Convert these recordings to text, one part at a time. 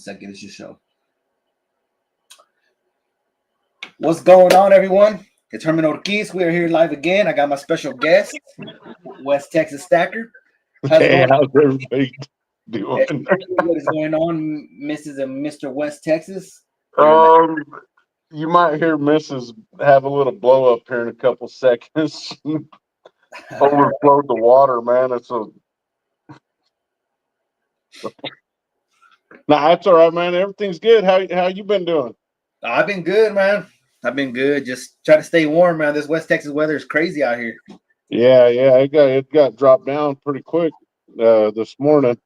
second. It's just show. What's going on, everyone? It's Herman Ortiz. We are here live again. I got my special guest, West Texas Stacker. How's it Hey, going? how's everybody doing? What is going on, Mrs. and Mr. West Texas? Um, you might hear Mrs. have a little blow up here in a couple seconds. Overflowed the water, man. Nah, that's all right, man. Everything's good. How you been doing? I've been good, man. I've been good. Just try to stay warm, man. This West Texas weather is crazy out here. Yeah, it got dropped down pretty quick this morning.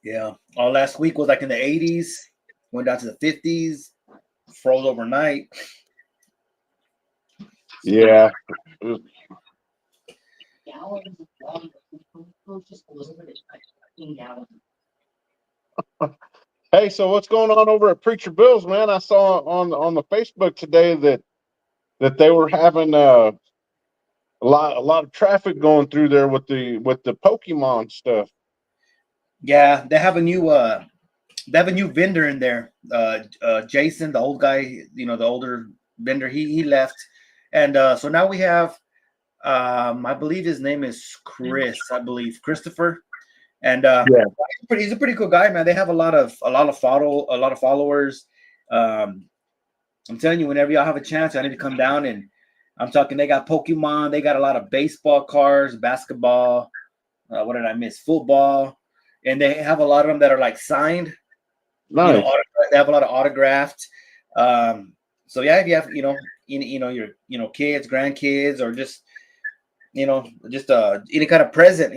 Yeah. All last week was like in the 80s, went down to the 50s, froze overnight. Yeah. Hey, so what's going on over at Preacher Bill's, man? I saw on the Facebook today that they were having a lot of traffic going through there with the Pokemon stuff. Yeah, they have a new vendor in there. Jason, the old guy, the older vendor, he left. And so now we have I believe his name is Chris, I believe Christopher. And Yeah. he's a pretty cool guy, man. They have a lot of followers. I'm telling you, whenever y'all have a chance, I need to come down. And I'm talking, they got Pokemon, they got a lot of baseball cards, basketball. What did I miss? Football, and they have a lot of them that are like signed. Nice. They have a lot of autographed. So yeah, if you have your kids, grandkids, or just any kind of present,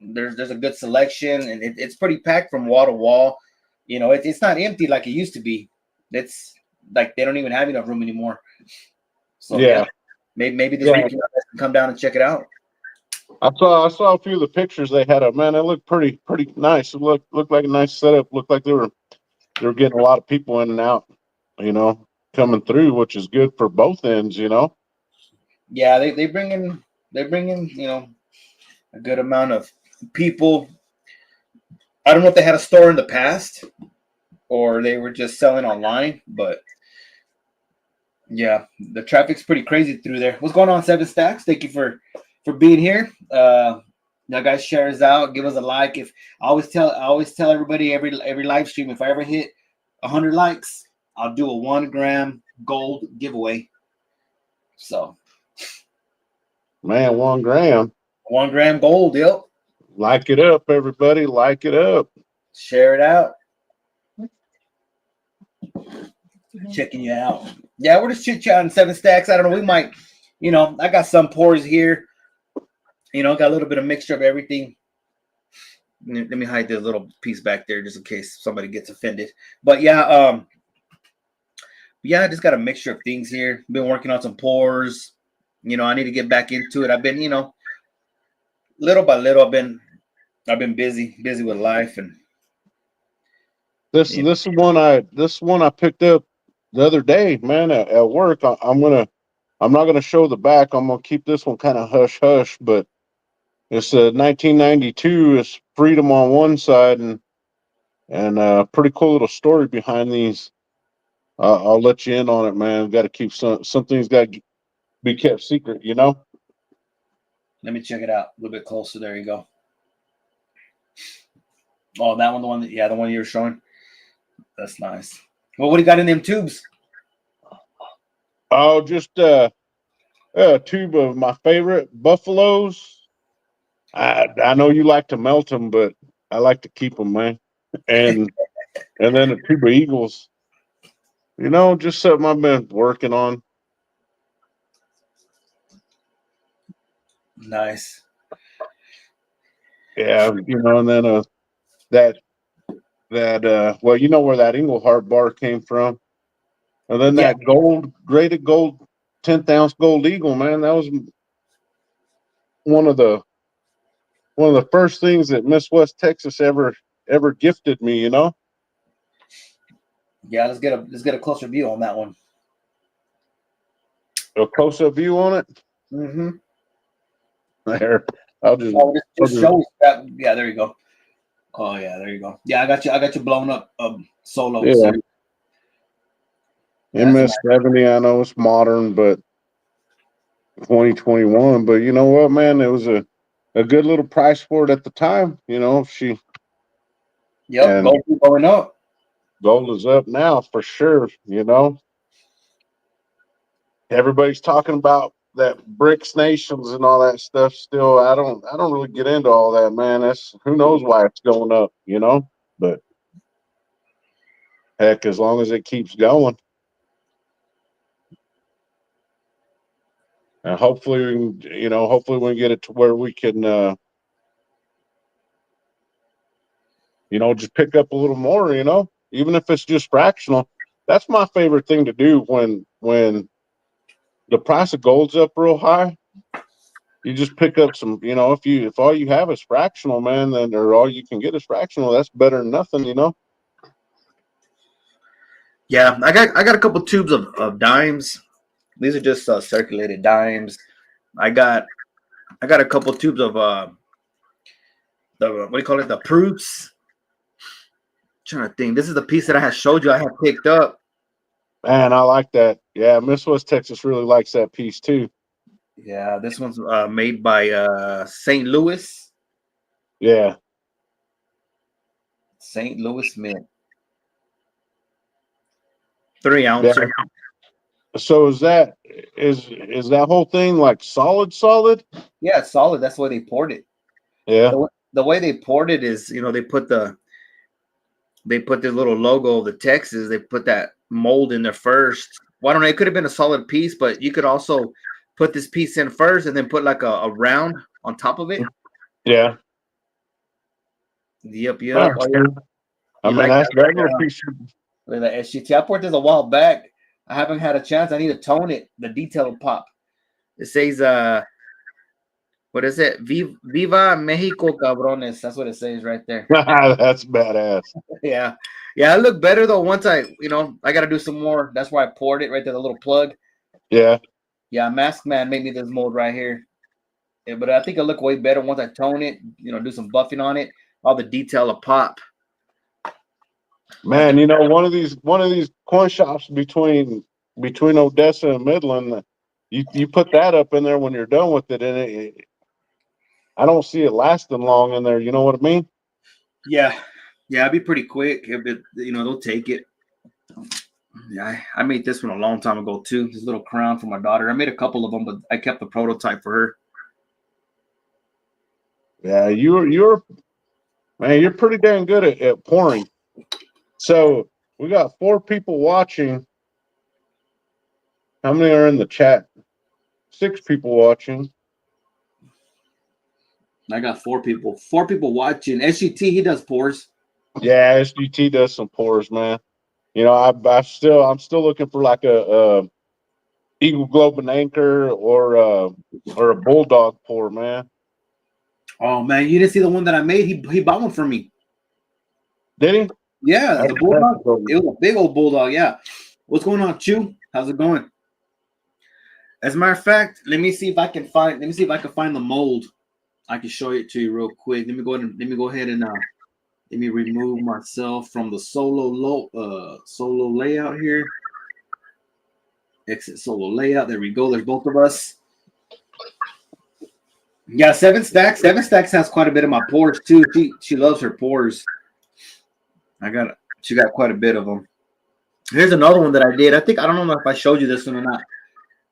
there's a good selection, and it's pretty packed from wall to wall. It's not empty like it used to be. It's like they don't even have enough room anymore. So yeah, maybe this week you guys can come down and check it out. I saw a few of the pictures they had up. Man, it looked pretty nice. It looked like a nice setup. Looked like they were getting a lot of people in and out, coming through, which is good for both ends, Yeah, they bring in a good amount of people. I don't know if they had a store in the past or they were just selling online, but yeah, the traffic's pretty crazy through there. What's going on, Seven Stacks? Thank you for being here. Now guys, share us out, give us a like. If I always tell everybody every live stream, if I ever hit 100 likes, I'll do a 1 gram gold giveaway. So, man, 1 gram. 1 gram gold, yep. Like it up, everybody. Like it up. Share it out. Checking you out. Yeah, we're just chit chatting, Seven Stacks. I don't know. We might, I got some pours here. Got a little bit of mixture of everything. Let me hide this little piece back there just in case somebody gets offended. But yeah, I just got a mixture of things here. Been working on some pours. I need to get back into it. I've been, little by little, I've been busy with life, and this one I picked up the other day, man, at work. I'm not gonna show the back. I'm gonna keep this one kind of hush hush, but it's 1992. It's freedom on one side, and pretty cool little story behind these. I'll let you in on it, man. Got to keep some things got to be kept secret, let me check it out a little bit closer. There you go. Oh, that one, the one you were showing. That's nice. Well, what do you got in them tubes? Oh, just a tube of my favorite buffaloes. I know you like to melt them, but I like to keep them, man. And then a tube of Eagles. Just something I've been working on. Nice. Yeah, and then that well, you know where that Engelhart bar came from. And then that graded gold 10th ounce gold eagle, man. That was one of the first things that Miss West Texas ever gifted me, Yeah, let's get a closer view on that one. A close-up view on it. Mm-hmm. There. I'll just show that. Yeah, there you go. Oh yeah, there you go. Yeah, I got you. I got you blown up. Solo Yeah, series. Yeah, that's nice. MS-70. I know it's modern, but 2021. But you know what, man? It was a good little price for it at the time. You know, Yep, and gold keep going up. gold is up now for sure. You know, everybody's talking about that BRICS nations and all that stuff. Still, I don't really get into all that, man. That's who knows why it's going up. You know, but heck, as long as it keeps going, and hopefully, hopefully we can get it to where we can, just pick up a little more. Even if it's just fractional. That's my favorite thing to do when the price of gold's up real high. You just pick up some, if all you have is fractional, man, then or all you can get is fractional, that's better than nothing. Yeah, I got a couple tubes of dimes. These are just circulated dimes. I got I got a couple tubes of the what do you call it? The proofs. Trying to think. This is the piece that I had showed you. I had picked up. Man, I like that. Yeah, Miss West Texas really likes that piece too. Yeah, this one's made by St. Louis. Yeah. St. Louis Mint. 3 Yeah. ouncer. So is that whole thing like solid? Yeah, it's solid. That's why they poured it. Yeah. The way they poured it is, they put the little logo of the Texas. They put that mold in there first. Well, I don't know. It could have been a solid piece, but you could also put this piece in first and then put like a round on top of it. Yeah. Yep, Oh, yep. Oh, yeah. sure. I You mean like that's that? that little piece. Look at that SGT. I poured this a while back. I haven't had a chance. I need to tone it. The detail will pop. It says, what is it? Viva Mexico, cabrones. That's what it says right there. That's badass. Yeah. Yeah, I look better though once I got to do some more. That's why I poured it right there, the little plug. Yeah. Yeah, Mask Man made me this mold right here. Yeah, but I think it'll look way better once I tone it, do some buffing on it. All the detail will pop. I Man, think, one of these coin shops between Odessa and Midland, you put that up in there when you're done with it, and I don't see it lasting long in there. You know what I mean? yeah. Yeah, it'd be pretty quick. They'll take it. Yeah, I made this one a long time ago too. This little crown for my daughter. I made a couple of them, but I kept the prototype for her. Yeah, you're man, you're pretty dang good at pouring. So we got 4 people watching. How many are in the chat? 6 people watching. I got 4 people. 4 people watching. SGT, he does pours. Yeah, SGT does some pours, man. I'm still looking for like a Eagle Globe and Anchor or a Bulldog pour, man. Oh man, you didn't see the one that I made? He bought one for me. Did he? Yeah, the bulldog. That's It was a big old bulldog. Yeah. What's going on, Chew? How's it going? As a matter of fact, let me see if I can find. Let me see if I can find the mold. I can show it to you real quick. Let me go ahead and let me remove myself from the solo layout here. Exit solo layout. There we go. There's both of us. Yeah, 7 stacks. 7 stacks has quite a bit of my pores too. She loves her pores. She got quite a bit of them. Here's another one that I did. I don't know if I showed you this one or not.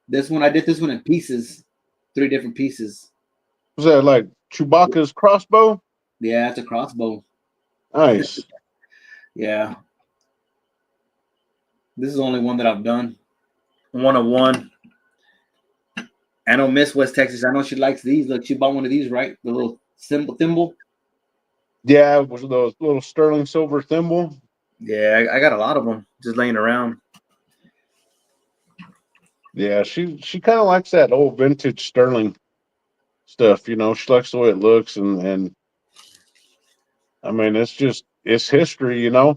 This one I did this one in pieces, 3 different pieces. Was that like Chewbacca's crossbow? Yeah, it's a crossbow. Nice. Yeah, this is the only one that I've done. One of one. I know Miss West Texas. I know she likes these. Look, she bought one of these, right? The little thimble. Yeah, it was those little sterling silver thimble. Yeah, I got a lot of them just laying around. Yeah, she kind of likes that old vintage sterling stuff. She likes the way it looks, and I mean, it's history. I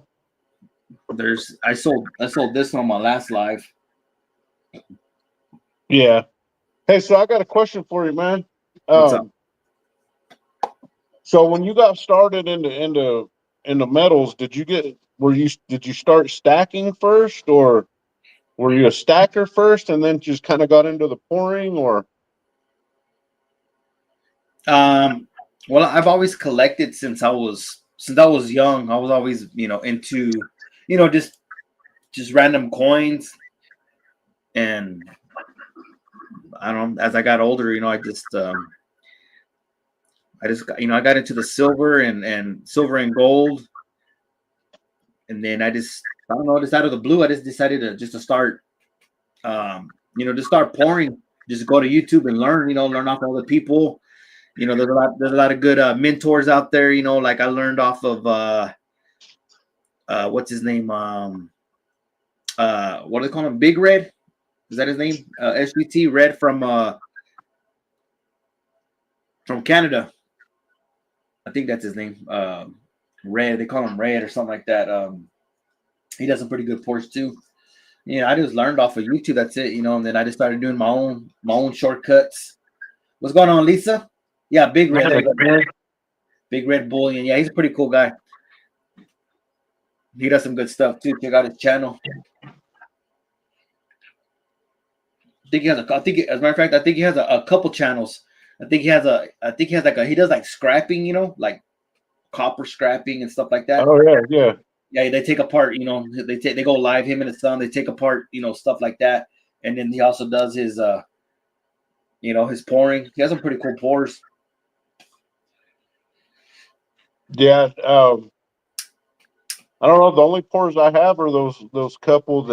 sold this one on my last live. Yeah. Hey, so I got a question for you, man. What's up? Um, So when you got started into metals, did you start stacking first, or were you a stacker first and then just kind of got into the pouring, or? Um, well, I've always collected since I was young. I was always into just random coins, and I don't know. As I got older, I just got, I got into the silver and silver and gold, and then I don't know, just out of the blue, I just decided to start just start pouring. Just go to YouTube and learn. Learn off all the people. There's a lot of good mentors out there. Like I learned off of what's his name? What do they call him? Big Red? Is that his name? SGT Red from Canada. I think that's his name. Red. They call him Red or something like that. He does some pretty good pours too. I just learned off of YouTube. That's it. And then I just started doing my own shortcuts. What's going on, Lisa? Yeah, Big Red. There you go. Big Red Bullion. Yeah, he's a pretty cool guy. He does some good stuff too. Check out his channel. I think he has as a matter of fact, I think he has a couple channels. I think he has he does like scrapping, like copper scrapping and stuff like that. Oh yeah, yeah. Yeah, they take apart, they go live, him and his son, they take apart, stuff like that. And then he also does his pouring. He has some pretty cool pours. Yeah, I don't know. The only pours I have are those couple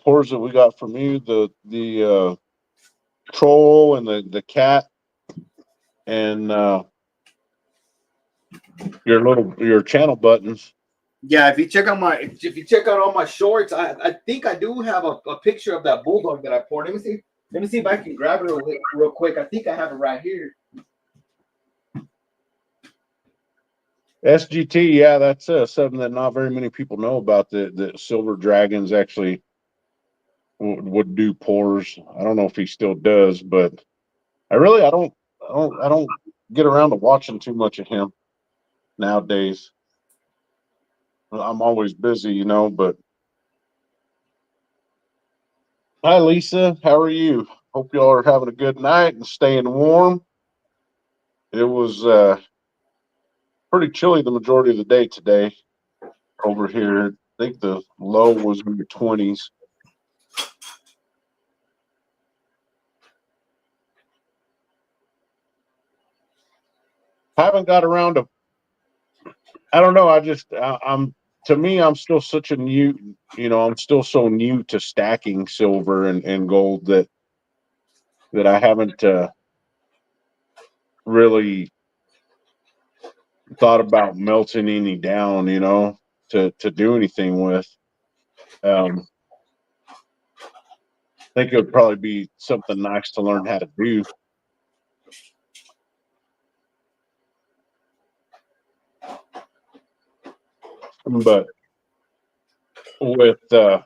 pours that we got from you. The troll and the cat, and your channel buttons. Yeah, if you check out all my shorts, I think I do have a picture of that bulldog that I poured. Let me see if I can grab it real quick. I think I have it right here. SGT, yeah, that's something that not very many people know about. The silver dragons actually would do pours. I don't know if he still does, but I don't get around to watching too much of him nowadays. I'm always busy, but hi Lisa, how are you? Hope y'all are having a good night and staying warm. It was pretty chilly the majority of the day today over here. I think the low was in the 20s. Haven't got around to. I don't know. I'm to me, I'm still such a new. I'm still so new to stacking silver and gold that I haven't really thought about melting any down. To do anything with. I think it would probably be something nice to learn how to do. But with the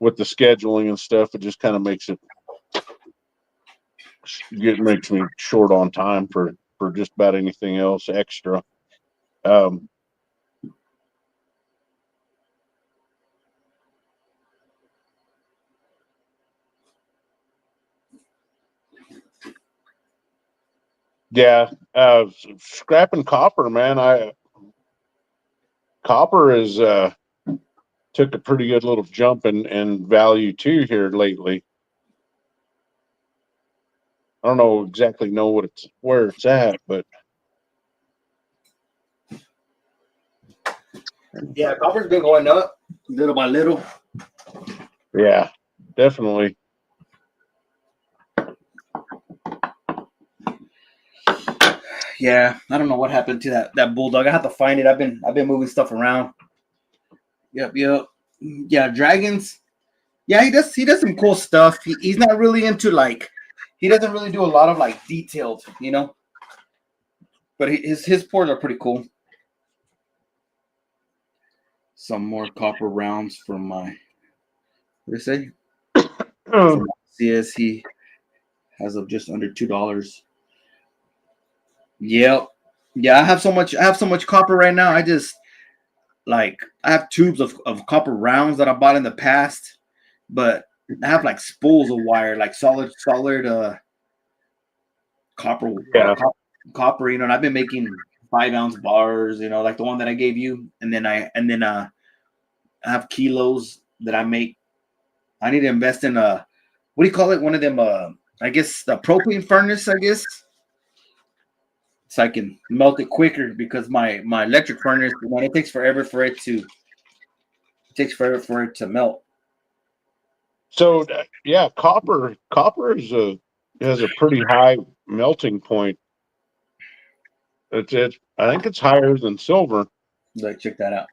scheduling and stuff, it just kind of makes me short on time for just about anything else extra. Um, yeah, scrapping copper, man. Copper is took a pretty good little jump in value too here lately. I don't know exactly where it's at, but Yeah, copper's been going up little by little. yeah, definitely. Yeah, I don't know what happened to that bulldog. I have to find it. I've been moving stuff around. Yep. Yeah, dragons. Yeah, he does some cool stuff. He's not really into he doesn't really do a lot of detailed, but his pours are pretty cool. Some more copper rounds from my what did I say? From CS he has of just under $2. Yep. Yeah, I have so much copper right now. I just like I have tubes of copper rounds that I bought in the past, but I have like spools of wire, like solid copper Yeah. copper, you know, and I've been making 5 ounce bars, you know, like the one that I gave you, and then I have kilos that I make. I need to invest in a what do you call it? One of them I guess the propane furnace, I guess. So I can melt it quicker because my electric furnace, man, it takes forever for it to melt. So yeah, copper is a has a pretty high melting point. It's I think it's higher than silver. Like check that out.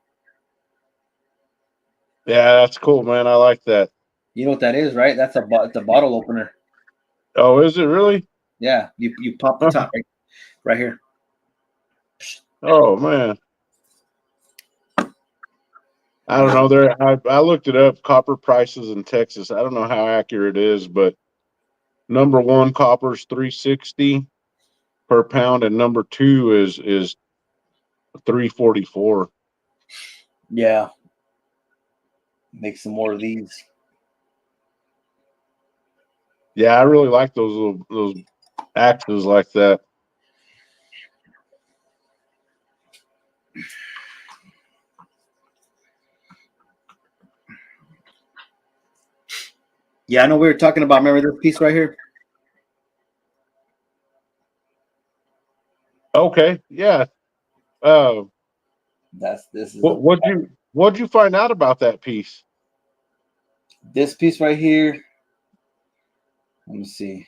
Yeah, that's cool, man. I like that. You know what that is, right? That's it's a bottle opener. Oh, is it really? Yeah, you pop the top right here. Oh man, I don't know. I looked it up. Copper prices in Texas. I don't know how accurate it is, but number one copper's 360 per pound, and number two is 344. Yeah, make some more of these. Yeah, I really like those axes like that. Yeah, I know we were talking about. Remember this piece right here? Okay, yeah. Uh, That's this is a what'd you find out about that piece? this piece right here. Let me see.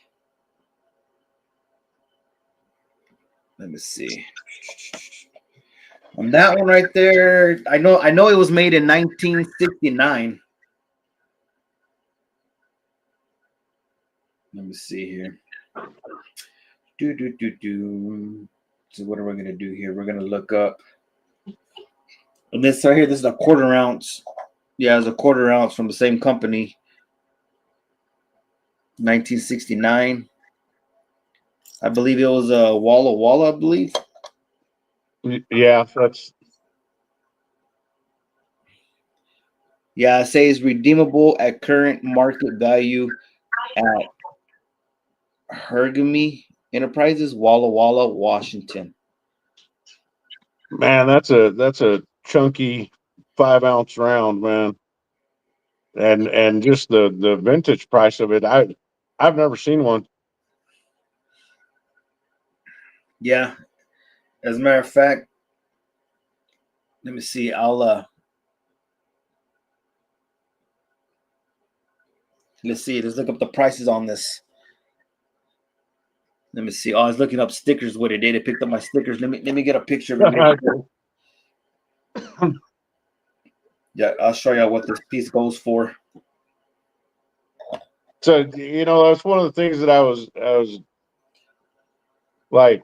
Let me see. On that one right there, I know it was made in 1969. Let me see here. Do do do do. So what are we gonna do here? We're gonna look up. And this right here, this is a quarter ounce. Yeah, it's a quarter ounce from the same company, 1969. I believe it was a Walla Walla, I believe. Yeah, that's Yeah, it says redeemable at current market value at Hergamy Enterprises, Walla Walla, Washington. man, that's a chunky 5 ounce round, man. And just the vintage price of it, I've never seen one. Yeah, as a matter of fact, let me see. Let's see. Let's look up the prices on this. Let me see. Oh, I was looking up stickers. What it did, it picked up my stickers. Let me get a picture of it real quick. Yeah, I'll show you what this piece goes for. So that's one of the things that I was like,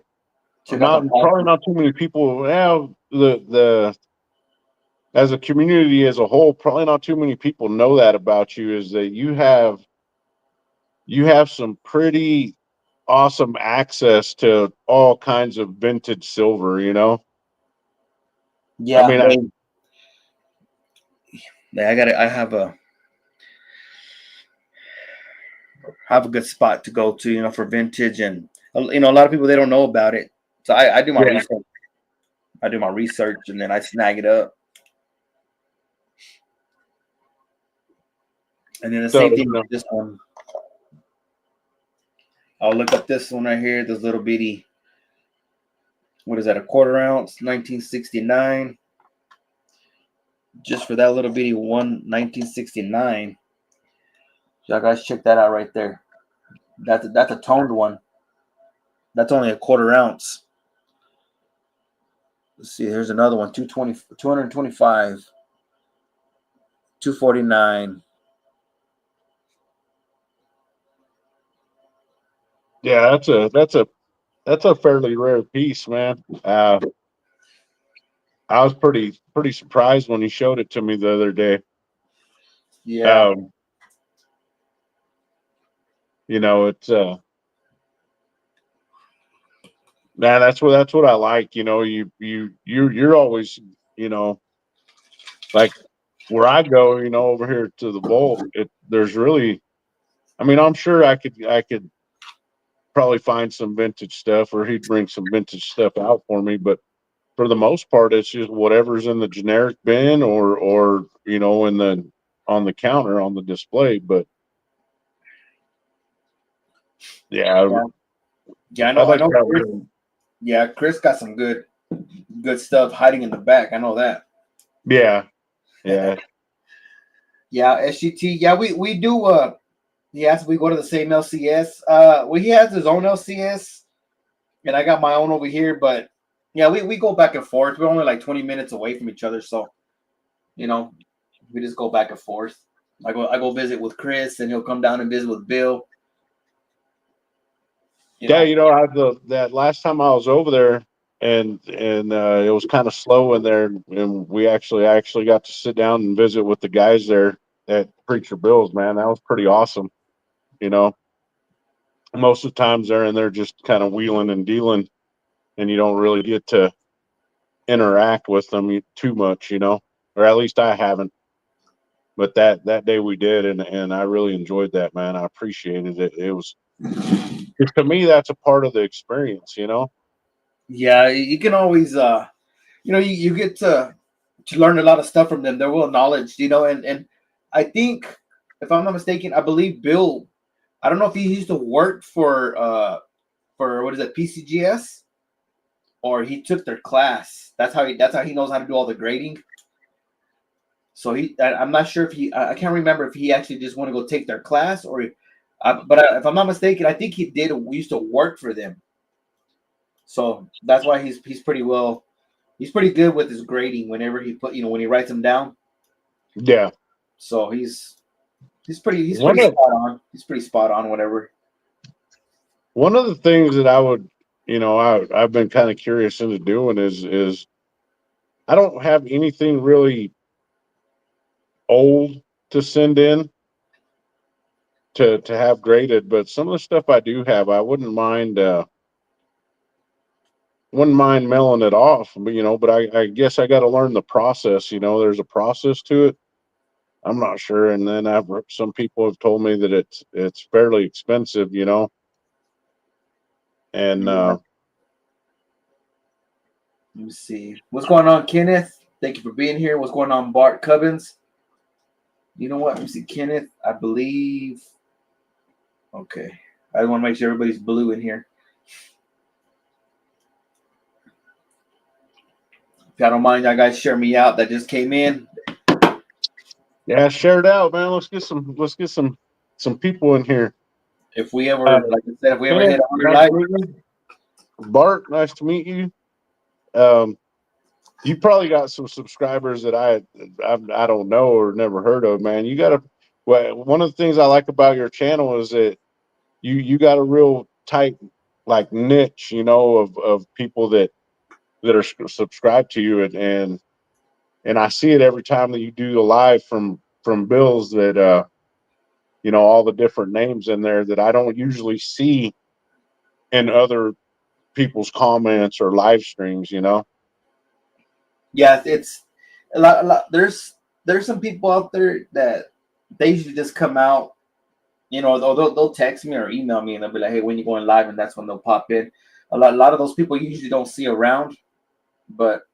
Check out the not probably prices. not too many people. Now the as a community as a whole, probably not too many people know that about you. Is that you have some pretty awesome access to all kinds of vintage silver. I Yeah, mean, I got it. Have a good spot to go to, you know, for vintage, and you know, a lot of people they don't know about it. So I do my yeah. research. I do my research, and then I snag it up. And then the So same thing with this one. I'll look up this one right here. This little bitty. What is that? A quarter ounce, 1969. Just for that little bitty one, 1969. Y'all guys check that out right there. That's a toned one. That's only a quarter ounce. Let's see. Here's another one. 220, 225, 249. yeah, that's a fairly rare piece, man. I was pretty surprised when he showed it to me the other day. Yeah. Um, it's Nah, that's what I like. You're always, you know, like where I go, over here to the vault. There's really, I mean, I'm sure I could probably find some vintage stuff, or he'd bring some vintage stuff out for me. But for the most part, it's just whatever's in the generic bin, or in the on the counter on the display. But yeah, Yeah, yeah, I'd I like know to have Chris. him. Yeah, Chris got some good stuff hiding in the back. I know that. Yeah, yeah, Yeah, SGT. Yeah, we do. Yes, we go to the same LCS. Well, he has his own LCS, and I got my own over here. But yeah, we go back and forth. We're only like 20 minutes away from each other, so you know, we just go back and forth. I go visit with Chris, and he'll come down and visit with Bill. You yeah. know. That last time I was over there, and it was kind of slow in there, and I actually got to sit down and visit with the guys there at Preacher Bill's. Man, that was pretty awesome. You know, most of the times they're in there just kind of wheeling and dealing, and you don't really get to interact with them too much. Or at least I haven't. But that day we did, and I really enjoyed that, man. I appreciated it. It was, to me, that's a part of the experience. Yeah, you can always you get to learn a lot of stuff from them. They're well knowledge, and I think if I'm not mistaken, I believe Bill. I don't know if he used to work for what is it, PCGS, or he took their class. That's how he knows how to do all the grading. So I'm not sure if I can't remember if he actually just want to go take their class, if I'm not mistaken, I think he did. We used to work for them, so that's why he's pretty well. He's pretty good with his grading whenever when he writes them down. Yeah. So he's One pretty of spot on. He's pretty spot on. Whatever. one of the things that I would, I've been kind of curious into doing is I don't have anything really old to send in to have graded, but some of the stuff I do have, I wouldn't mind mailing it off. But I guess I got to learn the process. There's a process to it. I'm not sure. And then some people have told me that it's fairly expensive. And Yeah. Let me see. What's going on, Kenneth? Thank you for being here. What's going on, Bart Cubbins? You know what? Let me see, Kenneth. I believe. Okay. I want to make sure everybody's blue in here. If y'all don't mind, y'all guys share me out. That just came in. yeah, share it out, man. Let's get some people in here. If we ever, Uh, like I said, if we ever Kenneth, hit 100 nice to likes, meet you. Bart, nice to meet you. Um, you probably got some subscribers that I don't know or never heard of, man. You got to. Well, one of the things I like about your channel is that you got a real tight like niche, of people that are subscribed to you, and I see it every time that you do a live from Bill's that all the different names in there that I don't usually see in other people's comments or live streams. yeah, it's a lot. A lot. There's some people out there that they usually just come out. They'll text me or email me and they'll be like, "Hey, when you going live?" And that's when they'll pop in. A lot of those people you usually don't see around, but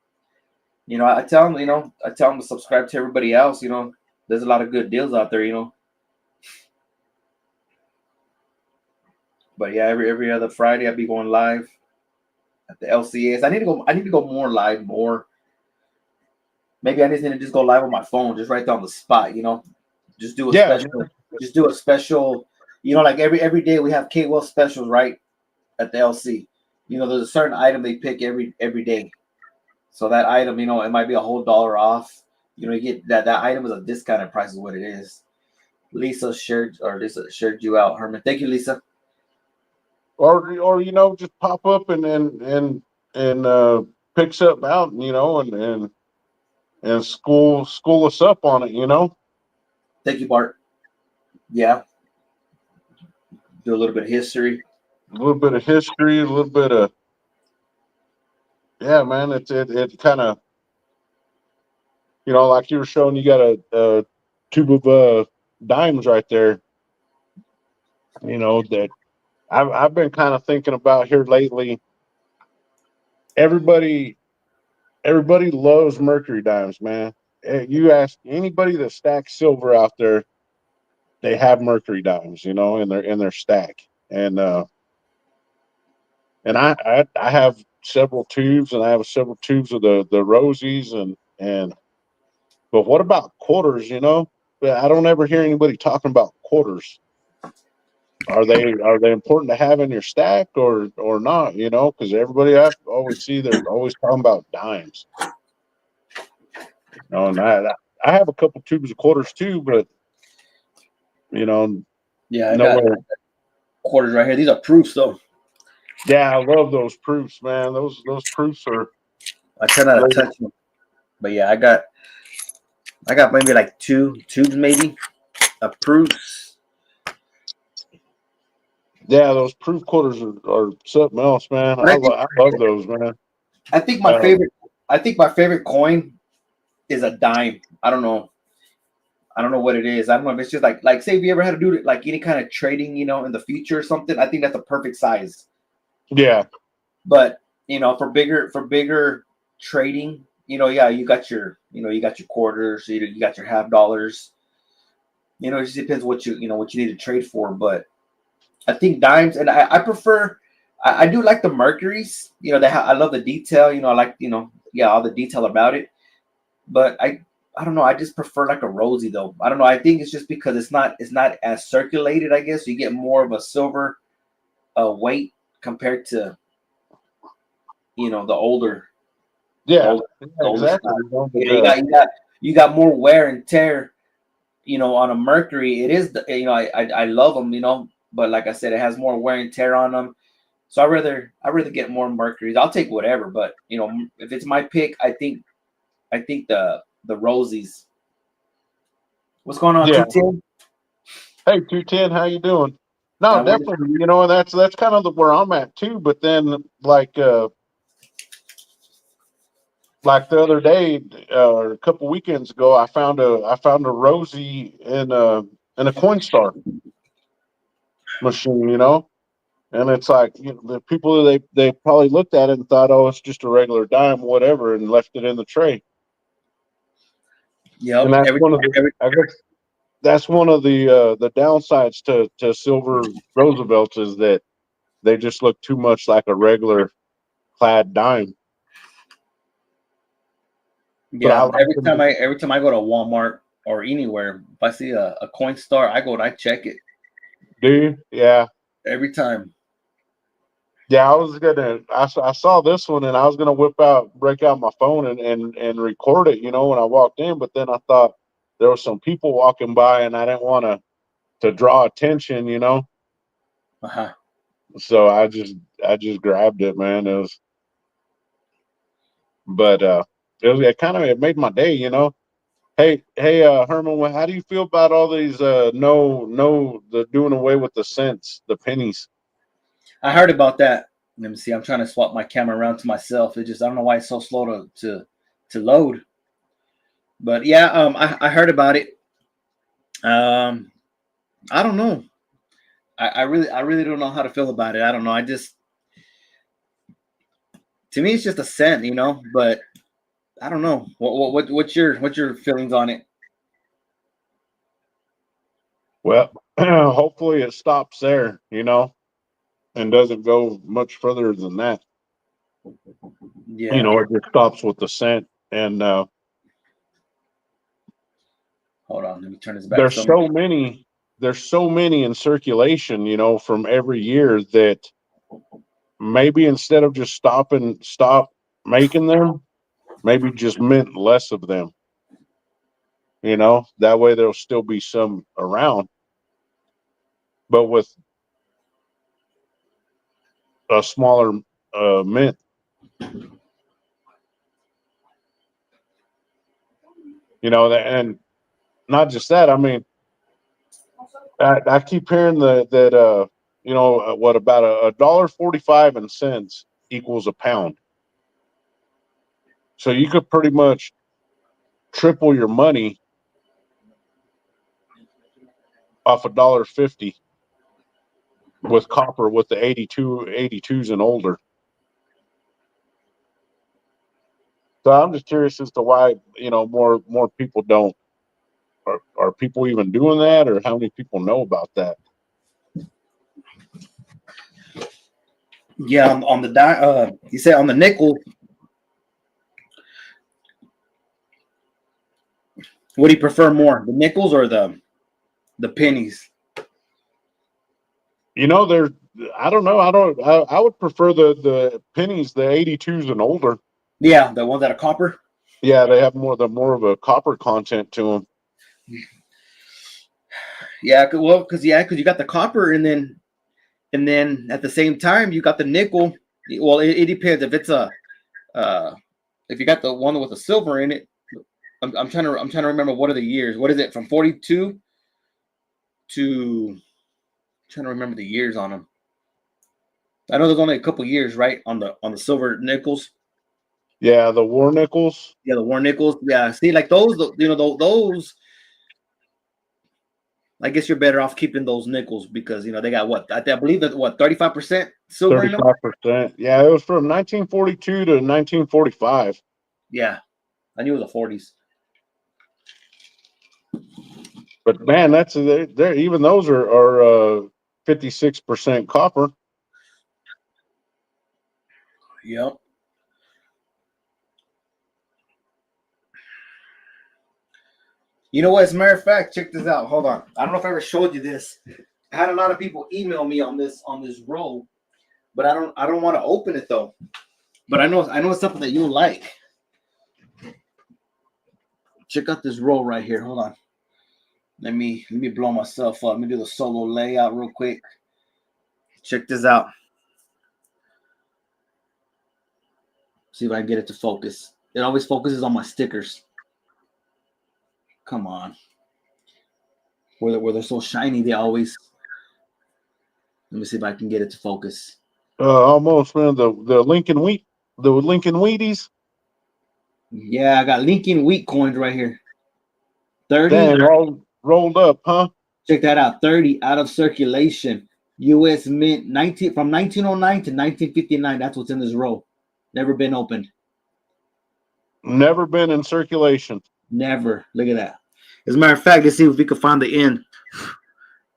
I tell them to subscribe to everybody else. There's a lot of good deals out there. But yeah, every other Friday I'll be going live at the LCS. I need to go more live, more. Maybe I just need to just go live on my phone, just right there on the spot. Just do a Yeah, special. Just do a special. Like every day we have K-Well specials right at the LC. There's a certain item they pick every day. So that item, it might be a whole dollar off. You get that item is a discounted price is what it is. Lisa shared you out, Herman. Thank you, Lisa. or just pop up and pick something out, and school us up on it. Thank you, Bart. Yeah, do a little bit of history. A little bit of history, a little bit of yeah, man, it kind of, like you were showing, you got a tube of dimes right there. That I've been kind of thinking about here lately. Everybody everybody loves mercury dimes, man. You ask anybody that stacks silver out there, they have mercury dimes, in their stack. And I have several tubes, and I have several tubes of the rosies, and but what about quarters? But I don't ever hear anybody talking about quarters. Are they important to have in your stack or not? Because everybody I always see, they're always talking about dimes. And I have a couple tubes of quarters too, but you know Yeah, I got nowhere. quarters right here. These are proofs though. Yeah, I love those proofs, man. Those proofs are I try not to great. touch them, but yeah, I got maybe like two tubes maybe of proofs. Yeah, those proof quarters are something else, man. But I love those, man. I think Um, my favorite coin is a dime. I don't know. I don't know what it is. I don't know if it's just like say if you ever had to do it like any kind of trading, in the future or something. I think that's a perfect size. yeah, But for bigger trading, yeah, you got your quarters, you got your half dollars. It just depends what you need to trade for. But I think dimes, and I prefer. I do like the mercuries. I love the detail. I like yeah, all the detail about it. But I don't know. I just prefer like a rosy though. I don't know. I think it's just because it's not as circulated. I guess you get more of a silver weight compared to the older the yeah, older yeah, the older exactly. style. But You got more wear and tear. On a Mercury, it is I love them. But like I said, it has more wear and tear on them. So I rather get more Mercuries. I'll take whatever, but if it's my pick, I think the Rosies. What's going on, yeah, 210? hey, 210, how you doing? No, Not much. definitely. And that's kind of where I'm at too. But then, like the other day, or a couple weekends ago, I found a Rosie in a Coinstar machine. And it's like, the people, they probably looked at it and thought, oh, it's just a regular dime, whatever, and left it in the tray. And Yep. that's Every one of the, every I guess that's one of the downsides to silver Roosevelts, is that they just look too much like a regular clad dime. But I yeah. like them. Every time I go to Walmart or anywhere, if I see a coin star, I go and I check it Do you? Yeah. every time. Yeah, I saw this one, and I was gonna break out my phone and record it, when I walked in. But then I thought there were some people walking by, and I didn't want to draw attention. Uh-huh. So I just grabbed it, man. But it kind of, it made my day. Hey, Herman, how do you feel about all these no, the doing away with the cents, the pennies? I heard about that. Let me see. I'm trying to swap my camera around to myself. It just I don't know why it's so slow to load. But yeah, I heard about it. Um, I don't know. I really don't know how to feel about it. I don't know. I just to me it's just a scent, But I don't know. What's your feelings on it? Well, hopefully it stops there, and doesn't go much further than that. Yeah. It just stops with the cent. And Hold on. Let me turn this back there's some. so many, in circulation, from every year, that maybe instead of just stop making them, maybe just mint less of them. That way there'll still be some around, but with a smaller mint. And not just that. I mean, I keep hearing that what, about a dollar 45 in cents equals a pound. So you could pretty much triple your money off $1.50 with copper with the 82s and older. So I'm just curious as to why, more people don't. Are people even doing that, or how many people know about that? Yeah, on the you said on the nickel. What do you prefer more, the nickels or the pennies? There. I don't know. I would prefer the pennies, the 82s and older. Yeah, the ones that are copper. Yeah, they have more of a copper content to them. Yeah, well, because you got the copper, and then at the same time you got the nickel. Well, it depends if it's uh, if you got the one with the silver in it. I'm trying to remember what are the years. What is it from 42 to? I'm trying to remember the years on them. I know there's only a couple years, right, on the silver nickels. Yeah, the war nickels. Yeah, the war nickels. Yeah, see, like those, those. I guess you're better off keeping those nickels because they got what I believe that 35% silver in them. 35%. Yeah, it was from 1942 to 1945. Yeah, I knew it was the 40s. But man, that's they're even those are 56% copper. Yep. You know what? As a matter of fact, check this out. Hold on. I don't know if I ever showed you this. I had a lot of people email me on this roll, but I don't want to open it though. But I know it's something that you like. Check out this roll right here. Hold on. Let me blow myself up. Let me do the solo layout real quick. Check this out. See if I can get it to focus. It always focuses on my stickers. Come on. Where they're so shiny, they always. Let me see if I can get it to focus. Almost, man. The Lincoln Wheaties. Yeah, I got Lincoln wheat coins right here. 30. Dang, all rolled up, huh? Check that out. 30 out of circulation. U.S. Mint 19 from 1909 to 1959. That's what's in this roll. Never been opened. Never been in circulation. Never. Look at that. As a matter of fact, let's see if we can find the end.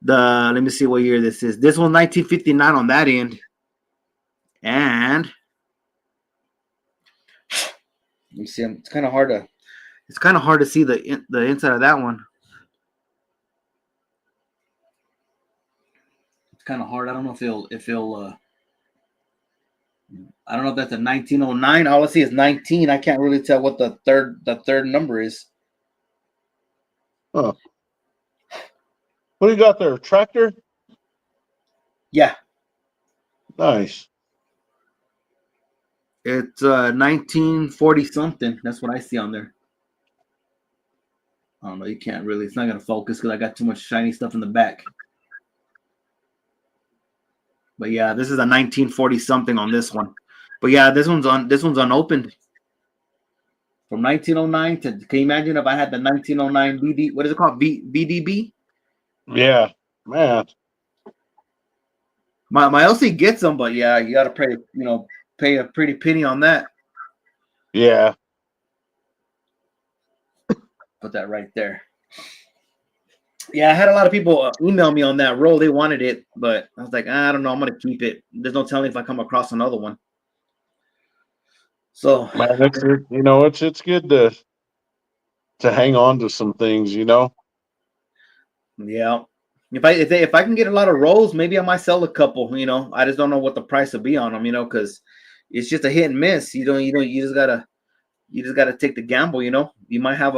Let me see what year this is. This one's 1959 on that end. And let me see. It's kind of hard to see the inside of that one. It's kind of hard. I don't know if it'll I don't know if that's a 1909. All I see is 19. I can't really tell what the third number is. Huh. What do you got there? Tractor? Yeah, Nice. it's 1940 something. That's what I see on there. I don't know. You can't really. It's not gonna focus because I got too much shiny stuff in the back. But yeah, this is a 1940 something on this one. But yeah, this one's unopened. From 1909 to, can you imagine if I had the 1909 BD, what is it called? BDB? Yeah, man. My LC gets them, but yeah, you gotta pay a pretty penny on that. Yeah. Put that right there. Yeah, I had a lot of people email me on that roll. They wanted it, but I was like, I don't know. I'm gonna keep it. There's no telling if I come across another one. So Man, it's good to hang on to some things, yeah, if I can get a lot of rolls, maybe I might sell a couple. I just don't know what the price will be on them. Because it's just a hit and miss. You just gotta take the gamble. You might hit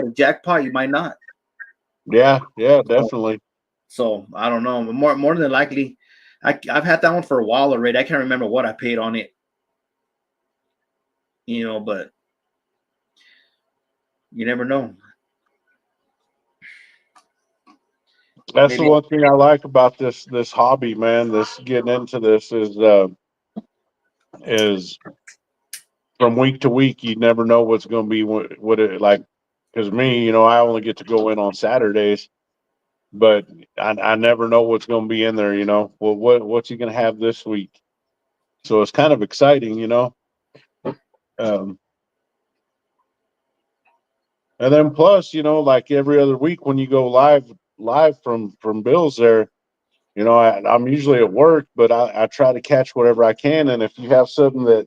a jackpot. You might not. Yeah, So, definitely. so I don't know. But more than likely, I've had that one for a while already. I can't remember what I paid on it. But you never know. That's the Maybe. one thing I like about this hobby, man. This getting into this is from week to week, you never know what's going to be what it like. Because me, I only get to go in on Saturdays, but I never know what's going to be in there. Well, what's he going to have this week? So it's kind of exciting. Um, and then plus, like every other week when you go live from Bill's there, I'm usually at work, but I try to catch whatever I can. And if you have something that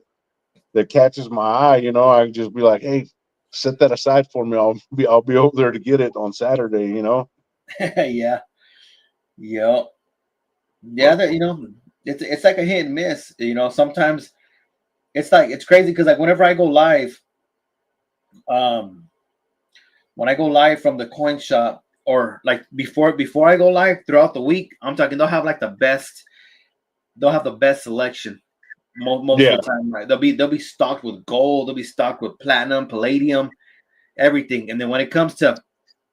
catches my eye, I can just be like, hey, set that aside for me. I'll be over there to get it on Saturday. Yeah. Yeah. Yeah, that it's like a hit and miss. Sometimes it's crazy because like whenever I go live, um, when I go live from the coin shop or like before I go live throughout the week, I'm talking they'll have the best selection most Yeah. of the time, right? They'll be stocked with gold, they'll be stocked with platinum, palladium, everything. And then when it comes to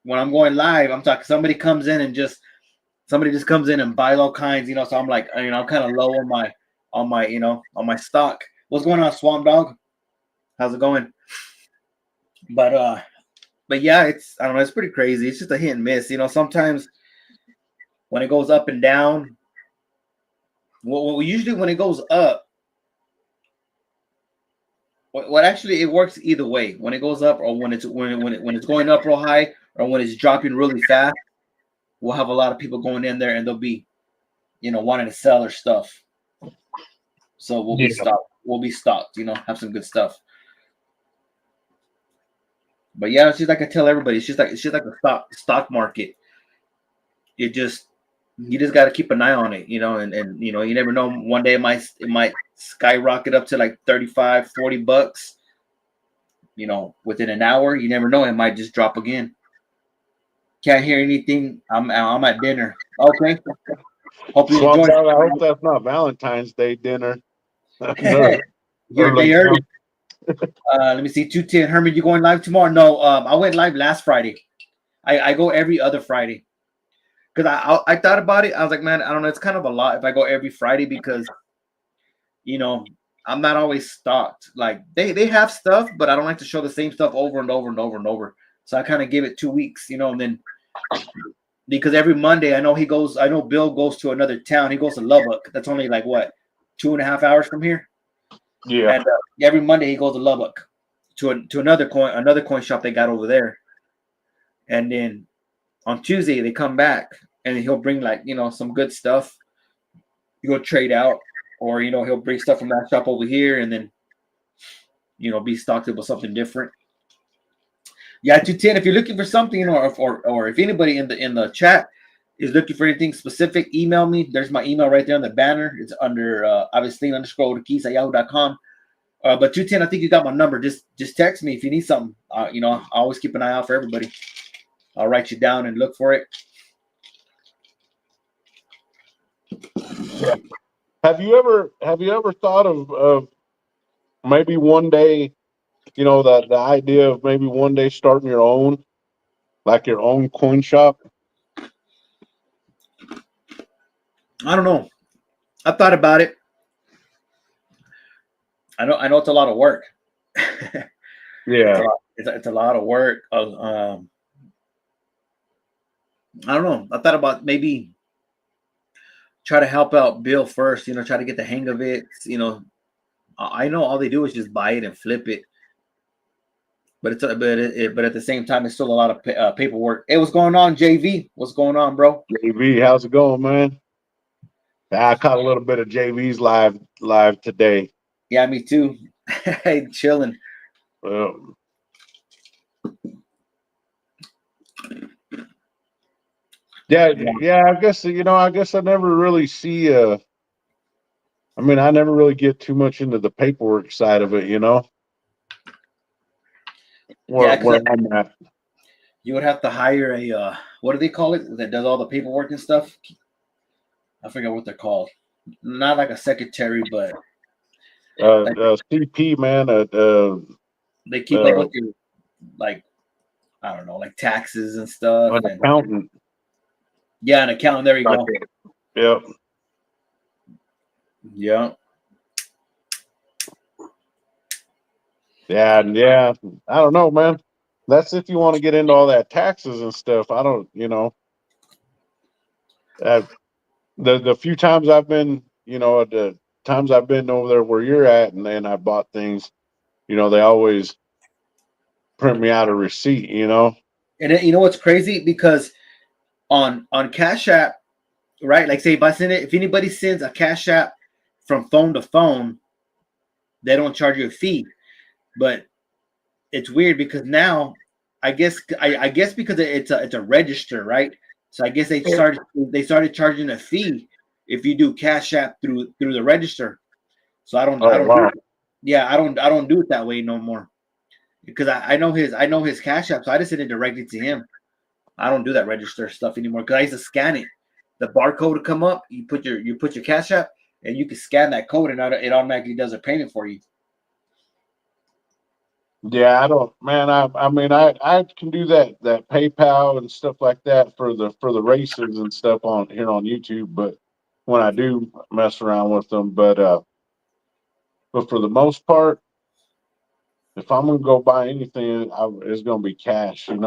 when I'm going live, I'm talking somebody just comes in and buys all kinds, so I'm like, I'm kind of low on my stock. What's going on, Swamp Dog? How's it going? But yeah, I don't know, it's pretty crazy. It's just a hit and miss. Sometimes when it goes up and down, well usually when it goes up, what actually it works either way. When it goes up or when it's going up real high or when it's dropping really fast, we'll have a lot of people going in there and they'll be, wanting to sell their stuff. So we'll be Yeah. stocked. We'll be stocked, have some good stuff. But yeah, it's just like I tell everybody, it's just like a stock market. You just got to keep an eye on it, and you never know. One day it might skyrocket up to like 35, $40. Within an hour, you never know. It might just drop again. Can't hear anything. I'm at dinner. Okay. Hope you Swamp enjoy. Dog, I hope that's not Valentine's Day dinner. or, They like, already. Let me see. 210. Herman, you going live tomorrow? No. I went live last Friday. I go every other Friday because I thought about it. I was like, man, I don't know. It's kind of a lot if I go every Friday because you know I'm not always stocked. Like they have stuff, but I don't like to show the same stuff over and over and over and over. So I kind of give it 2 weeks, and then because every Monday I know Bill goes to another town. He goes to Lubbock. That's only like what 2.5 hours from here. yeah. And every Monday he goes to Lubbock to another coin shop they got over there. And then on Tuesday they come back and he'll bring like some good stuff. You go trade out, or he'll bring stuff from that shop over here, and then be stocked up with something different. Yeah, 210. If you're looking for something, or if anybody in the chat is looking for anything specific, email me. There's my email right there on the banner. It's under obviously _keys at yahoo.com. But 210, I think you got my number. Just text me if you need something. I always keep an eye out for everybody. I'll write you down and look for it. Have you ever thought of maybe one day, the idea of maybe one day starting your own, like your own coin shop? I don't know. I thought about it. I know it's a lot of work. Yeah. It's a lot of work. I don't know. I thought about maybe try to help out Bill first. Try to get the hang of it. I know all they do is just buy it and flip it. But but at the same time, it's still a lot of paperwork. Hey, what's going on, JV? What's going on, bro? JV, how's it going, man? I caught a little bit of JV's live today. Yeah, me too. Hey, chilling. Um, yeah. I guess I never really see. I never really get too much into the paperwork side of it. Yeah, Where because I'm at. you would have to hire a what do they call it that does all the paperwork and stuff? I forget what they're called. Not like a secretary, but like CP, man. they keep up with your like I don't know, like taxes and stuff. An And accountant. yeah, an accountant. There you go. Yeah. Yeah. Yeah, yeah. I don't know, man. That's if you want to get into all that taxes and stuff. I don't, uh, the few times I've been, the times I've been over there where you're at, and then I bought things, they always print me out a receipt. And then, you know what's crazy? Because on Cash App, right? Like say if I send it, if anybody sends a Cash App from phone to phone, they don't charge you a fee. But it's weird because now, I guess because it's a register, right? So I guess they started charging a fee if you do Cash App through the register. So I Oh don't do wow. it. Yeah, I don't do it that way no more because I know his Cash App, so I just send it directly to him. I don't do that register stuff anymore because I used to scan it. The barcode would come up. You put your Cash App, and you can scan that code, and it automatically does a payment for you. Yeah, I don't, man. I mean, I can do that PayPal and stuff like that for the races and stuff on here on YouTube. But when I do mess around with them, but for the most part, if I'm gonna go buy anything, it's gonna be cash, and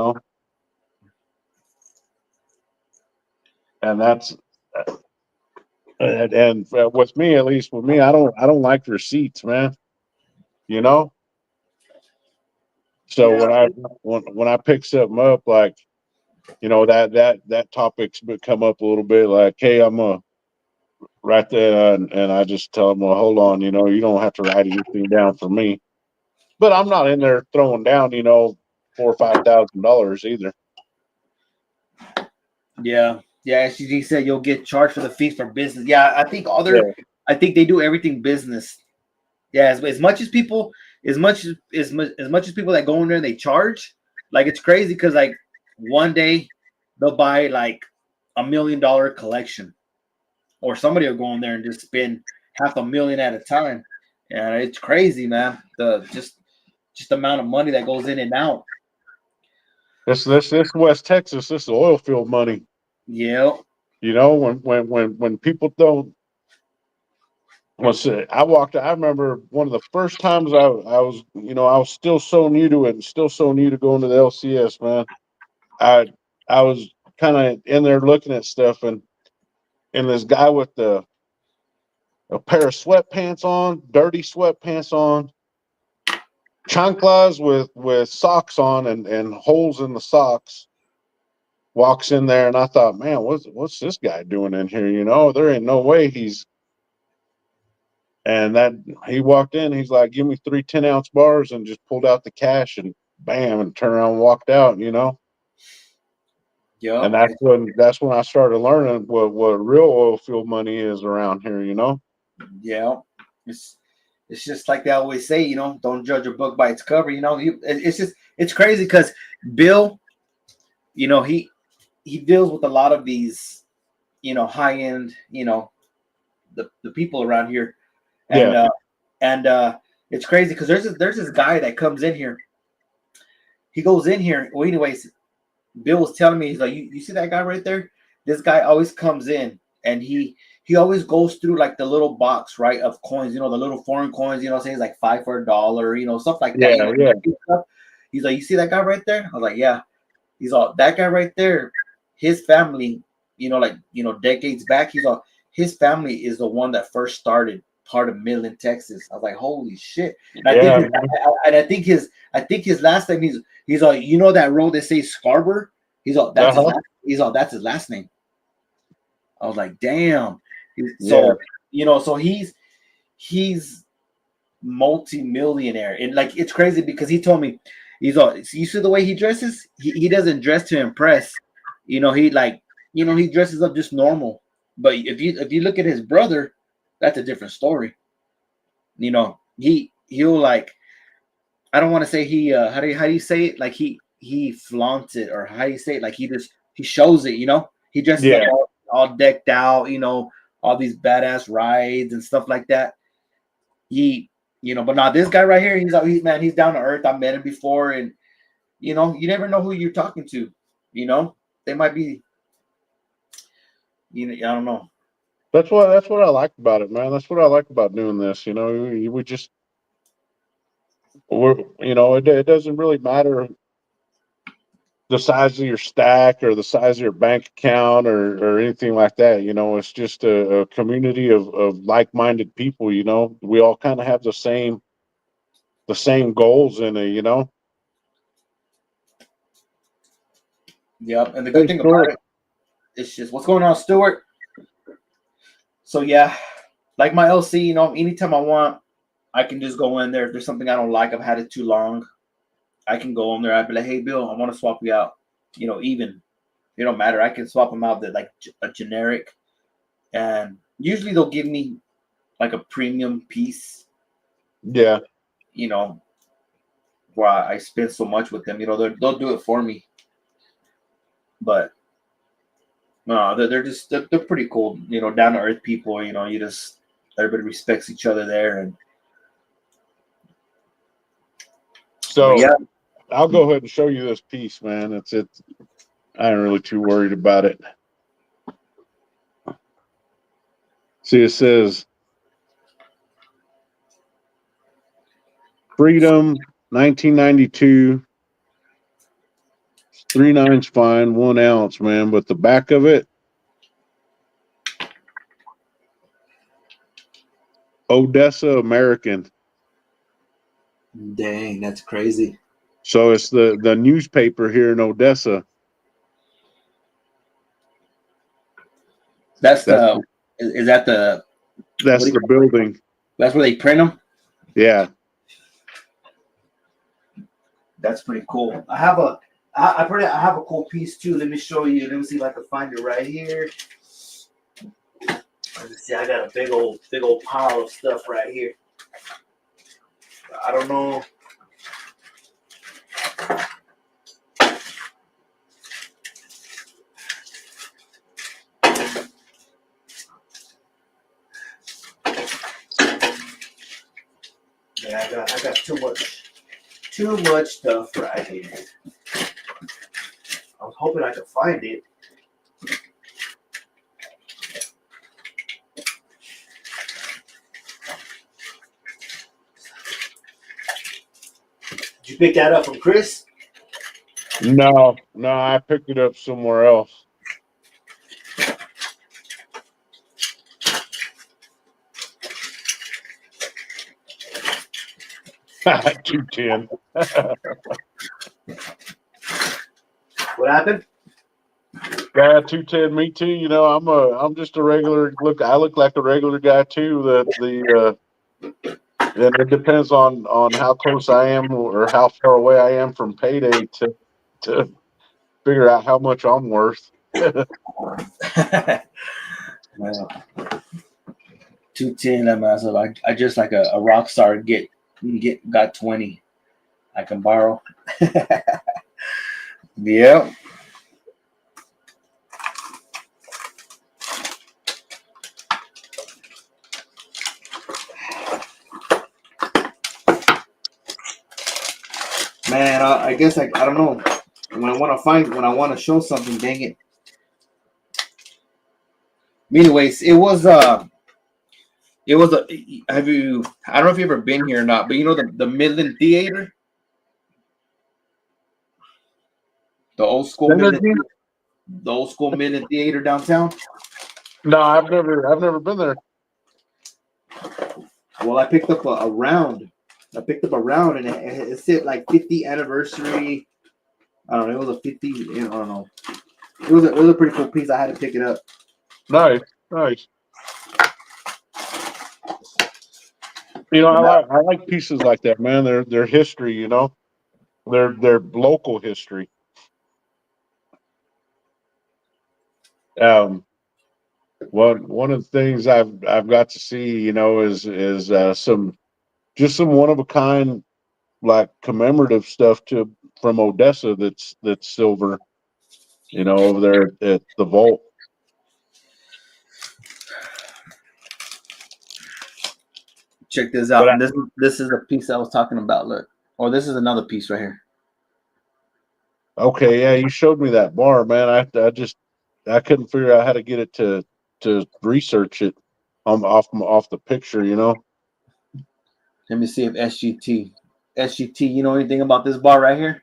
that's and with me, at least with me, I don't like receipts, man. You know, so Yeah, when I pick something up, like that topic's been come up a little bit, like, hey, I'm a right there, and I just tell them, well, hold on, you don't have to write anything down for me, but I'm not in there throwing down, $4,000 or $5,000 either. yeah. As you said, you'll get charged for the fees for business. Yeah, Yeah, I think they do everything business. Yeah, as much as people, as much as people that go in there and they charge, like it's crazy because like one day they'll buy like $1 million collection, or somebody will go in there and just spend half a million at a time, and it's crazy, man. The amount of money that goes in and out. this West Texas, this is oil field money. Yeah, When people don't. I walked. I remember one of the first times I was, I was still so new to it and still so new to going to the LCS, man. I I was kind of in there looking at stuff, and this guy with a pair of sweatpants on, dirty sweatpants on, chanclas with socks on and holes in the socks, walks in there, and I thought, man, what's this guy doing in here? There ain't no way he's. And that he walked in, he's like, give me 3 10-ounce bars, and just pulled out the cash and bam, and turned around and walked out. And yep, that's when I started learning what real oil field money is around here. yeah. It's it's just like they always say, don't judge a book by its cover. It's crazy because Bill, you know, he deals with a lot of these, high end, the people around here, and Yeah, it's crazy because there's this guy that comes in here. He goes in here. Well, anyways, Bill was telling me, he's like, you see that guy right there? This guy always comes in, and he always goes through like the little box, right, of coins, the little foreign coins, saying it's like five for $1, stuff like that, yeah, yeah. stuff. He's like, you see that guy right there? I was like, yeah. He's all, that guy right there, his family, like, decades back, he's all, his family is the one that first started part of Midland, Texas. I was like, holy shit. And I think Yeah, his, and I think his last name, he's all, that road that says Scarborough? He's all, uh-huh. that's his last name. I was like, damn. Yeah, So he's multi-millionaire, and like it's crazy because he told me, he's all, you see the way he dresses, he doesn't dress to impress. He like, he dresses up just normal. But if you look at his brother, that's a different story. He'll like, I don't want to say he, how do you say it, like he flaunts it, or how do you say it, like he shows it. He dresses up yeah. all decked out, all these badass rides and stuff like that. But now this guy right here, he's down to earth. I met him before, and you never know who you're talking to. You know, they might be, I don't know. That's what I like about it, man. That's what I like about doing this. We just it doesn't really matter the size of your stack or the size of your bank account or anything like that. It's just a community of like-minded people. We all kind of have the same goals in it. Yep. And the good Hey, thing Stuart. about it, it's just what's going on, Stuart. So yeah, like my LC, anytime I want, I can just go in there. If there's something I don't like, I've had it too long, I can go in there. I'd be like, hey, Bill, I want to swap you out. Even it don't matter. I can swap them out that like a generic, and usually they'll give me like a premium piece. Yeah. You know, where I spend so much with them. They'll do it for me. But no, they're pretty cool. Down to earth people. You just everybody respects each other there, and but So yeah, I'll go ahead and show you this piece, man. I ain't really too worried about it. See, it says Freedom 1992, 3/9 fine, 1 ounce, man. But the back of it, Odessa American. dang, that's crazy. So it's the newspaper here in Odessa. That's That's the is that the what that's do you the call it? building. That's where they print them. Yeah. That's pretty cool. I have a cool piece too. Let me show you. Let me see if I can find it right here. Let me see. I got a big old pile of stuff right here. I don't know. Yeah, I got too much stuff right here. I was hoping I could find it. Did you pick that up from Chris? No, I picked it up somewhere else. $2.10. What happened? Yeah, 210. Me too. I'm just a regular look. I look like a regular guy too. Then it depends on how close I am or how far away I am from payday to figure out how much I'm worth. Well, 210. That myself. I just like a rock star got 20. I can borrow. Yeah. Man, I guess I don't know. When I want to show something, dang it. Anyways, it was a. Have you? I don't know if you've ever been here or not, but the Midland Theater, the old school Midland, Energy? the old school Midland Theater downtown. No, I've never been there. Well, I picked up a round. I picked up a round, and it said like 50th anniversary. I don't know. It was a 50. I don't know. It was a pretty cool piece. I had to pick it up. Nice, nice. I like pieces like that, man. They're history, They're local history. Um, one of the things I've got to see, is some one of a kind like commemorative stuff to from Odessa that's silver, over there at the vault. Check this But out. And this is the piece I was talking about. Look, or this is another piece right here. okay, yeah, you showed me that bar, man. I couldn't figure out how to get it to research it off the picture. Let me see if SGT. SGT, you know anything about this bar right here?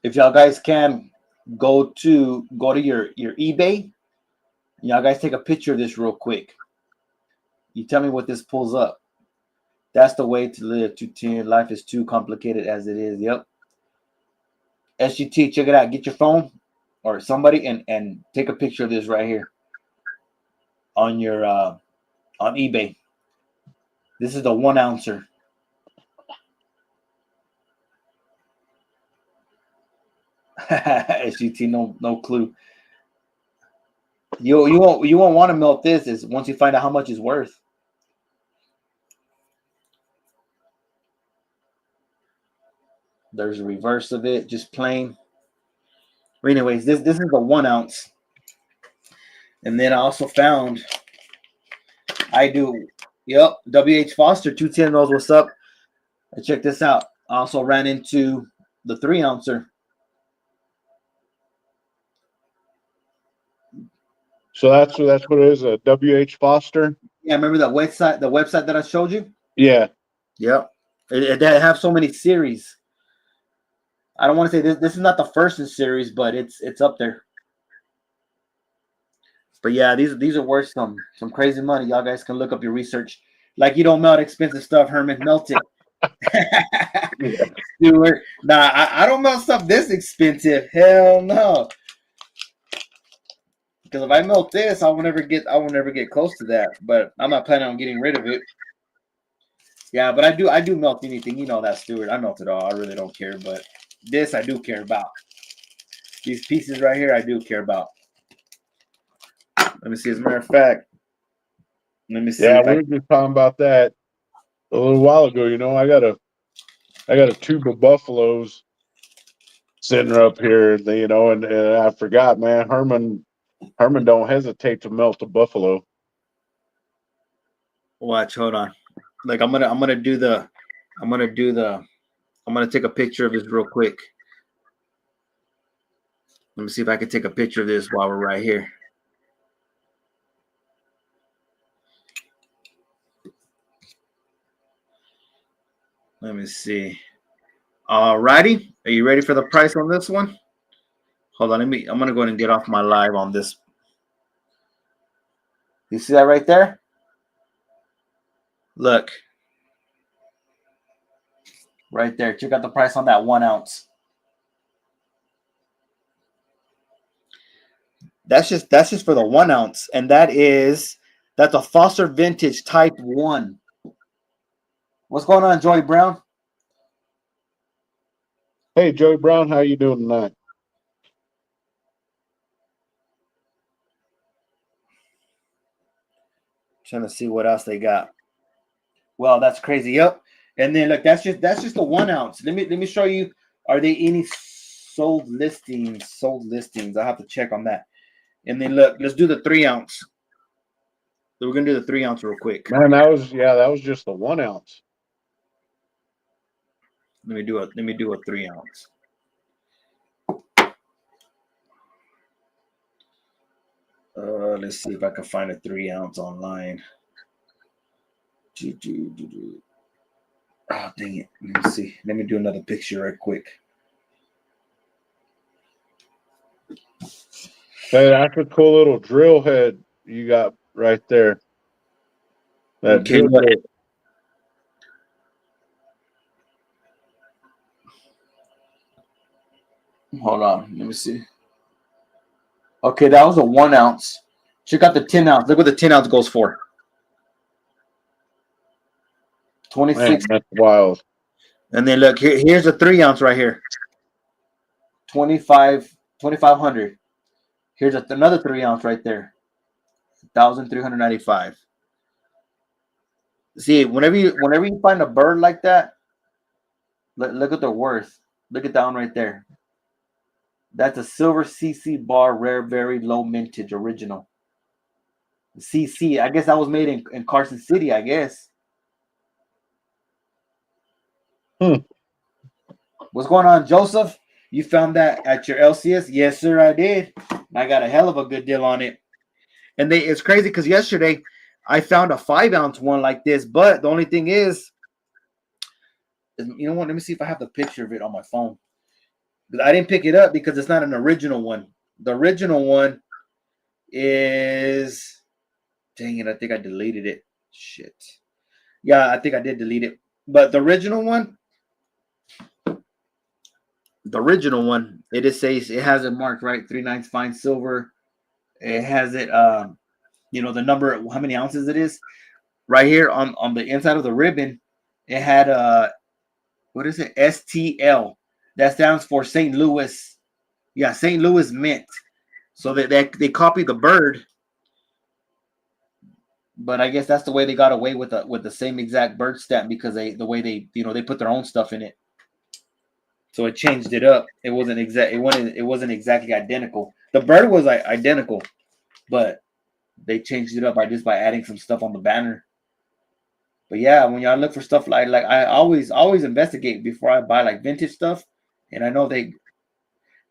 If y'all guys can go to your eBay, y'all guys take a picture of this real quick. You tell me what this pulls up. That's the way to live. 210. Life is too complicated as it is. Yep. SGT, check it out. Get your phone or somebody and take a picture of this right here on your on eBay. This is the 1 ouncer. SGT, no clue. You won't want to melt this is once you find out how much it's worth. There's a reverse of it, just plain. But anyways, this is the 1 ounce. And then I also found WH Foster 210 knows what's up. And check this out. I also ran into the 3 ouncer. So that's what it is, a WH Foster. Yeah, remember that website that I showed you? Yeah. Yep. It have so many series. I don't want to say this is not the first in series, but it's up there. But yeah, these are worth some crazy money. Y'all guys can look up your research. Like you don't melt expensive stuff, Herman. Melt it. Yeah. Stuart. Nah, I don't melt stuff this expensive. Hell no. Because if I melt this, I will never get close to that. But I'm not planning on getting rid of it. Yeah, but I do melt anything. You know that, Stuart. I melt it all. I really don't care. But this I do care about. These pieces right here I do care about. Let me see. As a matter of fact, let me see. Yeah, we were just talking about that a little while ago. You know, I got a tube of buffaloes sitting up here, you know, and I forgot, man. Herman don't hesitate to melt a buffalo. Watch, hold on. Like I'm gonna take a picture of this real quick. Let me see if I can take a picture of this while we're right here. Let me see. All righty. Are you ready for the price on this one? Hold on. I'm gonna go ahead and get off my live on this. You see that right there? Look. Right there. Check out the price on that 1 ounce. That's just for the 1 ounce, and that's a Foster Vintage Type 1. What's going on, Joey Brown? Hey, Joey Brown, how you doing tonight? Trying to see what else they got. Well, that's crazy. Yep. And then look, that's just the 1 ounce. Let me show you. Are there any sold listings? Sold listings. I have to check on that. And then look, let's do the 3 ounce. So we're gonna do the 3 ounce real quick. Man, that was just the 1 ounce. Let me do a 3 ounce. Let's see if I can find a 3 ounce online. Oh, dang it. Let me see. Let me do another picture right quick. Hey, that's a cool little drill head you got right there. That Okay, drill bit. hold on. Let me see. Okay, that was a 1 ounce. Check out the 10 ounce. Look what the 10 ounce goes for. 26. Man, that's wild. And then look, here's a 3 ounce right here. 2,500. Here's another 3 ounce right there. 1,395. See, whenever you find a bird like that, look at their worth. Look at that one right there. That's a silver CC bar, rare, very low mintage, original. CC. I guess that was made in Carson City, I guess. What's going on, Joseph? You found that at your LCS? Yes, sir, I did. I got a hell of a good deal on it. And it's crazy because yesterday I found a 5 ounce one like this, but the only thing is, you know what? Let me see if I have the picture of it on my phone. I didn't pick it up because it's not an original one. The original one is, dang it, I think I deleted it. Shit. Yeah, I think I did delete it. But the original one, it just says it has it marked right, 3/9 fine silver. It has it, the number, how many ounces it is, right here on the inside of the ribbon. It had what is it? STL. That stands for St. Louis. Yeah, St. Louis Mint. So they copied the bird, but I guess that's the way they got away with the same exact bird stamp because the way they put their own stuff in it. So it changed it up. It wasn't exact. It wasn't exactly identical. The bird was identical, but they changed it up by adding some stuff on the banner. But yeah, when y'all look for stuff like I always investigate before I buy like vintage stuff, and I know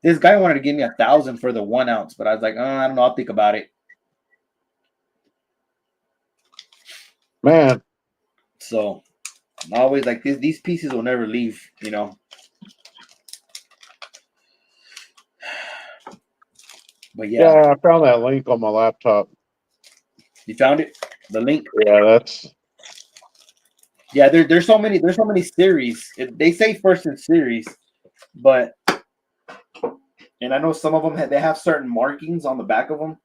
this guy wanted to give me 1,000 for the 1 ounce, but I was like, I don't know, I'll think about it. Man, So I always like these pieces will never leave. But yeah, yeah, I found that link on my laptop. you found it, the link. Yeah, that's Yeah, there's so many series. They say first in series, but and I know some of them they have certain markings on the back of them.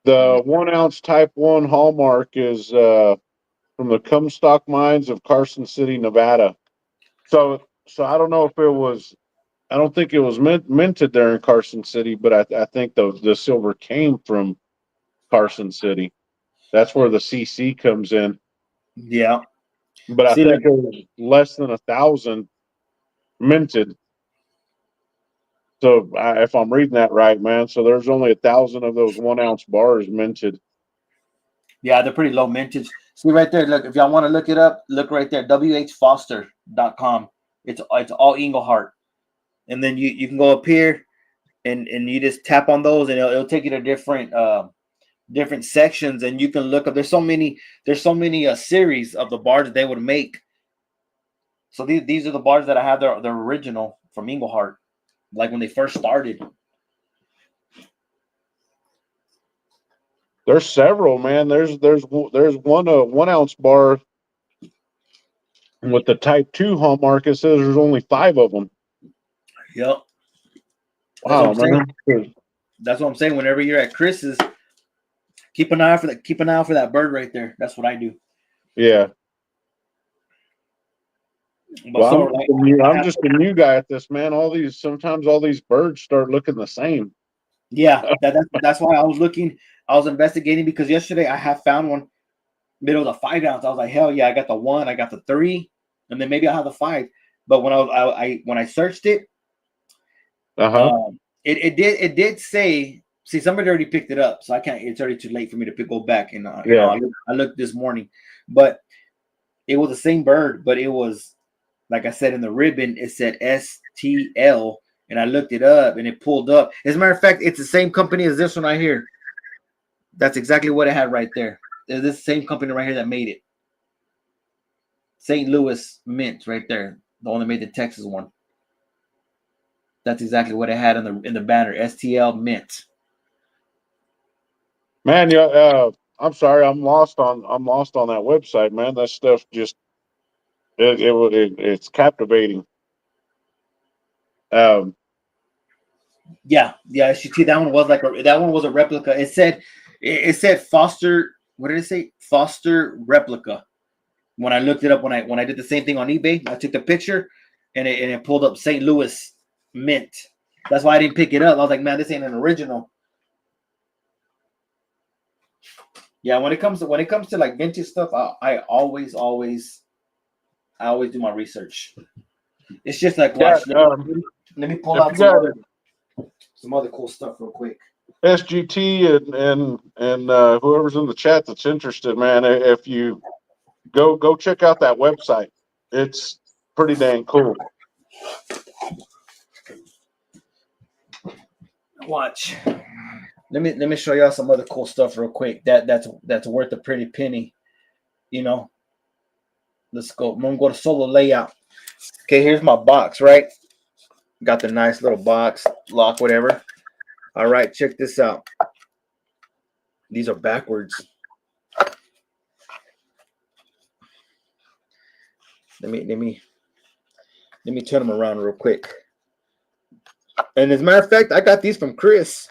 the 1 ounce Type One hallmark is from the Comstock mines of Carson City, Nevada. So I don't know if it was. I don't think it was minted there in Carson City, but I think the silver came from Carson City. That's where the CC comes in. Yeah. But I See, like, think it was less than 1,000 minted. So if I'm reading that right, man, so there's only 1,000 of those 1 ounce bars minted. yeah, they're pretty low mintage. See right there. Look, if y'all want to look it up, look right there. WHFoster.com. It's all Englehart, and then you can go up here and you just tap on those, and it'll take you to different sections, and you can look up. There's so many series of the bars that they would make. So these are the bars that I have. They're original from Englehart, like when they first started. There's several, man. There's one 1 ounce bar with the Type Two hallmark. It says there's only 5 of them. Yep, that's what Wow, I'm saying. man. That's what I'm saying. Whenever you're at Chris's, keep an eye out for that. Keep an eye out for that bird right there. That's what I do. Yeah. But Well, so like, I'm just a new guy at this, man. Sometimes all these birds start looking the same. yeah, that's why I was looking. I was investigating because yesterday I have found one middle of the 5 ounce. I was like, hell yeah, I got the 1, I got the 3, and then maybe I'll have the 5. But when I searched it, Uh huh. it did say. See, somebody already picked it up, so I can't. It's already too late for me to go back and Yeah. I looked this morning, but it was the same bird, but it was like I said in the ribbon, it said STL, and I looked it up, and it pulled up. As a matter of fact, it's the same company as this one right here. That's exactly what it had right there. It's this same company right here that made it. St. Louis Mint right there, the one that made the Texas one. That's exactly what it had in the banner. STL Mint. Man, yeah. I'm sorry. I'm lost on that website, man. That stuff just it's captivating. Um. Yeah, yeah. As you see, that one was a replica. It said Foster. What did it say? Foster replica. When I looked it up, when I did the same thing on eBay, I took the picture, and it pulled up St. Louis Mint. That's why I didn't pick it up. I was like, man, this ain't an original. Yeah, when it comes to like vintage stuff, I always do my research. It's just like, Yeah. watch. Let me pull If out you got some other cool stuff real quick. SGT and whoever's in the chat that's interested, man, if you go check out that website. It's pretty dang cool. Watch. Let me show y'all some other cool stuff real quick. That's worth a pretty penny. You know. Let's go. I'm gonna go to solo layout. Okay, here's my box, right? Got the nice little box, lock, whatever. All right, check this out. These are backwards. Let me turn them around real quick. And as a matter of fact, I got these from Chris.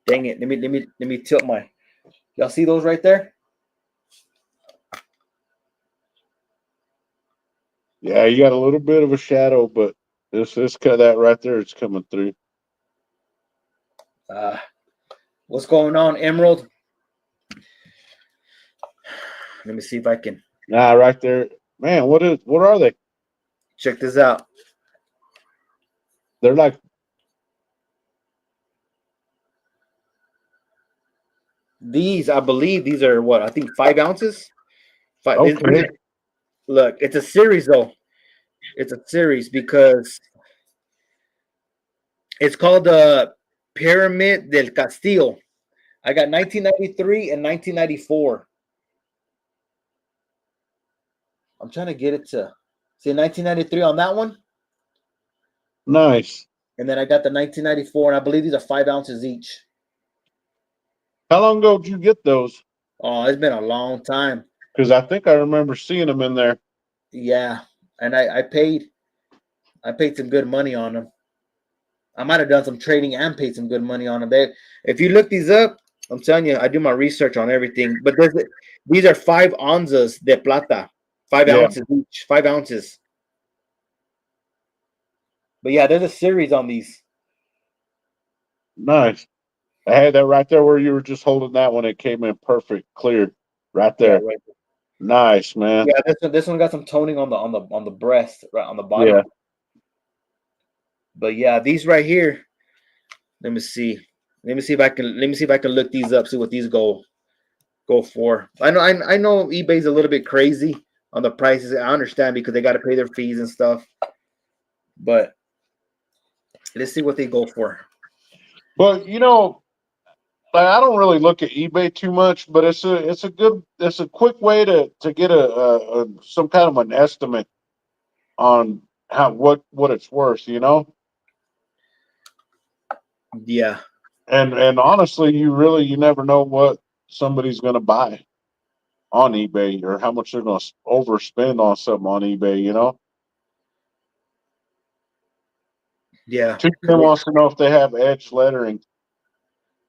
Dang it. Let me tilt my. Y'all see those right there? Yeah, you got a little bit of a shadow, but this cut that right there. It's coming through. What's going on, Emerald? Let me see if I can. Nah, right there, man. What are they? Check this out. They're like these. I believe these are what? I think 5 ounces. okay. Look, it's a series though. It's a series because it's called the Pyramid del Castillo. I got 1993 and 1994. I'm trying to get it to see 1993 on that one. Nice. And then I got the 1994, and I believe these are 5 ounces each. How long ago did you get those? Oh, it's been a long time. Because I think I remember seeing them in there. Yeah, and I paid some good money on them. I might have done some trading and paid some good money on them. If you look these up, I'm telling you, I do my research on everything. But these are 5 onzas de plata, 5 Yeah. ounces each, 5 ounces. But yeah, there's a series on these. Nice. I had that right there where you were just holding that one. It came in perfect, clear, right there. Yeah, right. Nice, man. Yeah, this one got some toning on the breast, right on the bottom. Yeah. But yeah, these right here. Let me see. Let me see if I can look these up. See what these go for. I know eBay's a little bit crazy on the prices. I understand because they got to pay their fees and stuff. But let's see what they go for. But I don't really look at eBay too much, but it's a quick way to get a some kind of an estimate on what it's worth, Yeah. And honestly, you never know what somebody's going to buy on eBay or how much they're going to overspend on something on eBay. Yeah. Tuesday wants to know if they have edge lettering.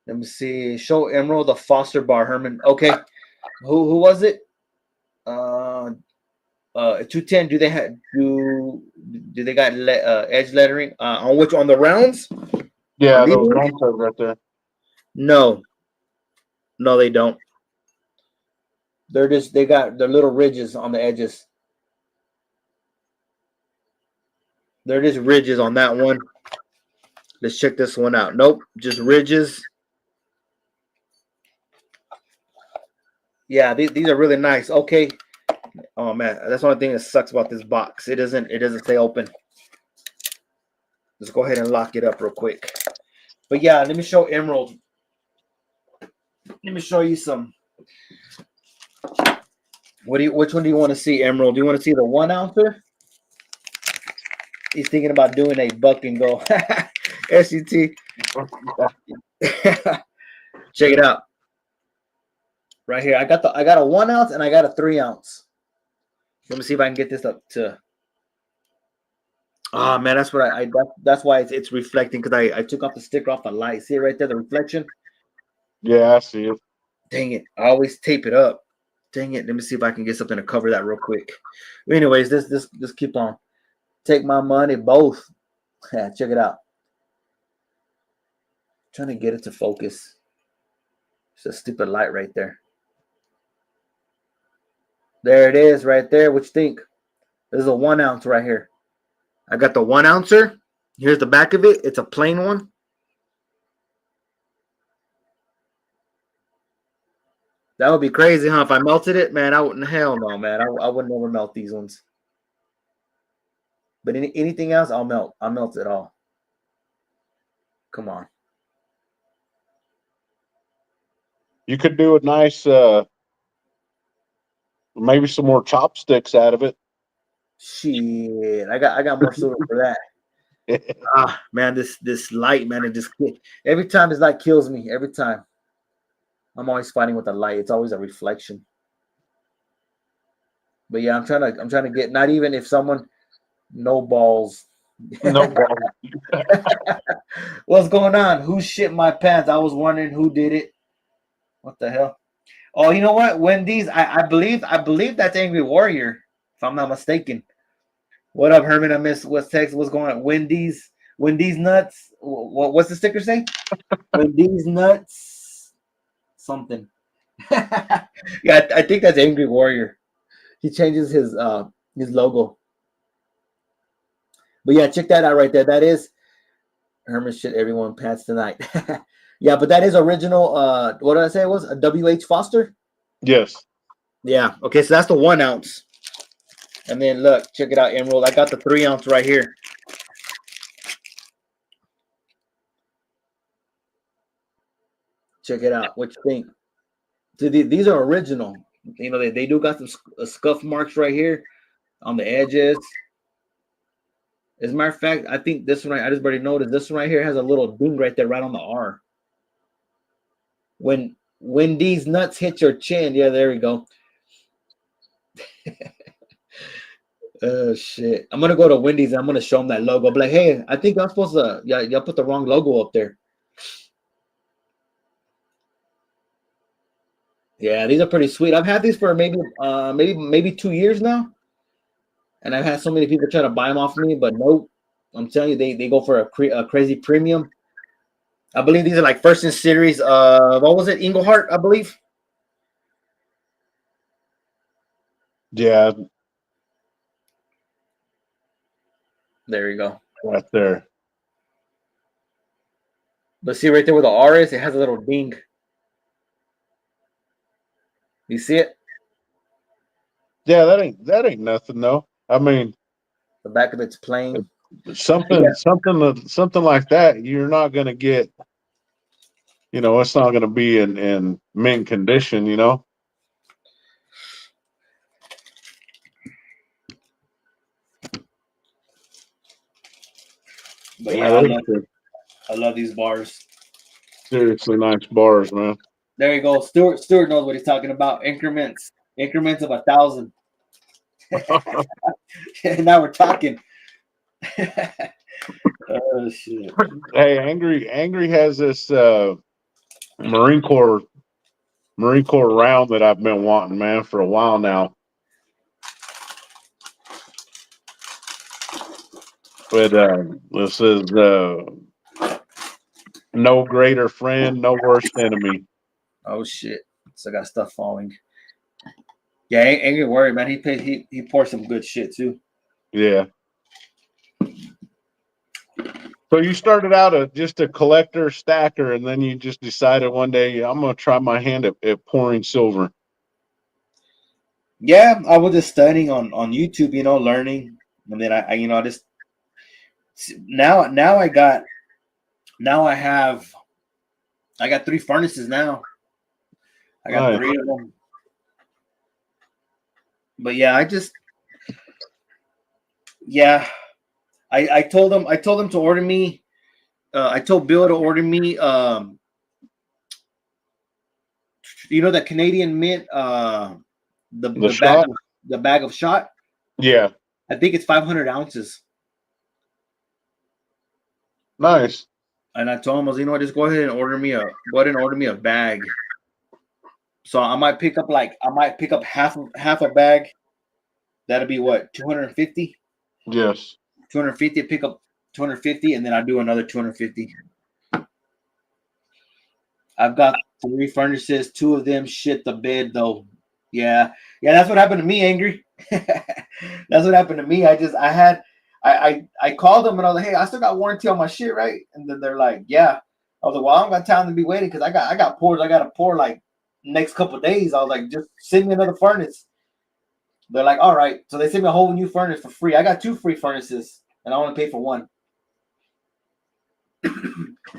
Let me see. Show Emerald the Foster Bar Herman. Okay. Who was it? 210. Do they have do they got edge lettering on which on the rounds? Yeah, On these those ones? ones right there. No, they don't. They got their little ridges on the edges. They're just ridges on that one. Let's check this one out. Nope, just ridges. Yeah, these are really nice. Okay. Oh man, that's the only thing that sucks about this box. It doesn't stay open. Let's go ahead and lock it up real quick. But yeah, let me show Emerald. Let me show you some. Which one do you want to see, Emerald? Do you want to see the 1 ouncer? He's thinking about doing a buck and go. SUT. Check it out. Right here. I got a 1 ounce and I got a 3 ounce. Let me see if I can get this up to. Oh man, that's what that's why it's reflecting because I took off the sticker off the light. See it right there, the reflection? Yeah, I see it. Dang it. I always tape it up. Dang it. Let me see if I can get something to cover that real quick. Anyways, this keep on. Take my money, both. Yeah, check it out. Trying to get it to focus. It's a stupid light right there. There it is right there. What you think? This is a 1 ounce right here. I got the 1 ouncer. Here's the back of it. It's a plain one. That would be crazy, huh? If I melted it, man, I wouldn't. Hell no, man. I would never melt these ones. But anything else, I'll melt. I'll melt it all. Come on. You could do a nice, maybe some more chopsticks out of it. Shit, I got more silver for that. Ah, man, this light, man, it just every time this light kills me. Every time. I'm always fighting with the light. It's always a reflection. But yeah, I'm trying to get not even if someone no balls. No ball. What's going on? Who shit my pants? I was wondering who did it. What the hell? Oh, you know what? Wendy's. I believe that's Angry Warrior, if I'm not mistaken. What up, Herman? I missed what's text. What's going on? Wendy's nuts. What's the sticker say? Wendy's nuts. Something. Yeah, I think that's Angry Warrior. He changes his logo. But yeah, check that out right there. That is Herman shit everyone pants tonight. Yeah, but that is original. What did I say it was? A WH Foster? Yes. Yeah. Okay, so that's the 1 ounce. And then look, check it out, Emerald. I got the 3 ounce right here. Check it out. What you think? So these are original. You know, they do got some scuff marks right here on the edges. As a matter of fact, I think this one, I just already noticed this one right here has a little ding right there, right on the R. When these nuts hit your chin, yeah, there we go. Oh shit! I'm gonna go to Wendy's and I'm gonna show them that logo. But like, hey, I think I'm supposed to. Yeah, y'all put the wrong logo up there. Yeah, these are pretty sweet. I've had these for maybe 2 years now, and I've had so many people try to buy them off me, but nope. I'm telling you, they go for a crazy premium. I believe these are like first in series. What was it? Englehart, I believe. Yeah. There you go. Right there. But see right there where the R is, it has a little ding. You see it? Yeah, that ain't nothing though. I mean, The back of it's plain. something like that, you're not gonna get. It's not gonna be in mint condition. But Yeah, yeah, those are I love these bars. seriously nice bars, man. There you go. Stuart knows what he's talking about. Increments of 1,000. Now we're talking. Oh shit. Hey, Angry has this Marine Corps round that I've been wanting, man, for a while now. But this is no greater friend, no worst enemy. Oh shit. So I got stuff falling. Yeah, ain't get worried, man. He pours some good shit too. Yeah. So you started out just a collector stacker, and then you just decided one day I'm going to try my hand at pouring silver. Yeah, I was just studying on YouTube, learning, and then I just now I got I got 3 furnaces now. I got Nice. 3 of them. But yeah, I told them to order me. I told Bill to order me. The Canadian Mint. Shot. The bag of shot. Yeah. I think it's 500 ounces. Nice. And I told him, I was, just go ahead and order me a bag. So I might pick up half a bag. That'll be what, 250? Yes. 250. Pick up 250, and then I do another 250. I've got 3 furnaces. 2 of them shit the bed though. Yeah. That's what happened to me, Angry. That's what happened to me. I called them and I was like, hey, I still got warranty on my shit, right? And then they're like, yeah. I was like, well, I don't got time to be waiting because I got pours. I got to pour like next couple of days, I was like, just send me another furnace. They're like, all right. So they sent me a whole new furnace for free. I got 2 free furnaces, and I want to pay for one.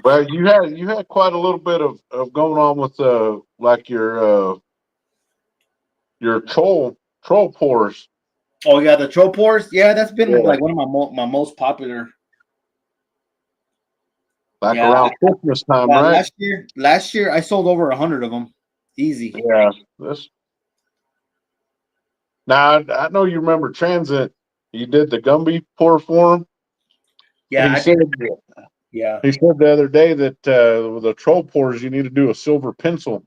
Well, you had quite a little bit of going on with like your troll pores. Oh yeah, the Tropors. Yeah, that's been Yeah. like one of my most popular. Like Yeah, around Christmas time, right? last year I sold over 100 of them, easy. Yeah. This now I know you remember Transit. You did the Gumby pour for him. Yeah, He I said did. Yeah. he said the other day that with the troll pours you need to do a silver pencil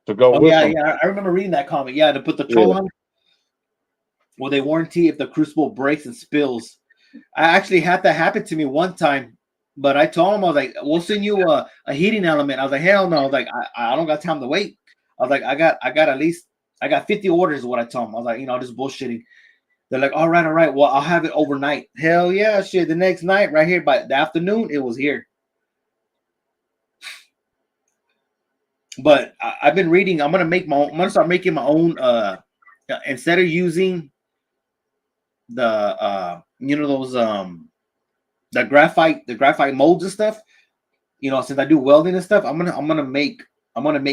to go Oh with yeah, them. yeah. I remember reading that comment. Yeah, to put the Yeah. troll on. Will they warranty if the crucible breaks and spills? I actually had that happen to me one time, but I told him I was like, "We'll send you a heating element." I was like, "Hell no!" I was like, I don't got time to wait." I was like, I got at least I got 50 orders. Is what I told him. I was like, just bullshitting. They're like, all right. Well, I'll have it overnight. Hell yeah, shit. The next night, right here by the afternoon, it was here. But I've been reading. I'm gonna start making my own. Instead of using the those the graphite molds and stuff. Since I do welding and stuff, I'm gonna make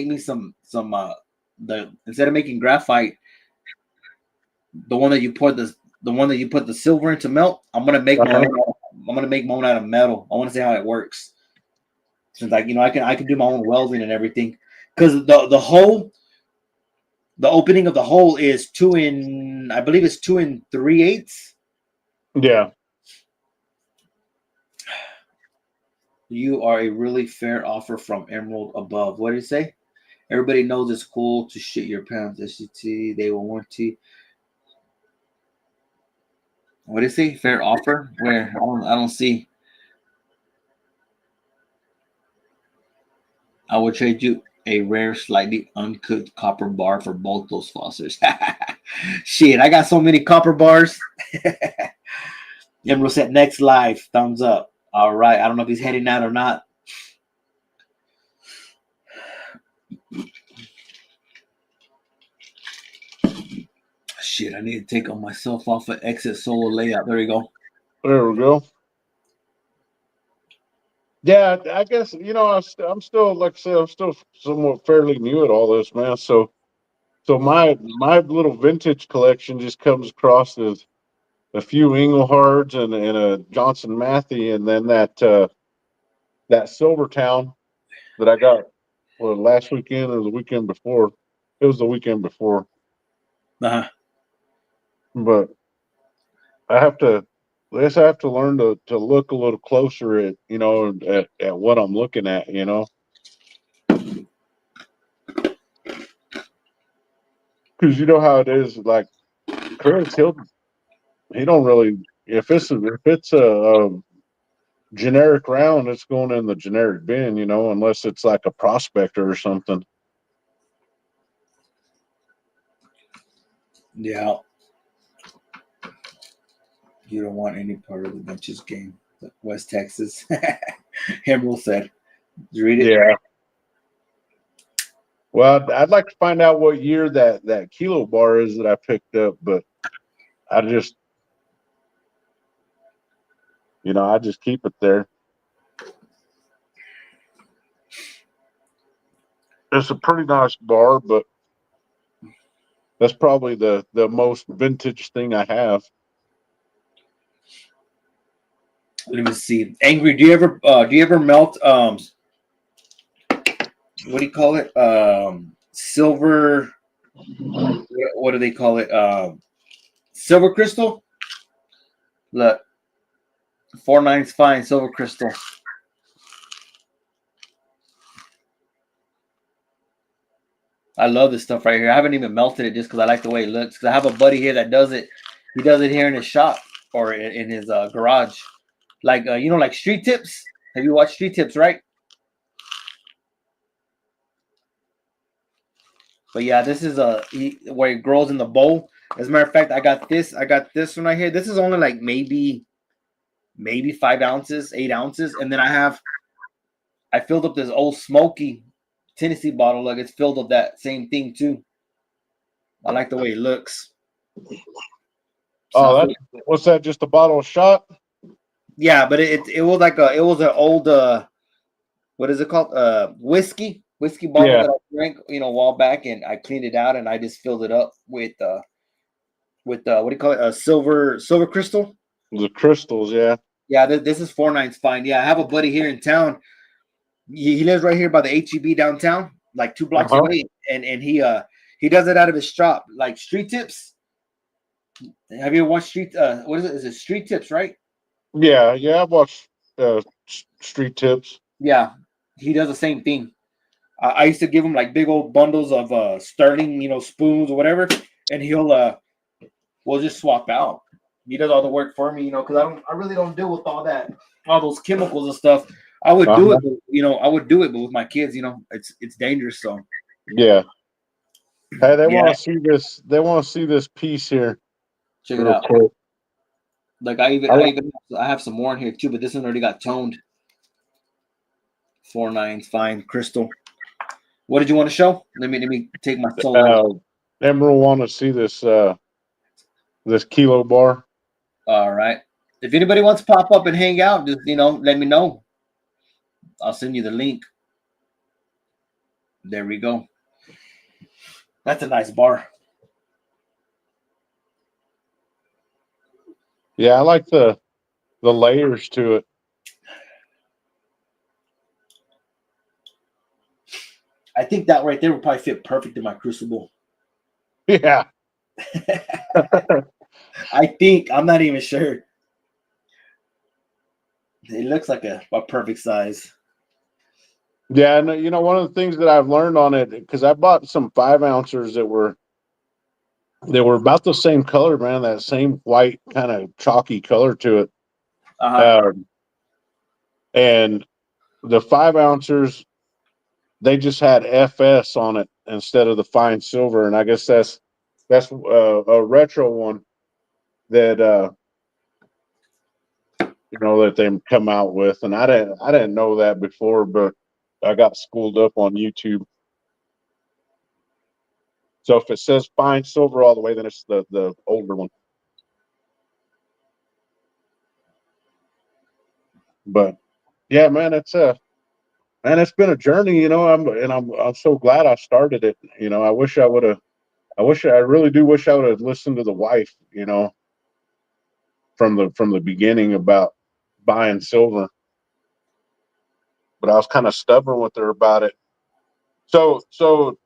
me some the instead of making graphite, the one that you put the one that you put the silver in to melt. Uh-huh. I'm gonna make my own out of metal. I want to see how it works. Since I can do my own welding and everything, because the opening of the hole is I believe it's 2 3/8. Yeah. You are a really fair offer from Emerald above. What did it say? Everybody knows it's cool to shit your pants. SCT, they will warranty. What did it say? Fair offer? Where? I don't see. I will trade you a rare, slightly uncooked copper bar for both those faucets. Shit, I got so many copper bars. Emerald said next live. Thumbs up. All right. I don't know if he's heading out or not. Shit, I need to take on myself off of exit solo layout. There you go. There we go. Yeah, I guess I'm still, like I said, I'm still somewhat fairly new at all this, man. So my little vintage collection just comes across as a few Englehards and a Johnson Matthey, and then that Silvertown that I got last weekend or the weekend before. It was the weekend before, Uh-huh. but I have to. I guess I have to learn to look a little closer at what I'm looking at, because you know how it is. Like Chris, he don't really if it's a generic round, it's going in the generic bin, unless it's like a prospector or something. Yeah. You don't want any part of the benches game. West Texas. Emerald said. Did you read it? Yeah. Well, I'd like to find out what year that kilo bar is that I picked up, but I just, I just keep it there. It's a pretty nice bar, but that's probably the most vintage thing I have. Let me see. Angry, do you ever melt what do you call it? Silver, what do they call it? Silver crystal? Look. 4 9's fine, silver crystal. I love this stuff right here. I haven't even melted it just because I like the way it looks. Because I have a buddy here that does it. He does it here in his shop or in his garage. Like like Street Tips. Have you watched Street Tips, right? But yeah, this is where it grows in the bowl. As a matter of fact, I got this. I got this one right here. This is only like maybe 5 ounces, 8 ounces, and then I filled up this old Smoky Tennessee bottle. Look, it's filled with that same thing too. I like the way it looks. Oh, So that's what's that? Just a bottle of shot? yeah, but it was like it was an old what is it called? Whiskey bottle Yeah, that I drank, a while back, and I cleaned it out and I just filled it up with what do you call it? A silver crystal. the crystals. Yeah. Yeah, this is 4.9's fine. Yeah, I have a buddy here in town. He lives right here by the HEB downtown, like 2 blocks Uh-huh. away, and he does it out of his shop, like Street Tips. Have you ever watched Street? What is it? Is it Street Tips, right? Yeah, yeah. I've watched Street Tips. Yeah, he does the same thing. I used to give him like big old bundles of Sterling, spoons or whatever, and we'll just swap out. He does all the work for me, because I really don't deal with all those chemicals and stuff. I would do Uh-huh. it, I would do it, but with my kids, it's dangerous. So Yeah. Hey, they yeah, want to see this. They want to see this piece here check it real out. quick. Like I like, I have some more in here too, but this one already got toned. 4.9's fine crystal. What did you want to show? Let me take my solo. uh, Emerald want to see this kilo bar. All right. If anybody wants to pop up and hang out, just let me know. I'll send you the link. There we go. That's a nice bar. Yeah, I like the layers to it. I think that right there would probably fit perfect in my crucible. Yeah. I think I'm not even sure. It looks like a perfect size. Yeah, and one of the things that I've learned on it, because I bought some 5 ounces that were about the same color, man. That same white kind of chalky color to it. Uh-huh. Um, and the 5 ounces, they just had FS on it instead of the fine silver, and I guess that's a retro one that that they come out with, and I didn't know that before, but I got schooled up on YouTube. So if it says fine silver all the way, then it's the older one. But yeah, man, it's been a journey, I'm so glad I started it. I wish I would have. I really do wish I would have listened to the wife, from the beginning about buying silver, but I was kind of stubborn with her about it. So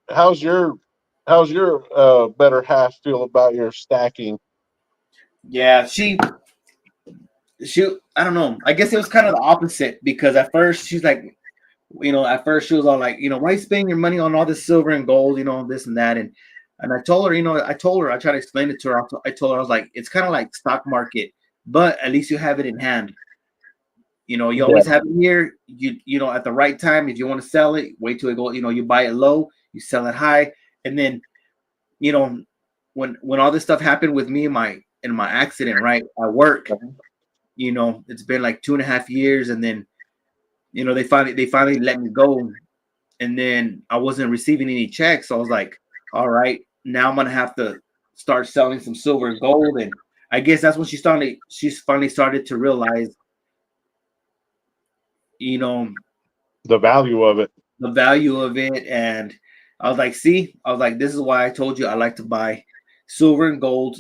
how's your better half feel about your stacking? Yeah, she I don't know. I guess it was kind of the opposite because at first she's like, at first she was all like, why are you spending your money on all this silver and gold, this and that, and I told her, I tried to explain it to her. I told her, I was like, it's kind of like stock market, but at least you have it in hand. You Yeah. always have it here. At the right time, if you want to sell it, wait till it go. You buy it low, you sell it high, and then you know when all this stuff happened with me in my accident, right? At work, it's been like 2.5 years, and then they finally let me go, and then I wasn't receiving any checks. So I was like, all right, now I'm gonna have to start selling some silver and gold, and I guess that's when she's finally started to realize, you know, The value of it. the value of it. And I was like, see, I was like, this is why I told you I like to buy silver and gold.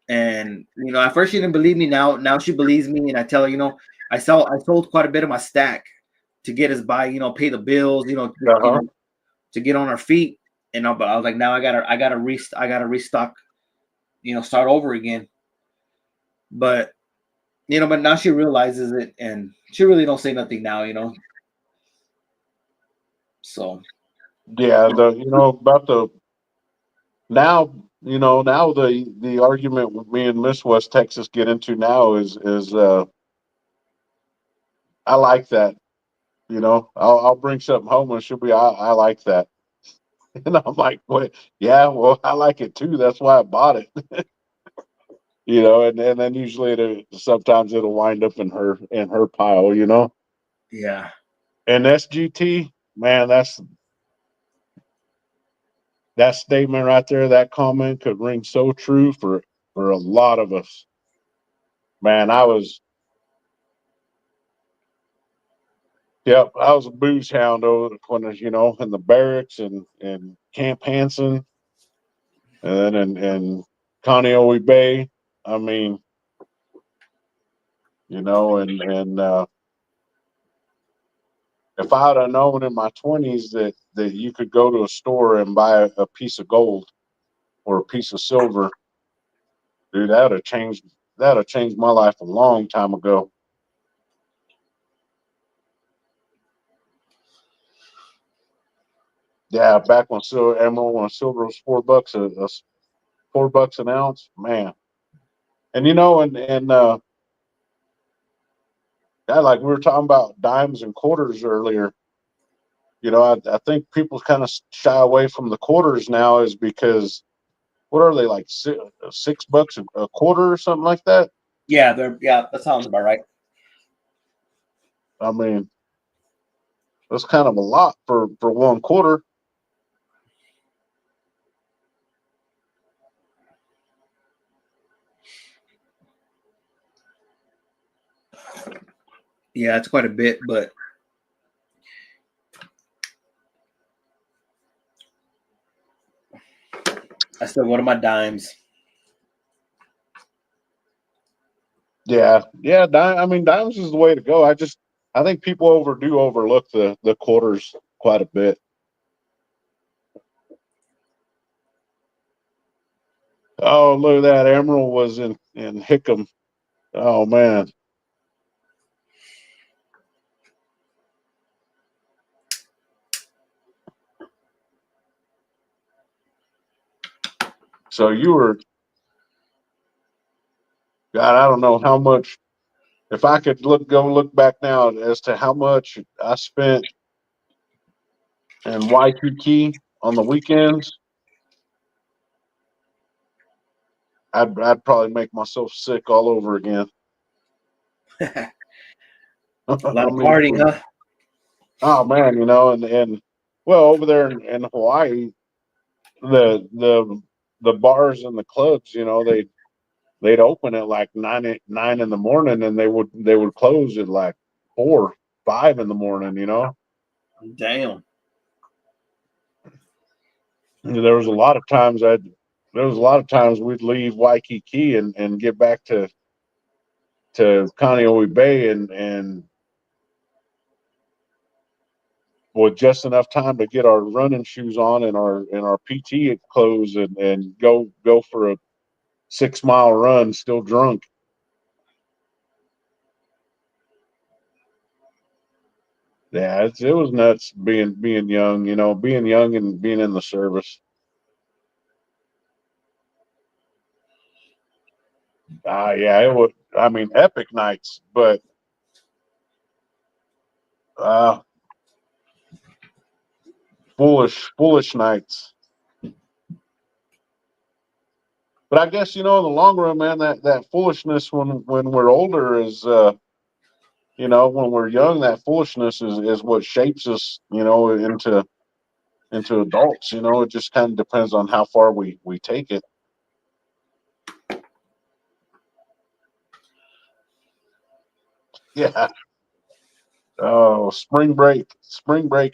And at first she didn't believe me. Now she believes me, and I tell her, I sold quite a bit of my stack to get us by, pay the bills, Uh-huh. to get on our feet. And but I was like, now I gotta restock, start over again. But but now she realizes it, and she really don't say nothing now. So Yeah, about the now, now the argument with me and Miss West Texas get into now is I like that. I'll bring something home and she'll be I like that. And I'm like, well, yeah, well, I like it too. That's why I bought it. And then usually sometimes it'll wind up in her pile. yeah, And SGT, man, that statement right there, that comment could ring so true for a lot of us. Man, I was a booze hound over when in the barracks and Camp Hansen and then in Kaneohe Bay. I mean, and if I'd have known in my 20s that you could go to a store and buy a piece of gold or a piece of silver, dude, that would have changed my life a long time ago. Yeah, back when silver was $4 $4 an ounce, man. And yeah, like we were talking about dimes and quarters earlier. I think people kind of shy away from the quarters now is because what are they like $6 a quarter or something like that? Yeah, that sounds about right. I mean, that's kind of a lot for one quarter. Yeah, it's quite a bit, but I still go to my dimes. Yeah, yeah. I mean, dimes is the way to go. I think people overlook the quarters quite a bit. Oh, look at that! Emerald was in Hickam. Oh man. So you were, God, I don't know how much. If I could look back now as to how much I spent in Waikiki on the weekends, I'd probably make myself sick all over again. A I lot of mean, partying, huh? oh man, and well, over there in Hawaii, the bars and the clubs, they'd open at like nine in the morning, and they would close at like 4 5 in the morning. Damn. There was a lot of times we'd leave Waikiki and get back to Kaneohe Bay and with just enough time to get our running shoes on and our PT clothes and go for a 6 mile run still drunk. Yeah, it was nuts being young, being young and being in the service. Yeah, it was. I mean, epic nights, but uh, foolish nights. But I guess in the long run, man, that foolishness when we're older is when we're young, that foolishness is what shapes us, into adults. It just kind of depends on how far we take it. Yeah. Oh, spring break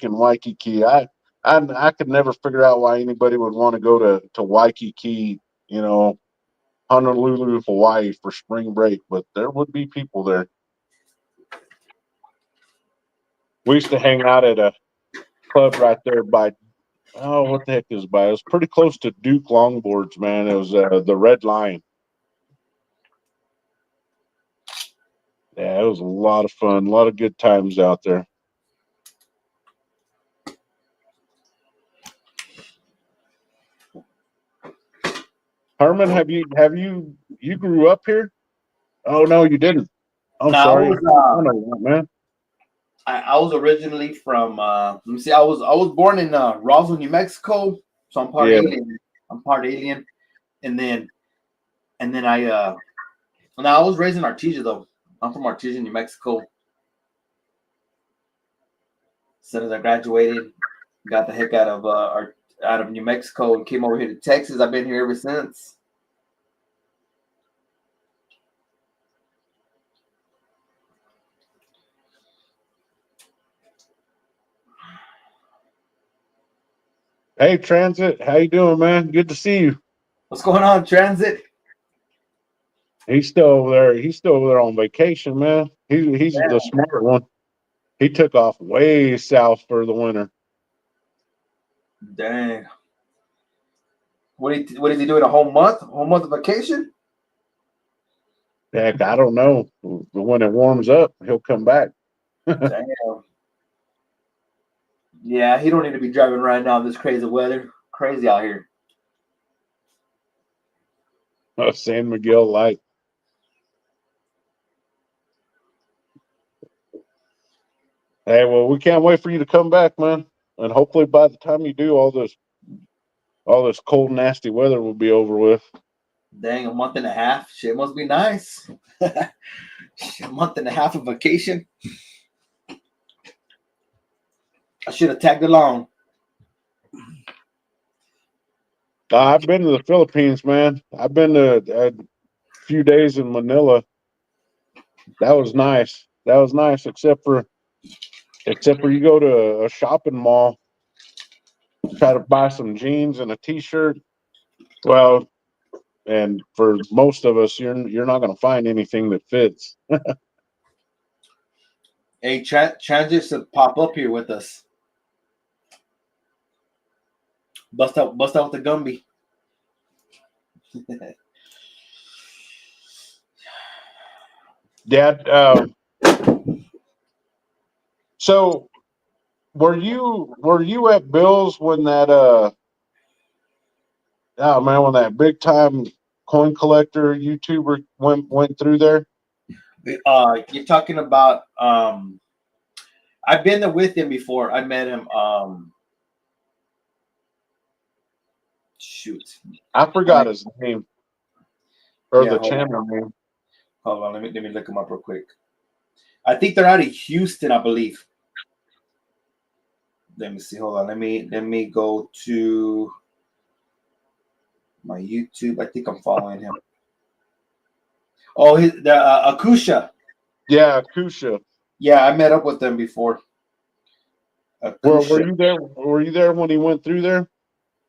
in Waikiki. I could never figure out why anybody would want to go to Waikiki, you know, Honolulu, Hawaii for spring break, but there would be people there. We used to hang out at a club right there by what the heck is it by? It was pretty close to Duke Longboards, man. It was the Red Lion. Yeah, it was a lot of fun, a lot of good times out there. Herman, have you grew up here? Oh no, you didn't. I'm Now sorry. I know that, man. I was originally from let me see, I was born in Roswell, New Mexico, so I'm part Yeah. alien. I'm part alien, and then now I was raised in Artesia though. I'm from Artesia, New Mexico. As soon as I graduated, got the heck out of out of New Mexico and came over here to Texas. I've been here ever since. Hey, Transit, how you doing, man? Good to see you. What's going on, Transit? He's still over there. He's still over there on vacation, man. He's the smart one. He took off way south for the winter. Dang. What is he doing? A whole month? A whole month of vacation? Heck, I don't know. When it warms up, he'll come back. Damn. Yeah, he don't need to be driving right now in this crazy weather. Crazy out here. San Miguel Light. Hey, well, we can't wait for you to come back, man. And hopefully, by the time you do, all this cold, nasty weather will be over with. Dang, a month and a half. Shit must be nice. A month and a half of vacation. I should have tagged along. I've been to the Philippines, man. I've been to a few days in Manila. That was nice. That was nice, except for you go to a shopping mall, try to buy some jeans and a t-shirt. Well, and for most of us, you're not going to find anything that fits. Hey, Transit should pop up here with us. Bust out with the Gumby. Dad, so were you at Bill's when that oh man, when that big time coin collector YouTuber went through there? You're talking about I've been there with him before. I met him. Shoot. I forgot his name or the Hold on. channel name. Hold on, let me look him up real quick. I think they're out of Houston, I believe. Let me see. Hold on. Let me go to my YouTube. I think I'm following him. Oh, the Akusha. Yeah, Kusha. Yeah, I met up with them before. Were you there? Were you there when he went through there?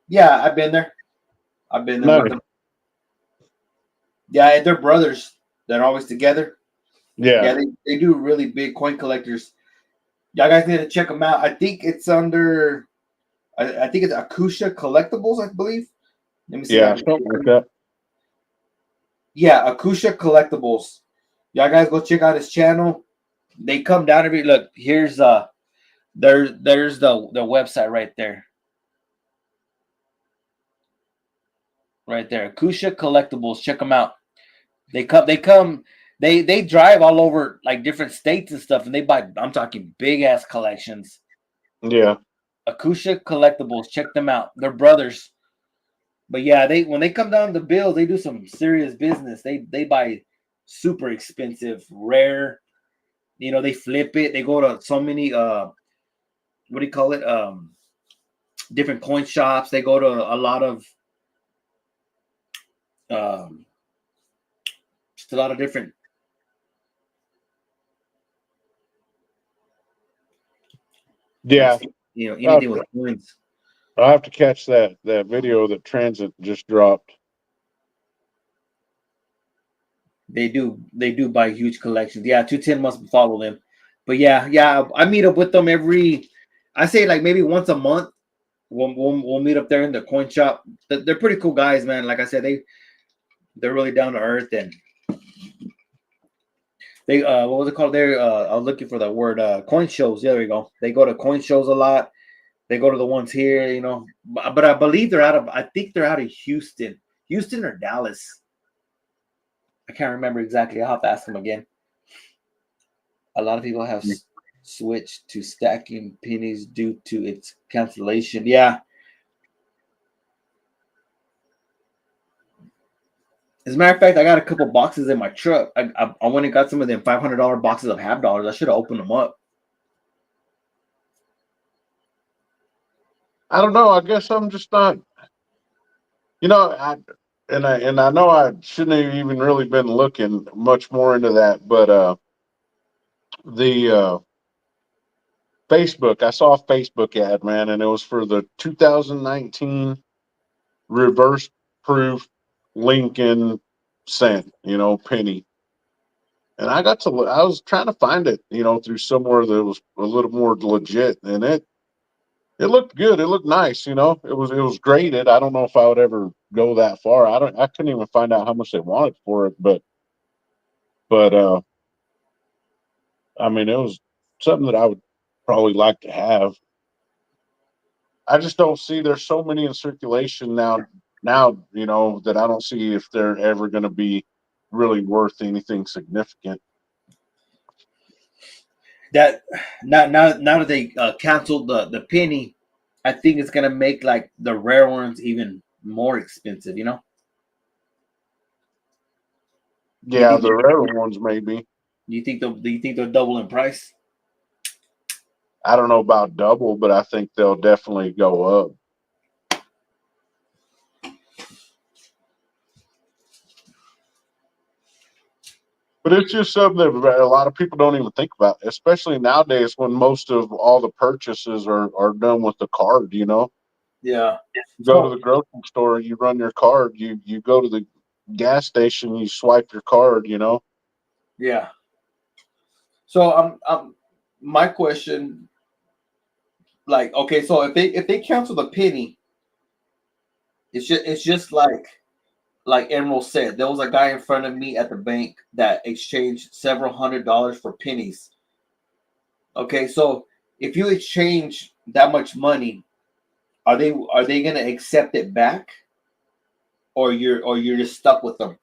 Yeah, I've been there. I've been there Nice. with them. Yeah, they're brothers. They're always together. Yeah, they do really big coin collectors. Y'all guys need to check them out. I think it's under. I think it's Akusha Collectibles, I believe. Let me see. yeah, something like that. Yeah, Akusha Collectibles. Y'all guys go check out his channel. They come down every look. Here's there's the website right there. Right there. Akusha Collectibles. Check them out. They drive all over like different states and stuff, and they buy, I'm talking big ass collections. Yeah. Akusha Collectibles. Check them out. They're brothers. But yeah, when they come down to bills, they do some serious business. They buy super expensive, rare. They flip it. They go to so many what do you call it? Different coin shops. They go to a lot of just a lot of different. Yeah. Anything with coins. I'll have to catch that video that Transit just dropped. They do buy huge collections. Yeah, 210 must follow them. But yeah, I meet up with them I say like maybe once a month. We'll meet up there in the coin shop. They're pretty cool guys, man. Like I said, they're really down to earth, and they what was it called there? I was looking for the word coin shows. There we go. They go to coin shows a lot. They go to the ones here, but I believe I think they're out of Houston or Dallas. I can't remember exactly. I'll have to ask them again. A lot of people have switched to stacking pennies due to its cancellation. Yeah. As a matter of fact, I got a couple boxes in my truck. I went and got some of them $500 boxes of $half. I should have opened them up. I don't know. I guess I'm just not. You know, I know I shouldn't have even really been looking much more into that, but the Facebook, I saw a Facebook ad, man, and it was for the 2019 reverse proof Lincoln cent, penny. And I was trying to find it, through somewhere that was a little more legit, and it looked good. It looked nice, it was graded. I don't know if I would ever go that far. I couldn't even find out how much they wanted for it, but I mean, it was something that I would probably like to have. I just don't see there's so many in circulation now, that I don't see if they're ever going to be really worth anything significant. That now that they canceled the penny, I think it's gonna make like the rare ones even more expensive. You Yeah, think the rare ones maybe. they'll double in price? I don't know about double, but I think they'll definitely go up. But it's just something that a lot of people don't even think about, especially nowadays when most of all the purchases are done with the card. Yeah. You go to So the grocery store, you run your card. You go to the gas station, you swipe your card. yeah. So my question, like, okay, so if they cancel the penny, it's just like Emerald said, there was a guy in front of me at the bank that exchanged several $100s for pennies. Okay, so if you exchange that much money, are they gonna accept it back, or you're just stuck with them?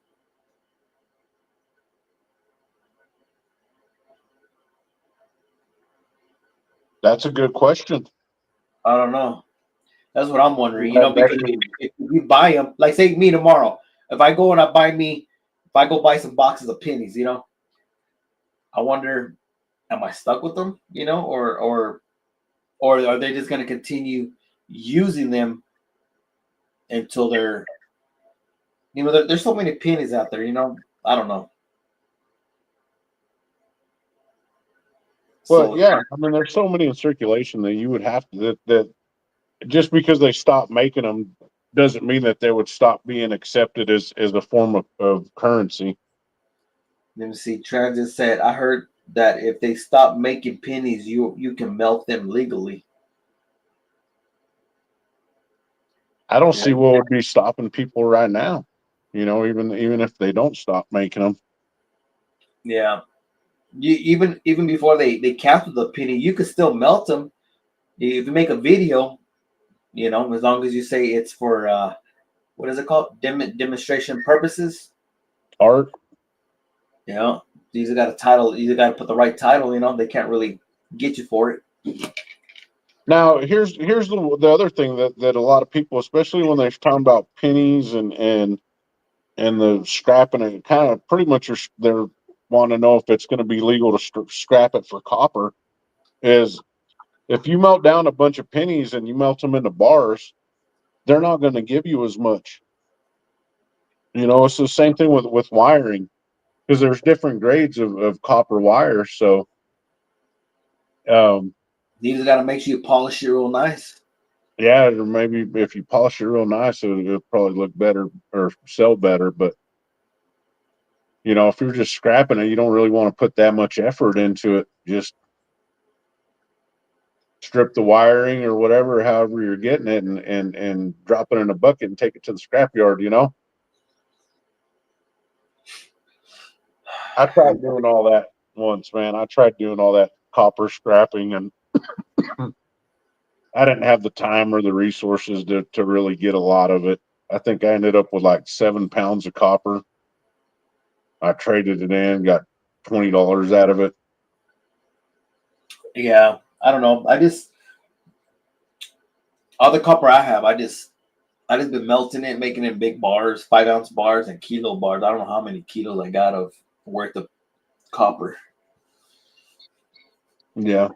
That's a good question. I don't know. That's what I'm wondering. That Because could, if you buy them, like say me tomorrow, if I go buy some boxes of pennies, I wonder, am I stuck with them? Or are they just gonna continue using them until there's so many pennies out there. I don't know. well, So yeah. I mean, there's so many in circulation that you would have to that just because they stopped making them doesn't mean that they would stop being accepted as a form of currency. let me see. Transit said, I heard that if they stop making pennies, you can melt them legally. I don't Yeah, see what would be stopping people right now. Even if they don't stop making them. yeah. Even before they canceled the penny, you could still melt them if you make a video. As long as you say it's for what is it called, demonstration purposes. Art. You know, you either got a title, you either got to put the right title. They can't really get you for it. Now, here's the other thing that a lot of people, especially when they're talking about pennies and the scrapping it, kind of pretty much they're wanting to know if it's going to be legal to scrap it for copper. Is if you melt down a bunch of pennies and you melt them into bars, they're not going to give you as much. It's the same thing with wiring because there's different grades of copper wire. So, um, You either got to make sure you polish it real nice. yeah, or maybe if you polish it real nice, it'll probably look better or sell better. But if you're just scrapping it, you don't really want to put that much effort into it. Just strip the wiring or whatever, however you're getting it, and drop it in a bucket and take it to the scrapyard. I tried doing all that once, man. I tried doing all that copper scrapping, and I didn't have the time or the resources to really get a lot of it. I think I ended up with like 7 pounds of copper. I traded it in, got $20 out of it. Yeah, I don't know. All the copper I have, I just been melting it, making it in big bars, 5-ounce bars and kilo bars. I don't know how many kilos I got of worth of copper. Yeah.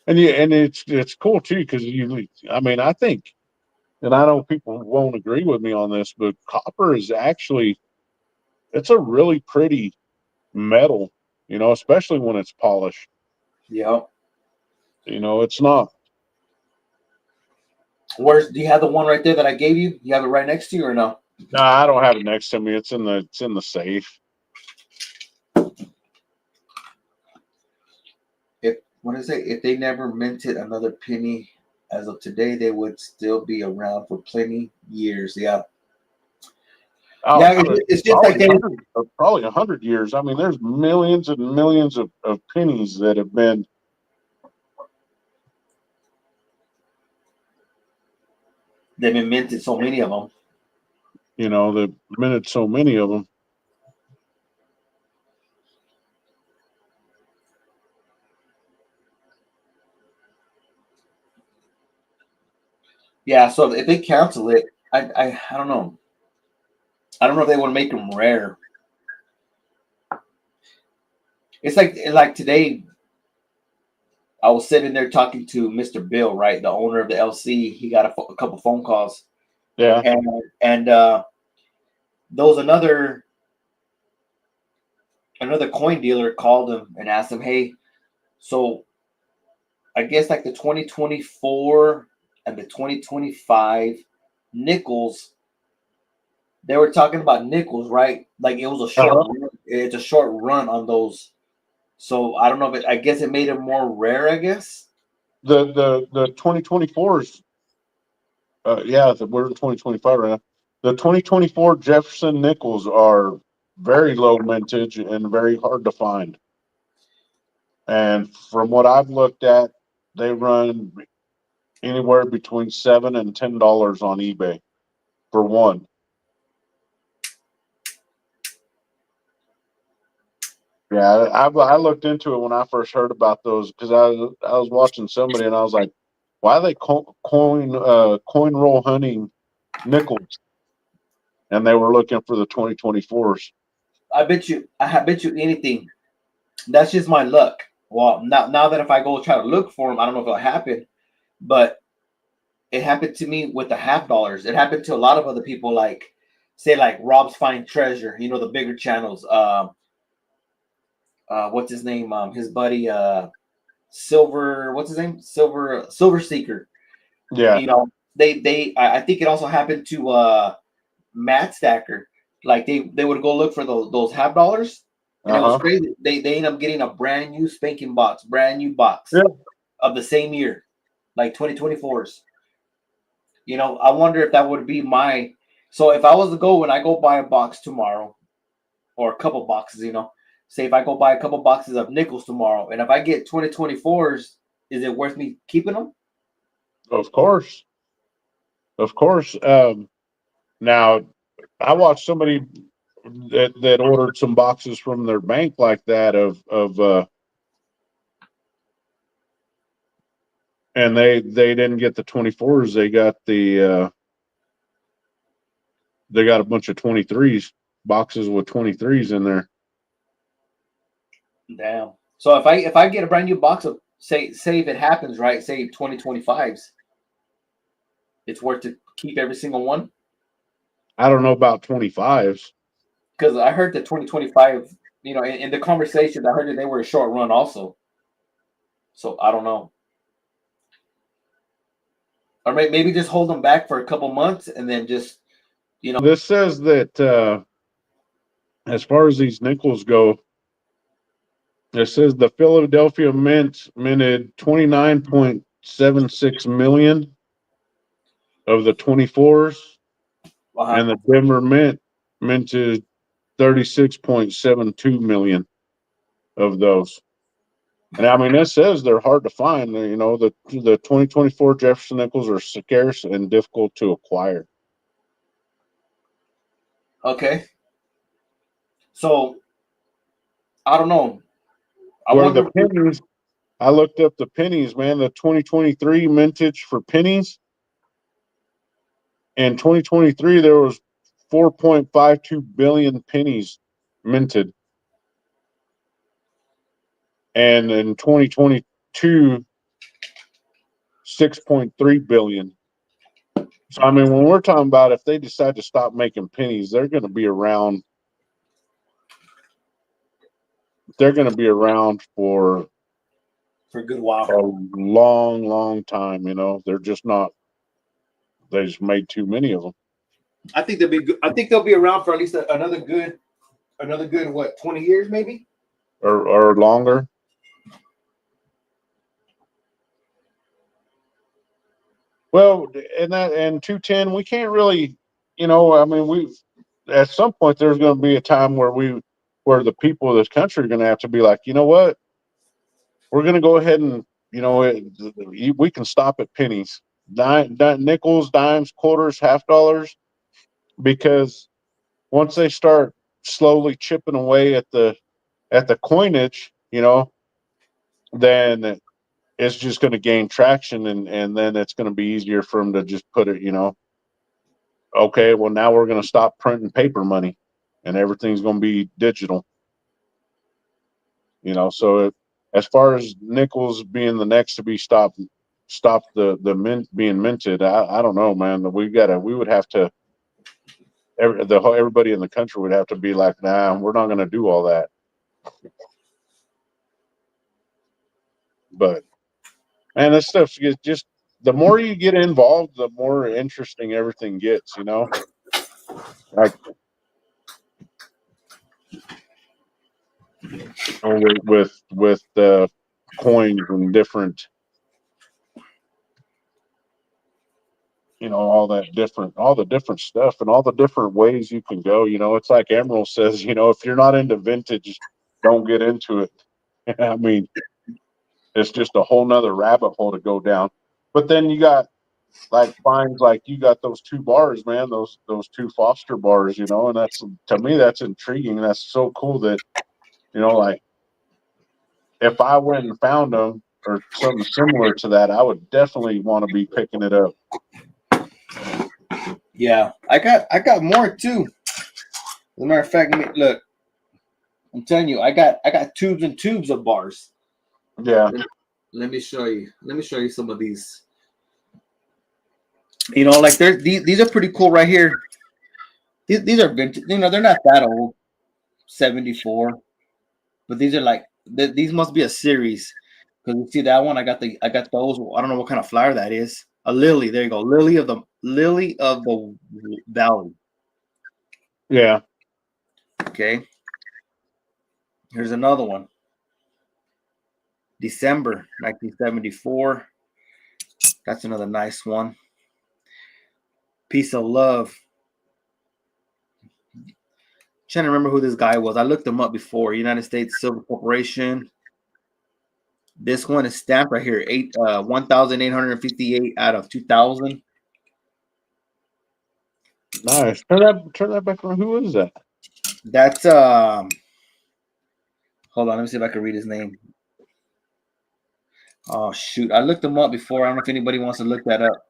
And yeah, and it's cool too because I mean, I think, and I know people won't agree with me on this, but copper is actually it's a really pretty metal, especially when it's polished. Yeah. It's not. Do you have the one right there that I gave you? You have it right next to you or no? No, I don't have it next to me. It's in the safe. If what is it? If they never minted another penny as of today, they would still be around for plenty years. Yeah. Oh, Yeah, it's just like probably 100 years. I mean, there's millions and millions of pennies that have been. they've been minted so many of them. That minted so many of them. Yeah, so if they cancel it, I don't know. I don't know if they want to make them rare. It's like today. I was sitting there talking to Mr. Bill, right, the owner of the LC. He got a couple phone calls, Yeah. and there was another coin dealer called him and asked him, "Hey, so I guess like the 2024 and the 2025 nickels, they were talking about nickels, right? Like it was a short, Uh-huh. it's a short run on those. So I don't know if I guess it made it more rare. I guess The 2024s. Yeah, we're in 2025 right now. The 2024 Jefferson nickels are very low mintage and very hard to find. And from what I've looked at, they run anywhere between $7 and $10 on eBay for one. Yeah, I looked into it when I first heard about those because I was watching somebody and I was like, why are they coin roll hunting nickels? And they were looking for the 2024s. I bet you anything. That's just my luck. Well, now that if I go try to look for them, I don't know if it'll happen, but it happened to me with the $half. It happened to a lot of other people, like say like Rob's Find Treasure. You know the bigger channels. What's his name? His buddy, Silver. What's his name? Silver Seeker. Yeah. You know I think it also happened to Matt Stacker. Like they would go look for those $half, and it was Uh-huh. crazy. They end up getting a brand new spanking box, brand new box Yeah. of the same year, like 2024s. I wonder if that would be my. So if I was to go when I go buy a box tomorrow, or a couple boxes, say if I go buy a couple boxes of nickels tomorrow, and if I get 2024s, is it worth me keeping them? Of course. Of course. Now, I watched somebody that ordered some boxes from their bank like that and they didn't get the 24s. They got a bunch of 23s, boxes with 23s in there. Damn. So if I get a brand new box of say if it happens right, say 2025s, it's worth to keep every single one. I don't know about 25s. Because I heard the 2025, in the conversation, I heard that they were a short run also. So I don't know. Or maybe just hold them back for a couple months and then just. This says that as far as these nickels go, it says the Philadelphia Mint minted 29.76 million of the 24s, Uh-huh. and the Denver Mint minted 36.72 million of those. And I mean, that says they're hard to find. The 2024 Jefferson nickels are scarce and difficult to acquire. Okay. So I don't know. I Where the wonder. pennies, I looked up the pennies, man. The 2023 mintage for pennies. In 2023, there was 4.52 billion pennies minted, and in 2022, 6.3 billion. So I mean, when we're talking about if they decide to stop making pennies, they're going to be around. They're going to be around for a good while. a long, long time. You know, they're just not. They just made too many of them. I think they'll be good. I think they'll be around for at least another good what 20 years maybe. Or longer. Well, and 210, we can't really, I mean, we at some point there's going to be a time where the people of this country are going to have to be like, you know what, we're going to go ahead and we can stop at pennies, nickels, dimes, quarters, half dollars, because once they start slowly chipping away at the coinage, then it's just going to gain traction, and then it's going to be easier for them to just put it, okay, well, now we're going to stop printing paper money and everything's going to be digital, so as far as nickels being the next to be stop the mint being minted, I don't know, man. We would have to, everybody in the country would have to be like, nah, we're not going to do all that. But man, this stuff is just, the more you get involved, the more interesting everything gets, like with the coins and different, all the different stuff and all the different ways you can go. It's like Emerald says, if you're not into vintage, don't get into it. I mean, it's just a whole nother rabbit hole to go down. But then you got like finds, like you got those two bars, man, those two Foster bars, and that's, to me, that's intriguing. That's so cool that, like, if I went and found them or something similar to that, I would definitely want to be picking it up. Yeah, I got more too. As a matter of fact, look, I'm telling you, I got tubes and tubes of bars. Yeah. Let me show you. Let me show you some of these. Like these are pretty cool right here. These are vintage. They're not that old, 74, but these are like these must be a series, because you see that one. I got those. I don't know what kind of flower that is. A lily. There you go. Lily of the valley. Yeah. Okay. Here's another one. December 1974. That's another nice one. Piece of love. Trying to remember who this guy was. I looked him up before. United States Silver Corporation. This one is stamped right here. 1,858 out of 2,000. Nice. Turn that back around. Who is that? That's hold on, let me see if I can read his name. Oh shoot. I looked him up before. I don't know if anybody wants to look that up.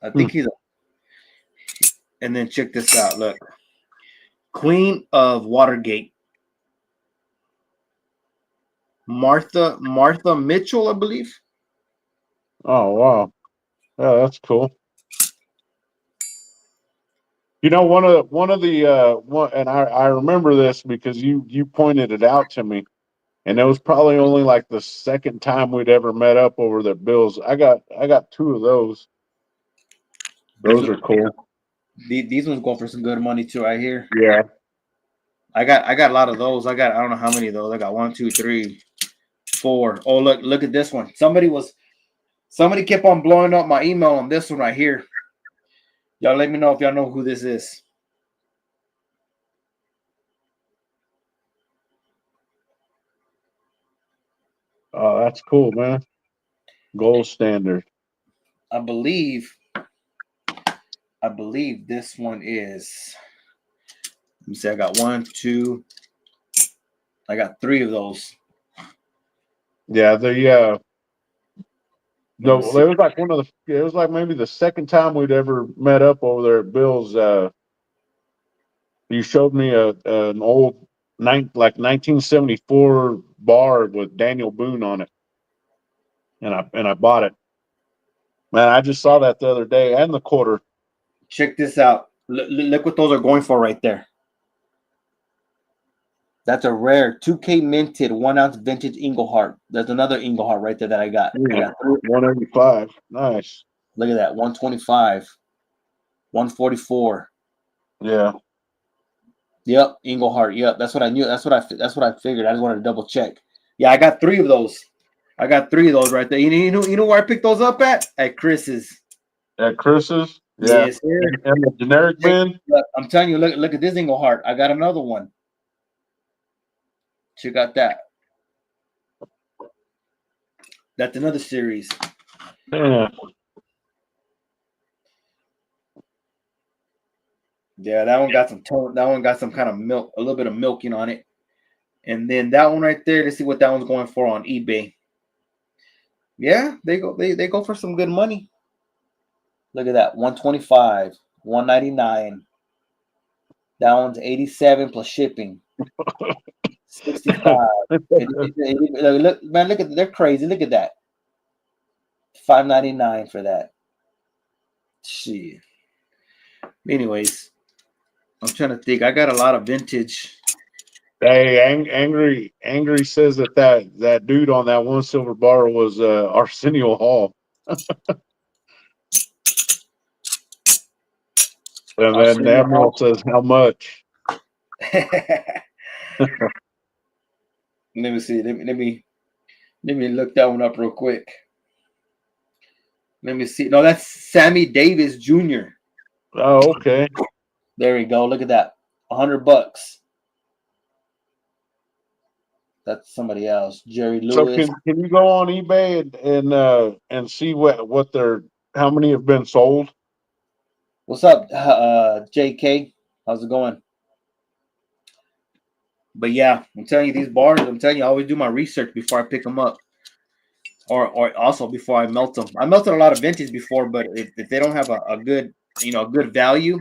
I think he's and then check this out. Look. Queen of Watergate. Martha Mitchell, I believe. Oh wow. Yeah, that's cool. One of the one, and I remember this because you pointed it out to me, and it was probably only like the second time we'd ever met up over the bills. I got two of those. Those are cool. These ones go for some good money too, right here. Yeah. I got a lot of those. I don't know how many of those. I got 1, 2, 3, 4. Oh look at this one. Somebody kept on blowing up my email on this one right here. Y'all let me know if y'all know who this is. Oh, that's cool, man. Gold standard. I believe this one is. Let me see. I got 1, 2. I got 3 of those. Yeah, no, it was like it was like maybe the second time we'd ever met up over there at Bill's. You showed me an old like 1974 bar with Daniel Boone on it, and I bought it. Man, I just saw that the other day, and the quarter. Check this out. Look what those are going for right there. That's a rare 2K minted 1 ounce vintage Englehart. There's another Englehart right there that I got. I got 185. Nice. Look at that. 125. 144. Yeah. Yep, Englehart. Yep, that's what I knew. That's what I figured. I just wanted to double check. Yeah, I got 3 of those. I got 3 of those right there. You know where I picked those up at? At Chris's. At Chris's? Yeah. Yes, sir. And the generic bin? Look, I'm telling you, look at this Englehart. I got another one. Check out that. That's another series. Yeah. Yeah, that one got some tone. That one got some kind of milk, a little bit of milking on it. And then that one right there, let's see what that one's going for on eBay. Yeah, they go for some good money. Look at that. 125, 199. That one's 87 plus shipping. 65. Look, man, look at they're crazy. Look at that. 599 for that. Shit. Anyways, I'm trying to think. I got a lot of vintage. Hey, Angry says that dude on that one silver bar was Arsenio Hall. And then the Admiral says, how much? Let me see. Let me look that one up real quick. Let me see. No, that's Sammy Davis Jr. Oh, okay. There we go. Look at that. $100. That's somebody else. Jerry Lewis. So can you go on eBay and see what they're how many have been sold? What's up, JK? How's it going? But yeah, I'm telling you, these bars. I'm telling you, I always do my research before I pick them up, or also before I melt them. I melted a lot of vintage before, but if they don't have a good, a good value,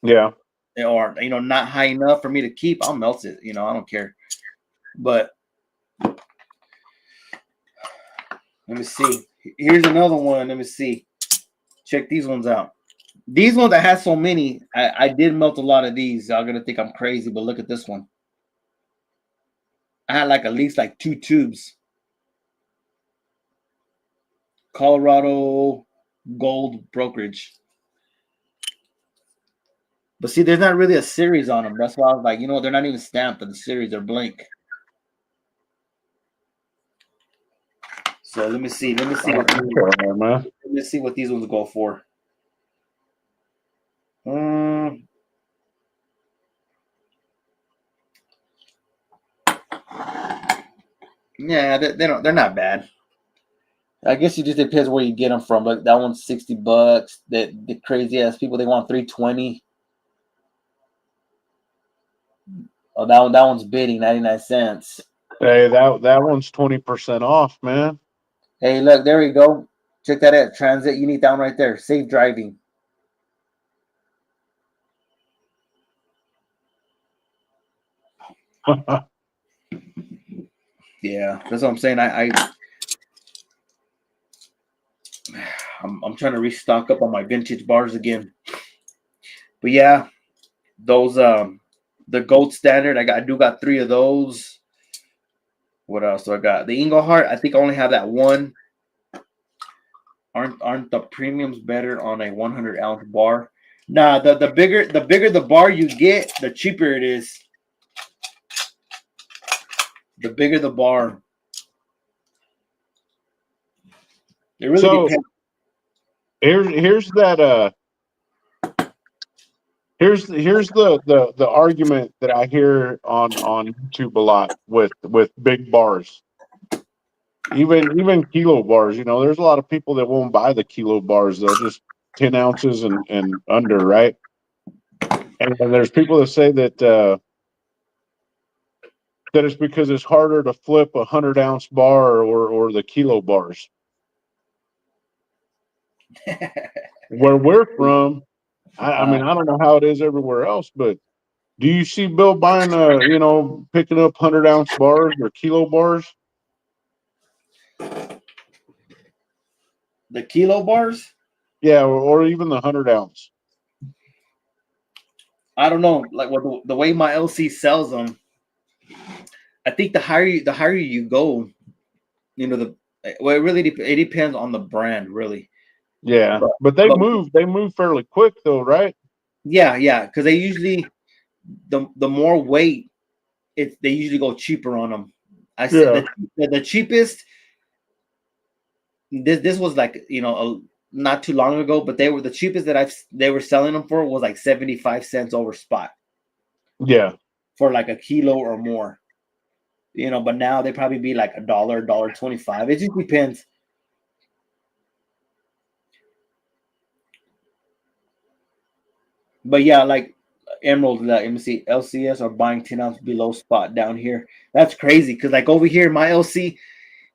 Yeah. or not high enough for me to keep, I'll melt it. I don't care. But let me see. Here's another one. Let me see. Check these ones out. These ones, I had so many. I did melt a lot of these. Y'all gonna think I'm crazy, but look at this one. I had at least 2 tubes. Colorado Gold Brokerage. But see, there's not really a series on them. That's why I was like, they're not even stamped for the series. They're blank. So let me see. Let me see what these ones go for. Yeah, they're not bad. I guess it just depends where you get them from. But that one's $60. The crazy ass people, they want $320. Oh, that one's bidding 99 cents. Hey, that one's 20% off, man. Hey, look, there we go. Check that out. Transit, you need that one right there. Safe driving. Yeah, that's what I'm saying. I'm trying to restock up on my vintage bars again. But yeah, those the gold standard. I got 3 of those. What else do I got? The Englehart. I think I only have that one. Aren't the premiums better on a 100-ounce bar? Nah, the bigger the bar you get, the cheaper it is. The bigger the bar. It really depends. Here's the argument that I hear on YouTube a lot with big bars. Even kilo bars, there's a lot of people that won't buy the kilo bars. They'll just 10 ounces and under, right? And there's people that say that it's because it's harder to flip a 100-ounce bar or the kilo bars. Where we're from, I mean, I don't know how it is everywhere else, but Do you see Bill buying picking up 100-ounce bars or kilo bars? The kilo bars? Yeah, or even the 100-ounce. I don't know. Like the way my LC sells them, I think the higher you go, the well, it really it depends on the brand, really. Yeah, But, but but they move fairly quick though, right? yeah, because they usually the more weight, they usually go cheaper on them. I said Yeah, the cheapest. This was like not too long ago, but they were the cheapest that they were selling them for was like 75 cents over spot yeah. for like a kilo or more. But now they probably be like $1, $1.25. It just depends. But yeah, like Emerald, let me see, LCS are buying 10 ounce below spot down here. That's crazy because like over here, my LC,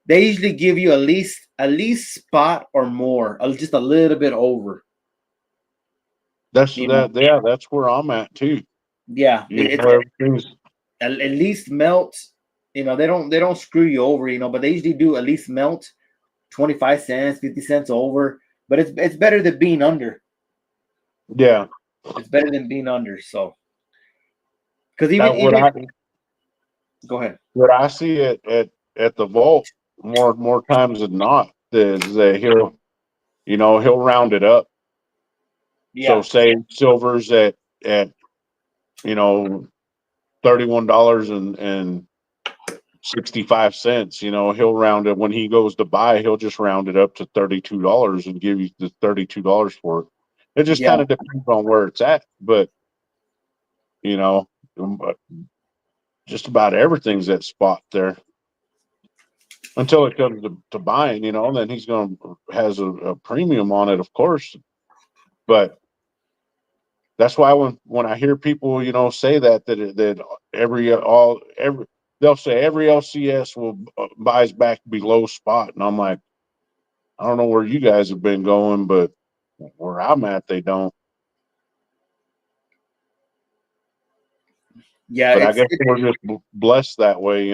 they usually give you at least spot or more, just a little bit over. That's You know, that. Yeah, that's where I'm at too. yeah, it's Everything's at least melt. They don't screw you over. But they usually do at least melt 25 cents, 50 cents over. But it's better than being under. yeah. It's better than being under. So because even That even go ahead. what I see at the vault more times than not is that he'll round it up. So Yeah, say silver's at you know $31 and 65 cents. He'll round it when he goes to buy. He'll just round it up to $32 and give you the $32 for it. It just yeah, kind of depends on where it's at, but you know, but just about everything's at spot there until it comes to buying. Then he's going to has a premium on it, of course. But that's why when I hear people, say that every they'll say every LCS will buys back below spot, and I'm like, I don't know where you guys have been going, but where I'm at, they don't. yeah. But I It's guess it, we're just blessed that way.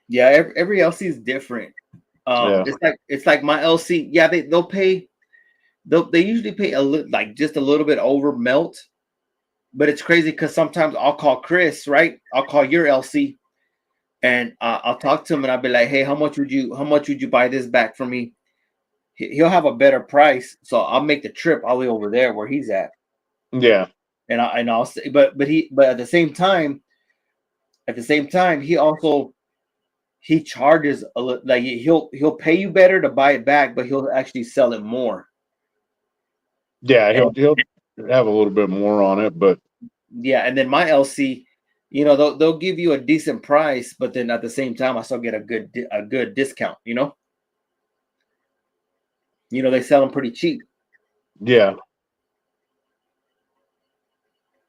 yeah. Every LC is different. Yeah, It's like my LC. Yeah, they'll pay. They usually pay a little, like just a little bit over melt. But it's crazy because sometimes I'll call Chris, right? I'll call your LC, and I'll talk to him, and I'll be like, "Hey, how much would you buy this back for me?" He'll have a better price, so I'll make the trip all the way over there where he's at, yeah, and I'll say, but at the same time, he charges a little, like he'll pay you better to buy it back, but he'll actually sell it more. yeah. He'll And he'll have a little bit more on it, but yeah, and then my LC, they'll give you a decent price, but then at the same time, I still get a good discount. They sell them pretty cheap. yeah,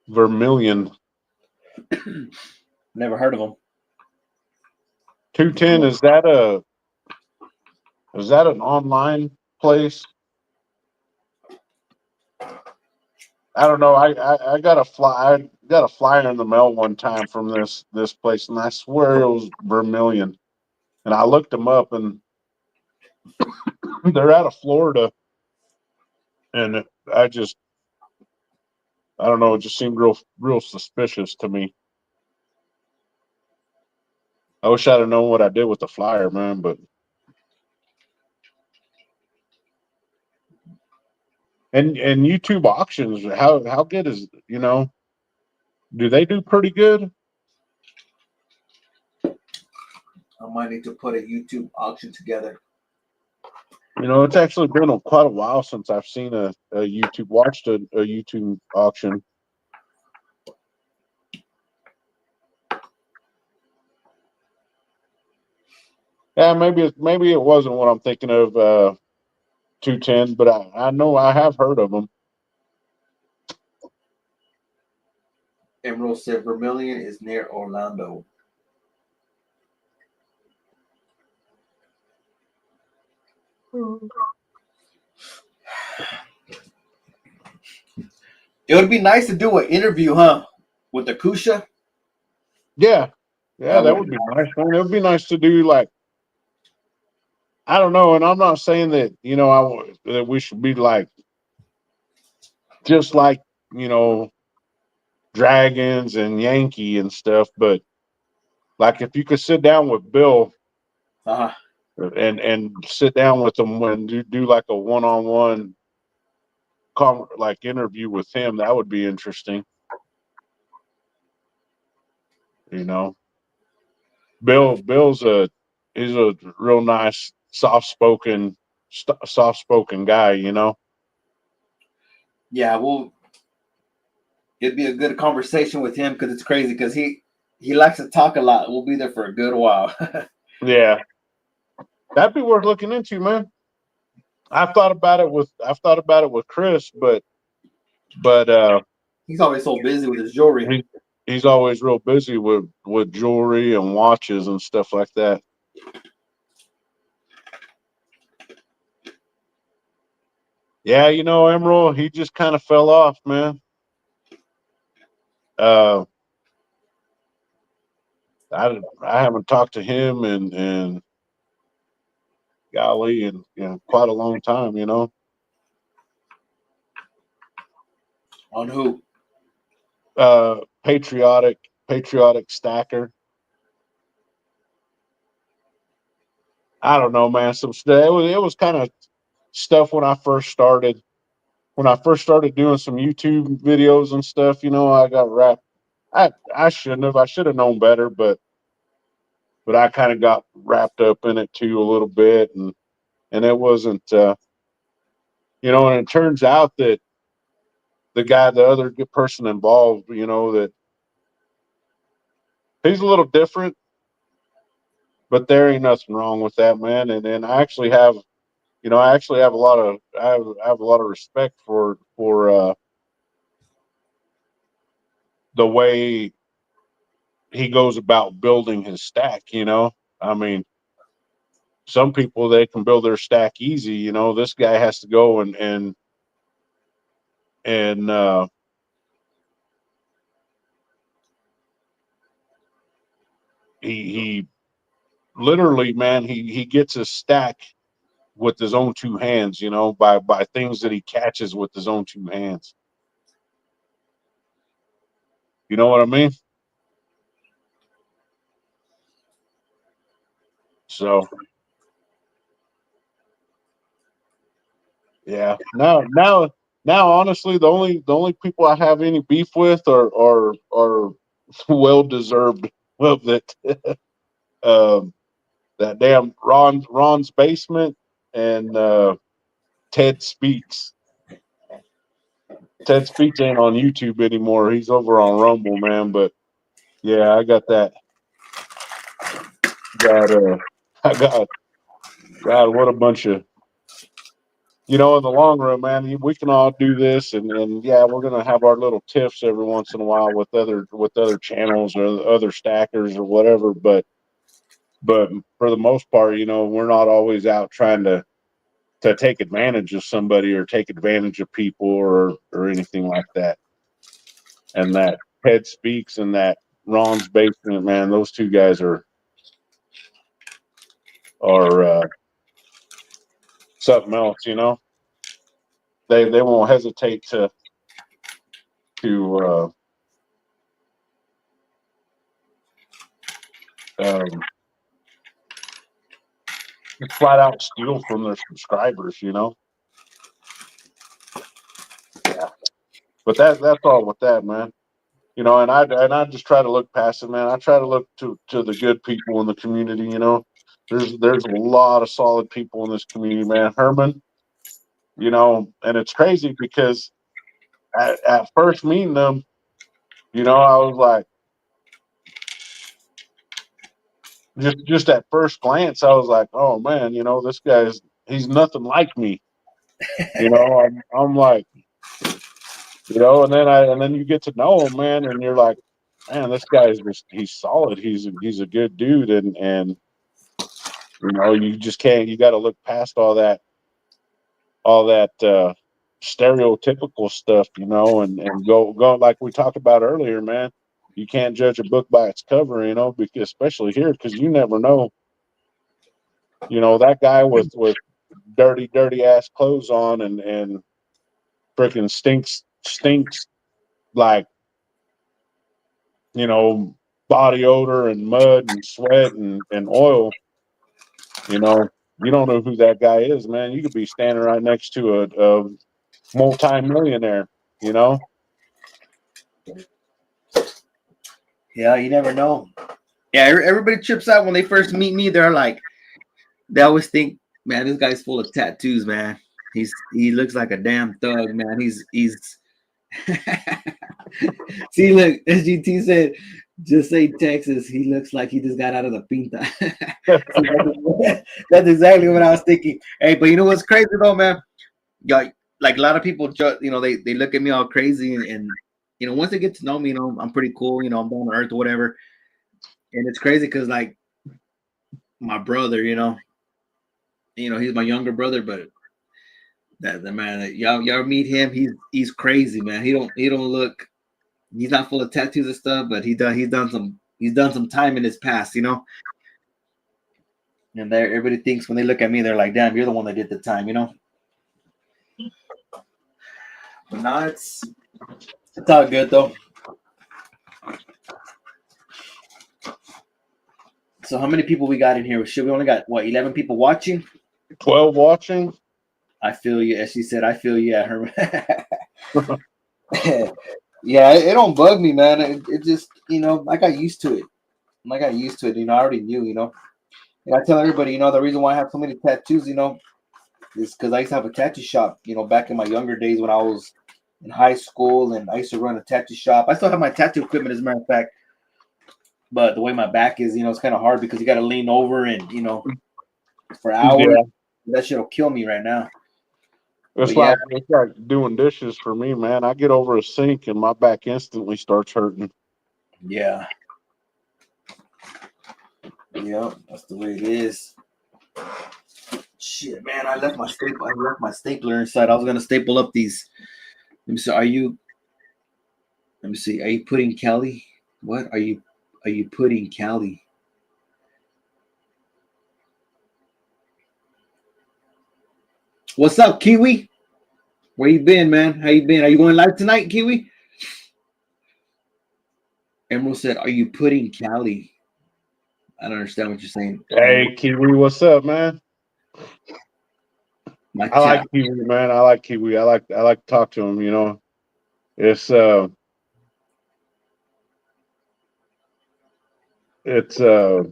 Vermilion Never heard of them. 210. Is that an online place? I don't know. I got I got a flyer in the mail one time from this place, and I swear it was Vermilion. And I looked them up, and they're out of Florida. And I don't know. It just seemed real suspicious to me. I wish I'd have known what I did with the flyer, man. But and YouTube auctions, how good is do they do pretty good? I might need to put a YouTube auction together. It's actually been quite a while since I've seen watched a YouTube auction. Yeah, maybe it wasn't what I'm thinking of, 210, but I know I have heard of them. Emerald said Vermilion is near Orlando. It would be nice to do an interview, huh? With the Kusha. Yeah, yeah, That that would would be be nice, man. It would be nice to do like I don't know, and I'm not saying that that we should be like just like you know Dragons and Yankee and stuff, but like if you could sit down with Bill uh-huh. and sit down with him when do like a one-on-one like interview with him, that would be interesting. You know, Bill's a he's a real nice, soft spoken guy. You know. Yeah, well, it'd be a good conversation with him because it's crazy because he likes to talk a lot. We'll be there for a good while. Yeah, that'd be worth looking into, man. I've thought about it with Chris, but He's always so busy with his jewelry. he he's always real busy with jewelry and watches and stuff like that. Yeah, Emerald, he just kind of fell off, man. Uh, I haven't talked to him and golly, in quite a long time. On who? Patriotic stacker. I don't know, man. Some stuff. It was kind of stuff when I first started. When I first started doing some YouTube videos and stuff, I got wrapped. I shouldn't have. I should have known better, but I kind of got wrapped up in it too a little bit, and it wasn't. And it turns out that the other good person involved, that he's a little different, but there ain't nothing wrong with that, man. And I actually have a lot of I have a lot of respect for the way he goes about building his stack. I mean, some people they can build their stack easy. This guy has to go and he literally, man, he gets his stack with his own two hands. By things that he catches with his own two hands. You know what I mean? So yeah. Now, honestly, the only people I have any beef with are well deserved of it. Um, that damn Ron's basement and Ted Speaks. Ted Speaks ain't on YouTube anymore. He's over on Rumble, man. But yeah, I got that. Got I got God. What a bunch of in the long run, man, we can all do this, and yeah, we're gonna have our little tiffs every once in a while with other channels or other stackers or whatever. But for the most part, we're not always out trying to take advantage of somebody or take advantage of people or anything like that. And that Ted Speaks and that Ron's basement, man, those two guys are something else. They won't hesitate to um, just flat out steal from their subscribers. Yeah. But that's all with that, man. And I just try to look past it, man. I try to look to the good people in the community. There's a lot of solid people in this community, man. Herman, and it's crazy because at first meeting them, I was like, just at first glance, I was like, oh man, this he's nothing like me. I'm like, and then you get to know him, man, and you're like, man, this guy is he's solid. He's a good dude, and you just can't. You got to look past all that stereotypical stuff, and go like we talked about earlier, man. You can't judge a book by its cover, because especially here, because you never know. That guy with dirty ass clothes on and freaking stinks like you know body odor and mud and sweat and oil. You don't know who that guy is, man. You could be standing right next to a multi-millionaire, you know. Yeah, you never know. Yeah, everybody trips out when they first meet me. They're like, they always think, man, this guy's full of tattoos, man. He looks like a damn thug, man. He's See, look, SGT said, just say Texas. He looks like he just got out of the pinta. See, that's exactly what I was thinking. Hey, but you know what's crazy though, man? Like a lot of people, they look at me all crazy, and once they get to know me, I'm pretty cool. I'm down to earth or whatever. And it's crazy because like my brother, he's my younger brother, but that the man that y'all meet him, he's crazy, man. He don't look. He's not full of tattoos and stuff, but he's done some time in his past, And there, everybody thinks when they look at me, they're like, "Damn, you're the one that did the time." But nah, it's all good though. So how many people we got in here? Should we only got what 11 people watching? 12 watching. I feel you, as she said. I feel you at her. Yeah, it don't bug me, man. It just I got used to it. I already knew. And I tell everybody, the reason why I have so many tattoos, is because I used to have a tattoo shop, back in my younger days when I was in high school, and I used to run a tattoo shop. I still have my tattoo equipment, as a matter of fact, but the way my back is, it's kind of hard because you got to lean over and, for hours. Yeah, That shit'll kill me right now. it's But yeah, like doing dishes for me, man. I get over a sink and my back instantly starts hurting. yeah, yeah, that's the way it is. Shit, man, I left my stapler inside. I was gonna staple up these. Let me see. Let me see. Are you putting Cali? What are you? Are you putting Cali? What's up, Kiwi? Where you been, man? How you been? Are you going live tonight, Kiwi? Emerald said, "Are you putting Cali?" I don't understand what you're saying. Hey, Kiwi, what's up, man? My I chat. like Kiwi, man. I like Kiwi. I like to talk to him. It's uh, it's uh,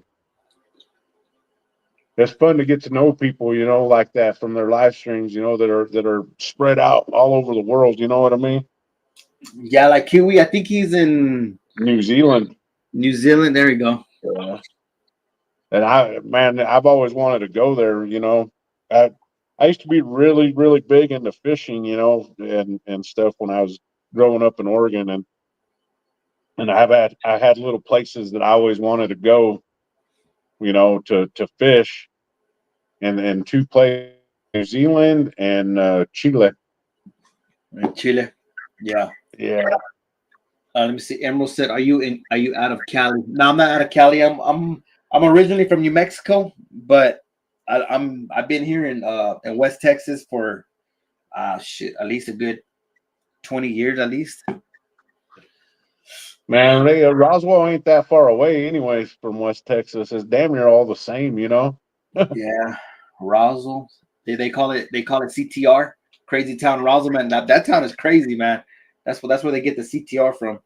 it's fun to get to know people, like that from their live streams, that are spread out all over the world. You know what I mean? Yeah, like Kiwi. I think he's in New Zealand. New Zealand. There you go. Yeah. And I've always wanted to go there. I I used to be really, really big into fishing, and stuff when I was growing up in Oregon, and I had little places that I always wanted to go, to fish, and two places, New Zealand and Chile. In Chile. Yeah. Yeah. Let me see. Emerald said, Are you out of Cali?" No, I'm not out of Cali. I'm originally from New Mexico, but I've been here in West Texas for shit, at least a good 20 years at least. Man, Roswell ain't that far away, anyways, from West Texas. It's damn near all the same. Yeah, Roswell. They call it CTR, Crazy Town Roswell, man. That town is crazy, man. That's where they get the CTR from.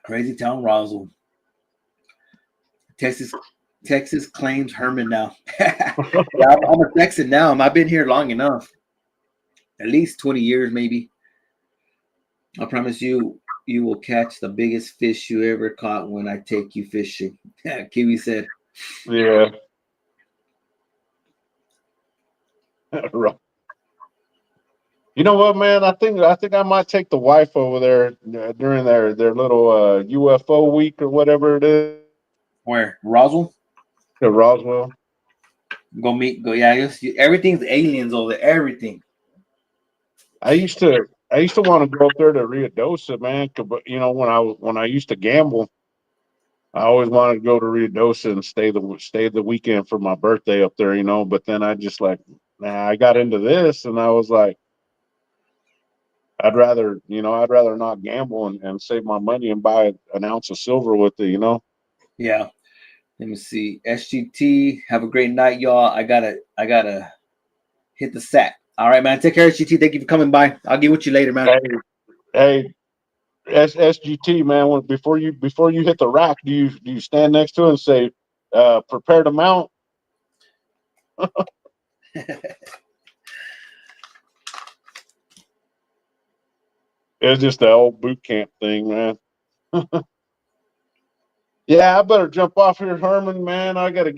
Crazy Town Roswell. Texas Texas claims Herman now. Yeah, I'm a Texan now. I've been here long enough. At least 20 years, maybe. I promise you will catch the biggest fish you ever caught when I take you fishing. Kiwi said. Yeah. You know what, man? I think I might take the wife over there during their little UFO week or whatever it is Where? Roswell? to Roswell. Go. Yeah, everything's aliens over there. Everything. I used to want to go up there to Ruidoso, man. But when I used to gamble, I always wanted to go to Ruidoso and stay the weekend for my birthday up there. But then I just like, nah, I got into this, and I was like, I'd rather not gamble and save my money and buy an ounce of silver with it. Yeah. Let me see. SGT. Have a great night, y'all. I gotta hit the sack. All right, man. Take care, SGT. Thank you for coming by. I'll get with you later, man. Hey, SGT, man. Before you hit the rack, do you stand next to it and say, "Prepare to mount"? It's just the old boot camp thing, man. Yeah, I better jump off here, Herman. Man, I have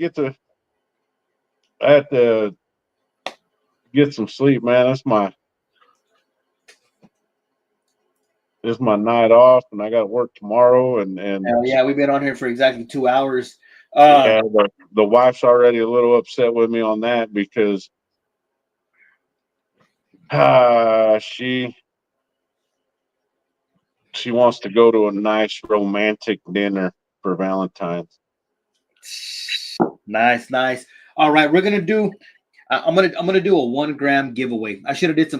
to get some sleep, man. It's my night off, and I got to work tomorrow. And Hell yeah, we've been on here for exactly 2 hours. yeah, the wife's already a little upset with me on that because she wants to go to a nice romantic dinner for Valentine's. Nice. All right, we're gonna do. I'm gonna do a 1 gram giveaway. I should have did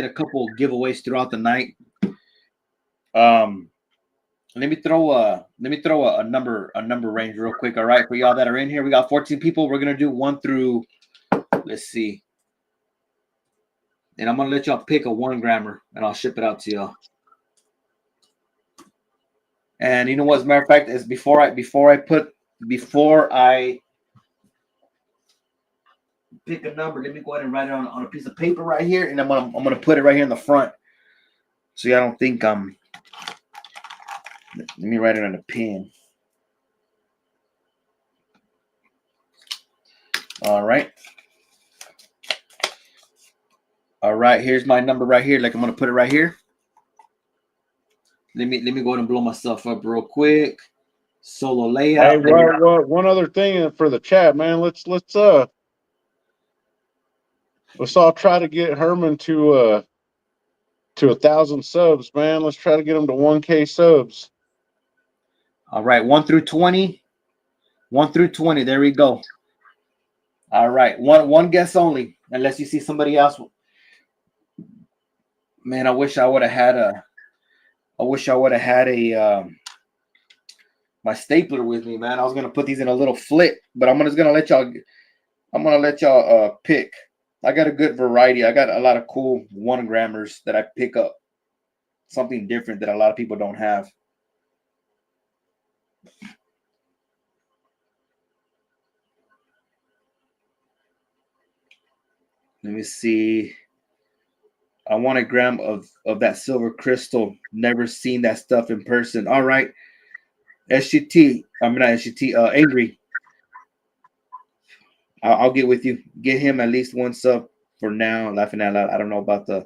a couple giveaways throughout the night. Um, let me throw a number range real quick. All right, for y'all that are in here, we got 14 people. We're gonna do 1 through. Let's see, and I'm gonna let y'all pick a 1 grammer, and I'll ship it out to y'all. And you know what? As a matter of fact, is before I pick a number, let me go ahead and write it on a piece of paper right here, and I'm gonna put it right here in the front, so y'all don't think I'm. Let me write it on a pen. All right. All right. Here's my number right here. Like I'm gonna put it right here. Let me go ahead and blow myself up real quick. Solo Hey, layout. one other thing for the chat, man. Let's all try to get Herman to 1,000 subs, man. Let's try to get him to 1K subs. All right, 1 through 20. 1 through 20. There we go. All right, one guess only, unless you see somebody else. Man, I wish I would have had a my stapler with me, man. I was gonna put these in a little flip, but I'm gonna let y'all pick. I got a good variety. I got a lot of cool 1 grammers that I pick up. Something different that a lot of people don't have. Let me see. I want a gram of that silver crystal. Never seen that stuff in person. All right. SGT. I'm not SGT. Angry. I'll get with you. Get him at least 1 sub for now. Laughing out loud. I don't know about the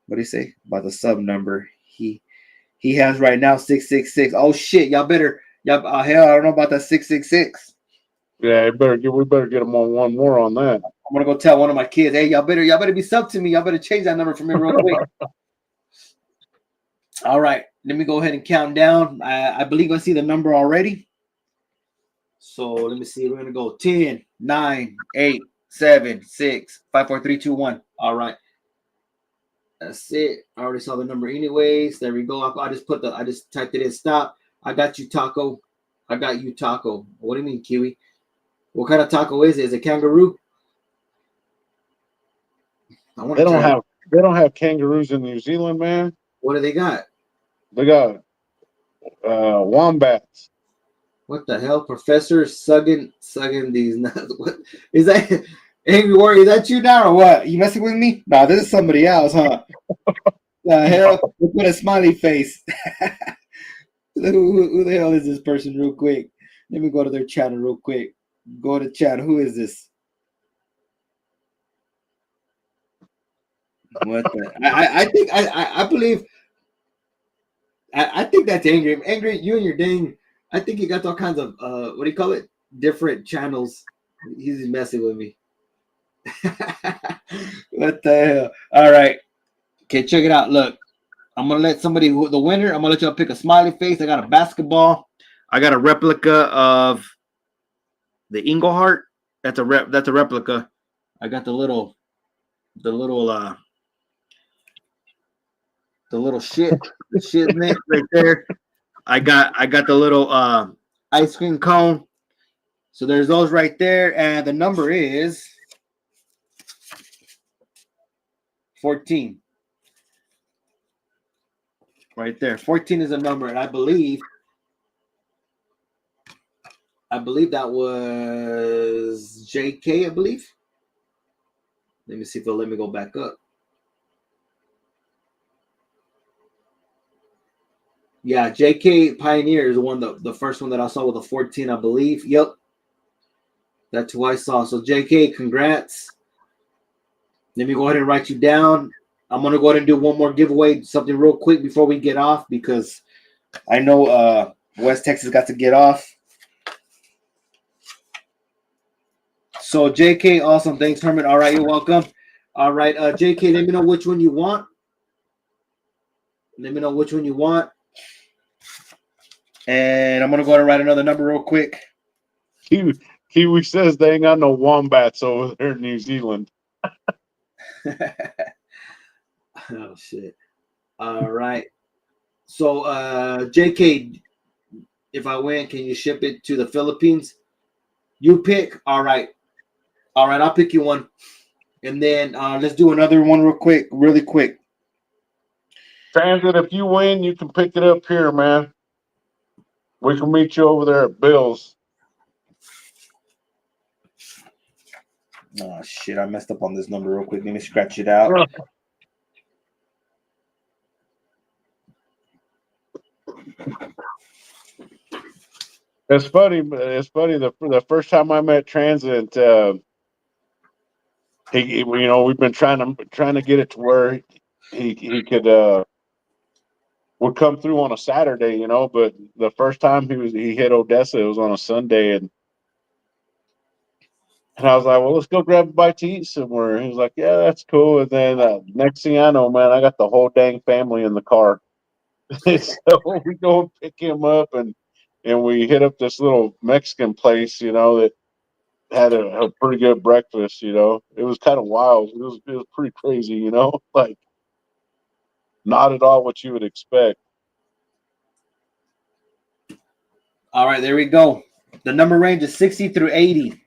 what do you say about the sub number. He has right now 666. Oh shit! Y'all better. Hell, I don't know about that 666. Yeah, we better get him on one more on that. I'm gonna go tell one of my kids, hey, y'all better be sub to me. Y'all better change that number for me real quick. All right, let me go ahead and count down. I believe I see the number already. So let me see. We're gonna go 10, 9, 8, 7, 6, 5, 4, 3, 2, 1. All right. That's it. I already saw the number anyways. There we go. I just typed it in. Stop. I got you, Taco. I got you, Taco. What do you mean, Kiwi? What kind of taco is it? Is it kangaroo? They don't have kangaroos in New Zealand, man. What do they got? They got wombats. What the hell, Professor sugging these nuts? What is that? Angry Warrior, is that you now or what? You messing with me? Nah, this is somebody else, huh? The hell? We put a smiley face. Who the hell is this person? Real quick, let me go to their channel real quick. Go to chat. Who is this? What the? I think I believe I think that's angry. Angry, you and your dang. I think you got all kinds of what do you call it? Different channels. He's messing with me. What the hell? All right. Okay, check it out. Look, I'm gonna let somebody the winner. I'm gonna let y'all pick a smiley face. I got a basketball. I got a replica of the Engelhart. That's a replica. I got the little shit net right there. I got the little ice cream cone. So there's those right there, and the number is 14. Right there. 14 is a number, and I believe that was JK, I believe. Let me see if they'll let me go back up. Yeah, JK Pioneer is the first one that I saw with a 14, I believe. Yep. That's who I saw. So JK, congrats. Let me go ahead and write you down. I'm gonna go ahead and do one more giveaway, something real quick before we get off, because I know West Texas got to get off. So JK, awesome. Thanks, Herman. All right, you're welcome. All right, JK, let me know which one you want. Let me know which one you want. And I'm gonna go ahead and write another number real quick. Kiwi says they ain't got no wombats over there in New Zealand. Oh shit. All right. So JK, if I win, can you ship it to the Philippines? You pick. All right, I'll pick you one. And then let's do another one really quick. Transit, if you win, you can pick it up here, man. We can meet you over there at Bill's. Oh shit, I messed up on this number real quick. Let me scratch it out. It's funny. The first time I met Transit, he we've been trying to get it to where he could would come through on a Saturday, but the first time he hit Odessa, it was on a Sunday, and I was like, well, let's go grab a bite to eat somewhere. And he was like, yeah, that's cool. And then next thing I know, man, I got the whole dang family in the car. So we go and pick him up, and we hit up this little Mexican place, that had a pretty good breakfast. It was kind of wild. It was pretty crazy, like not at all what you would expect. All right, there we go. The number range is 60 through 80.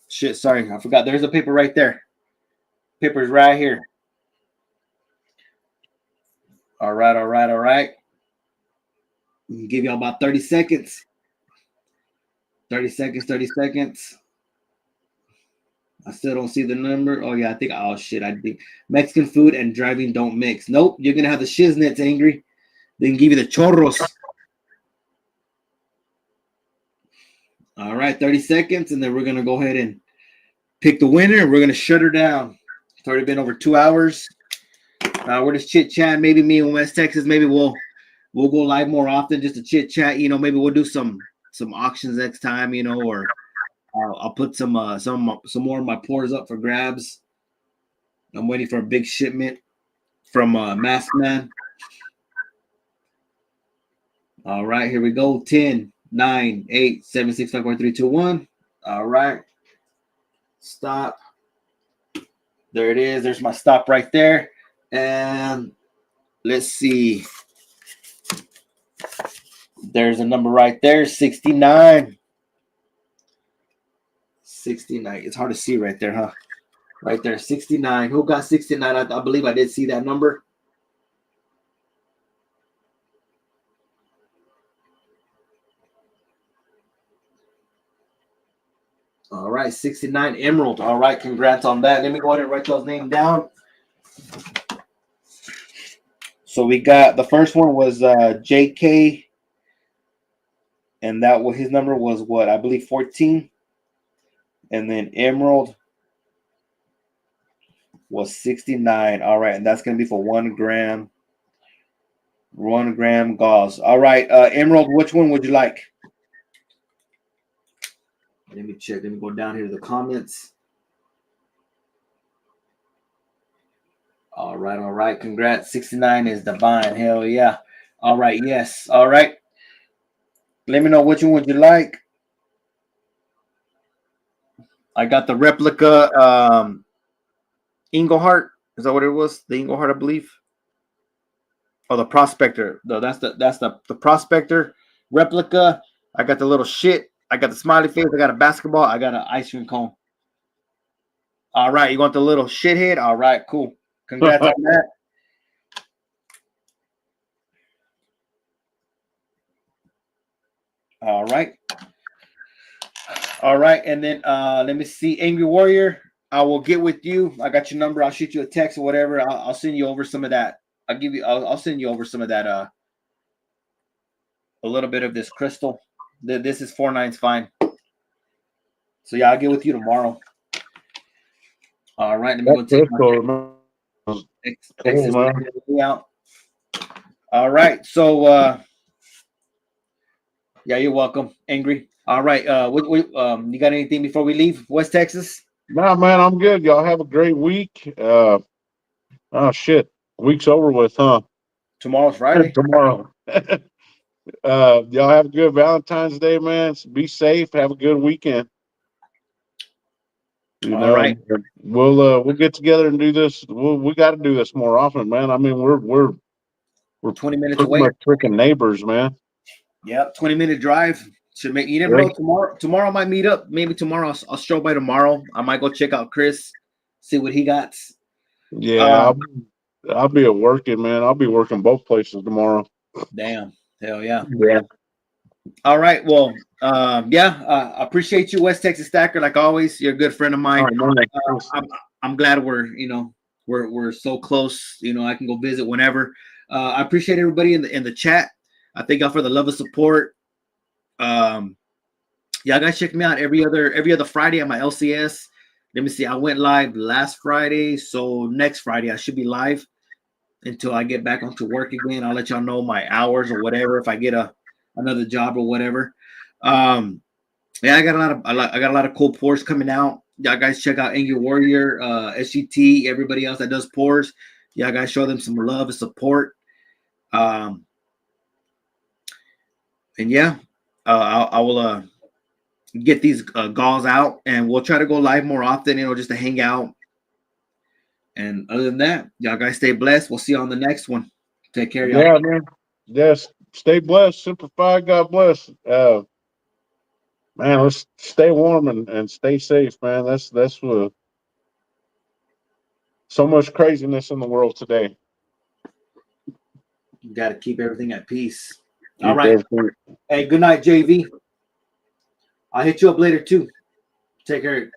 Shit, sorry, I forgot. There's a paper right there. Paper's right here. All right. Give y'all about 30 seconds. 30 seconds. I still don't see the number. Oh, yeah, I think Mexican food and driving don't mix. Nope, you're going to have the shiznets, Angry. They can give you the chorros. All right, 30 seconds, and then we're going to go ahead and pick the winner. We're going to shut her down. It's already been over 2 hours. We're just chit-chat. Maybe me in West Texas, maybe we'll go live more often just to chit-chat. Maybe we'll do some auctions next time, or I'll put some more of my pours up for grabs. I'm waiting for a big shipment from Mask Man. All right, here we go. 10, 9, 8, 7, 6, 5, 4, 3, 2, 1. All right. Stop. There it is. There's my stop right there. And let's see. There's a number right there, 69. 69. It's hard to see right there, huh? Right there, 69. Who got 69? I believe I did see that number. All right, 69 Emerald. All right, congrats on that. Let me go ahead and write those names down. So we got the first one was JK, and that was his number was what? I believe 14. And then Emerald was 69. All right, and that's gonna be for 1 gram. 1 gram Gaws. All right, Emerald, which one would you like? Let me check. Let me go down here to the comments. All right, all right. Congrats. 69 is divine. Hell yeah. All right, yes. All right. Let me know which one would you like. I got the replica Englehart. Is that what it was? The Englehart, I believe. Oh, the prospector. No, that's the prospector replica. I got the little shit. I got the smiley face. I got a basketball. I got an ice cream cone. All right, you want the little shithead? All right, cool. Congrats on that. All right. All right, and then let me see, Angry Warrior. I will get with you. I got your number. I'll shoot you a text or whatever. I'll send you over some of that. I'll give you. I'll send you over some of that. A little bit of this crystal. This is 4.9's fine. So yeah, I'll get with you tomorrow. All right, let me go take my cool, man. out. All right, so yeah, you're welcome, Angry. All right, you got anything before we leave West Texas? Nah, man, I'm good. Y'all have a great week. Oh shit, week's over with, huh? Tomorrow's Friday. Tomorrow. Y'all have a good Valentine's Day, man. Be safe. Have a good weekend. All right. We'll get together and do this. We got to do this more often, man. I mean, we're 20 minutes pretty away. much freaking neighbors, man. Yep, 20-minute drive. Should make you never know. Tomorrow I might meet up. Maybe tomorrow I'll stroll by tomorrow. I might go check out Chris, see what he got. Yeah, I'll be at working, man. I'll be working both places tomorrow. Damn. Hell yeah. Yeah. All right. Well, yeah, I appreciate you, West Texas Stacker. Like always, you're a good friend of mine. I'm glad we're so close. I can go visit whenever. I appreciate everybody in the chat. I thank y'all for the love and support. Yeah, guys, check me out every other Friday on my LCS. Let me see. I went live last Friday, so next Friday I should be live until I get back onto work again. I'll let y'all know my hours or whatever if I get another job or whatever. Yeah, I got a lot of cool pours coming out. Y'all guys check out Angry Warrior, SGT, everybody else that does pours. Y'all guys show them some love and support. And yeah, I will get these Gaws out, and we'll try to go live more often, just to hang out. And other than that, y'all guys stay blessed. We'll see you on the next one. Take care, y'all. Yeah, man. Yes. Stay blessed. Simplify. God bless. Man, let's stay warm and stay safe, man. That's what. So much craziness in the world today. You got to keep everything at peace. All right. Hey, good night, JV. I'll hit you up later too. Take care.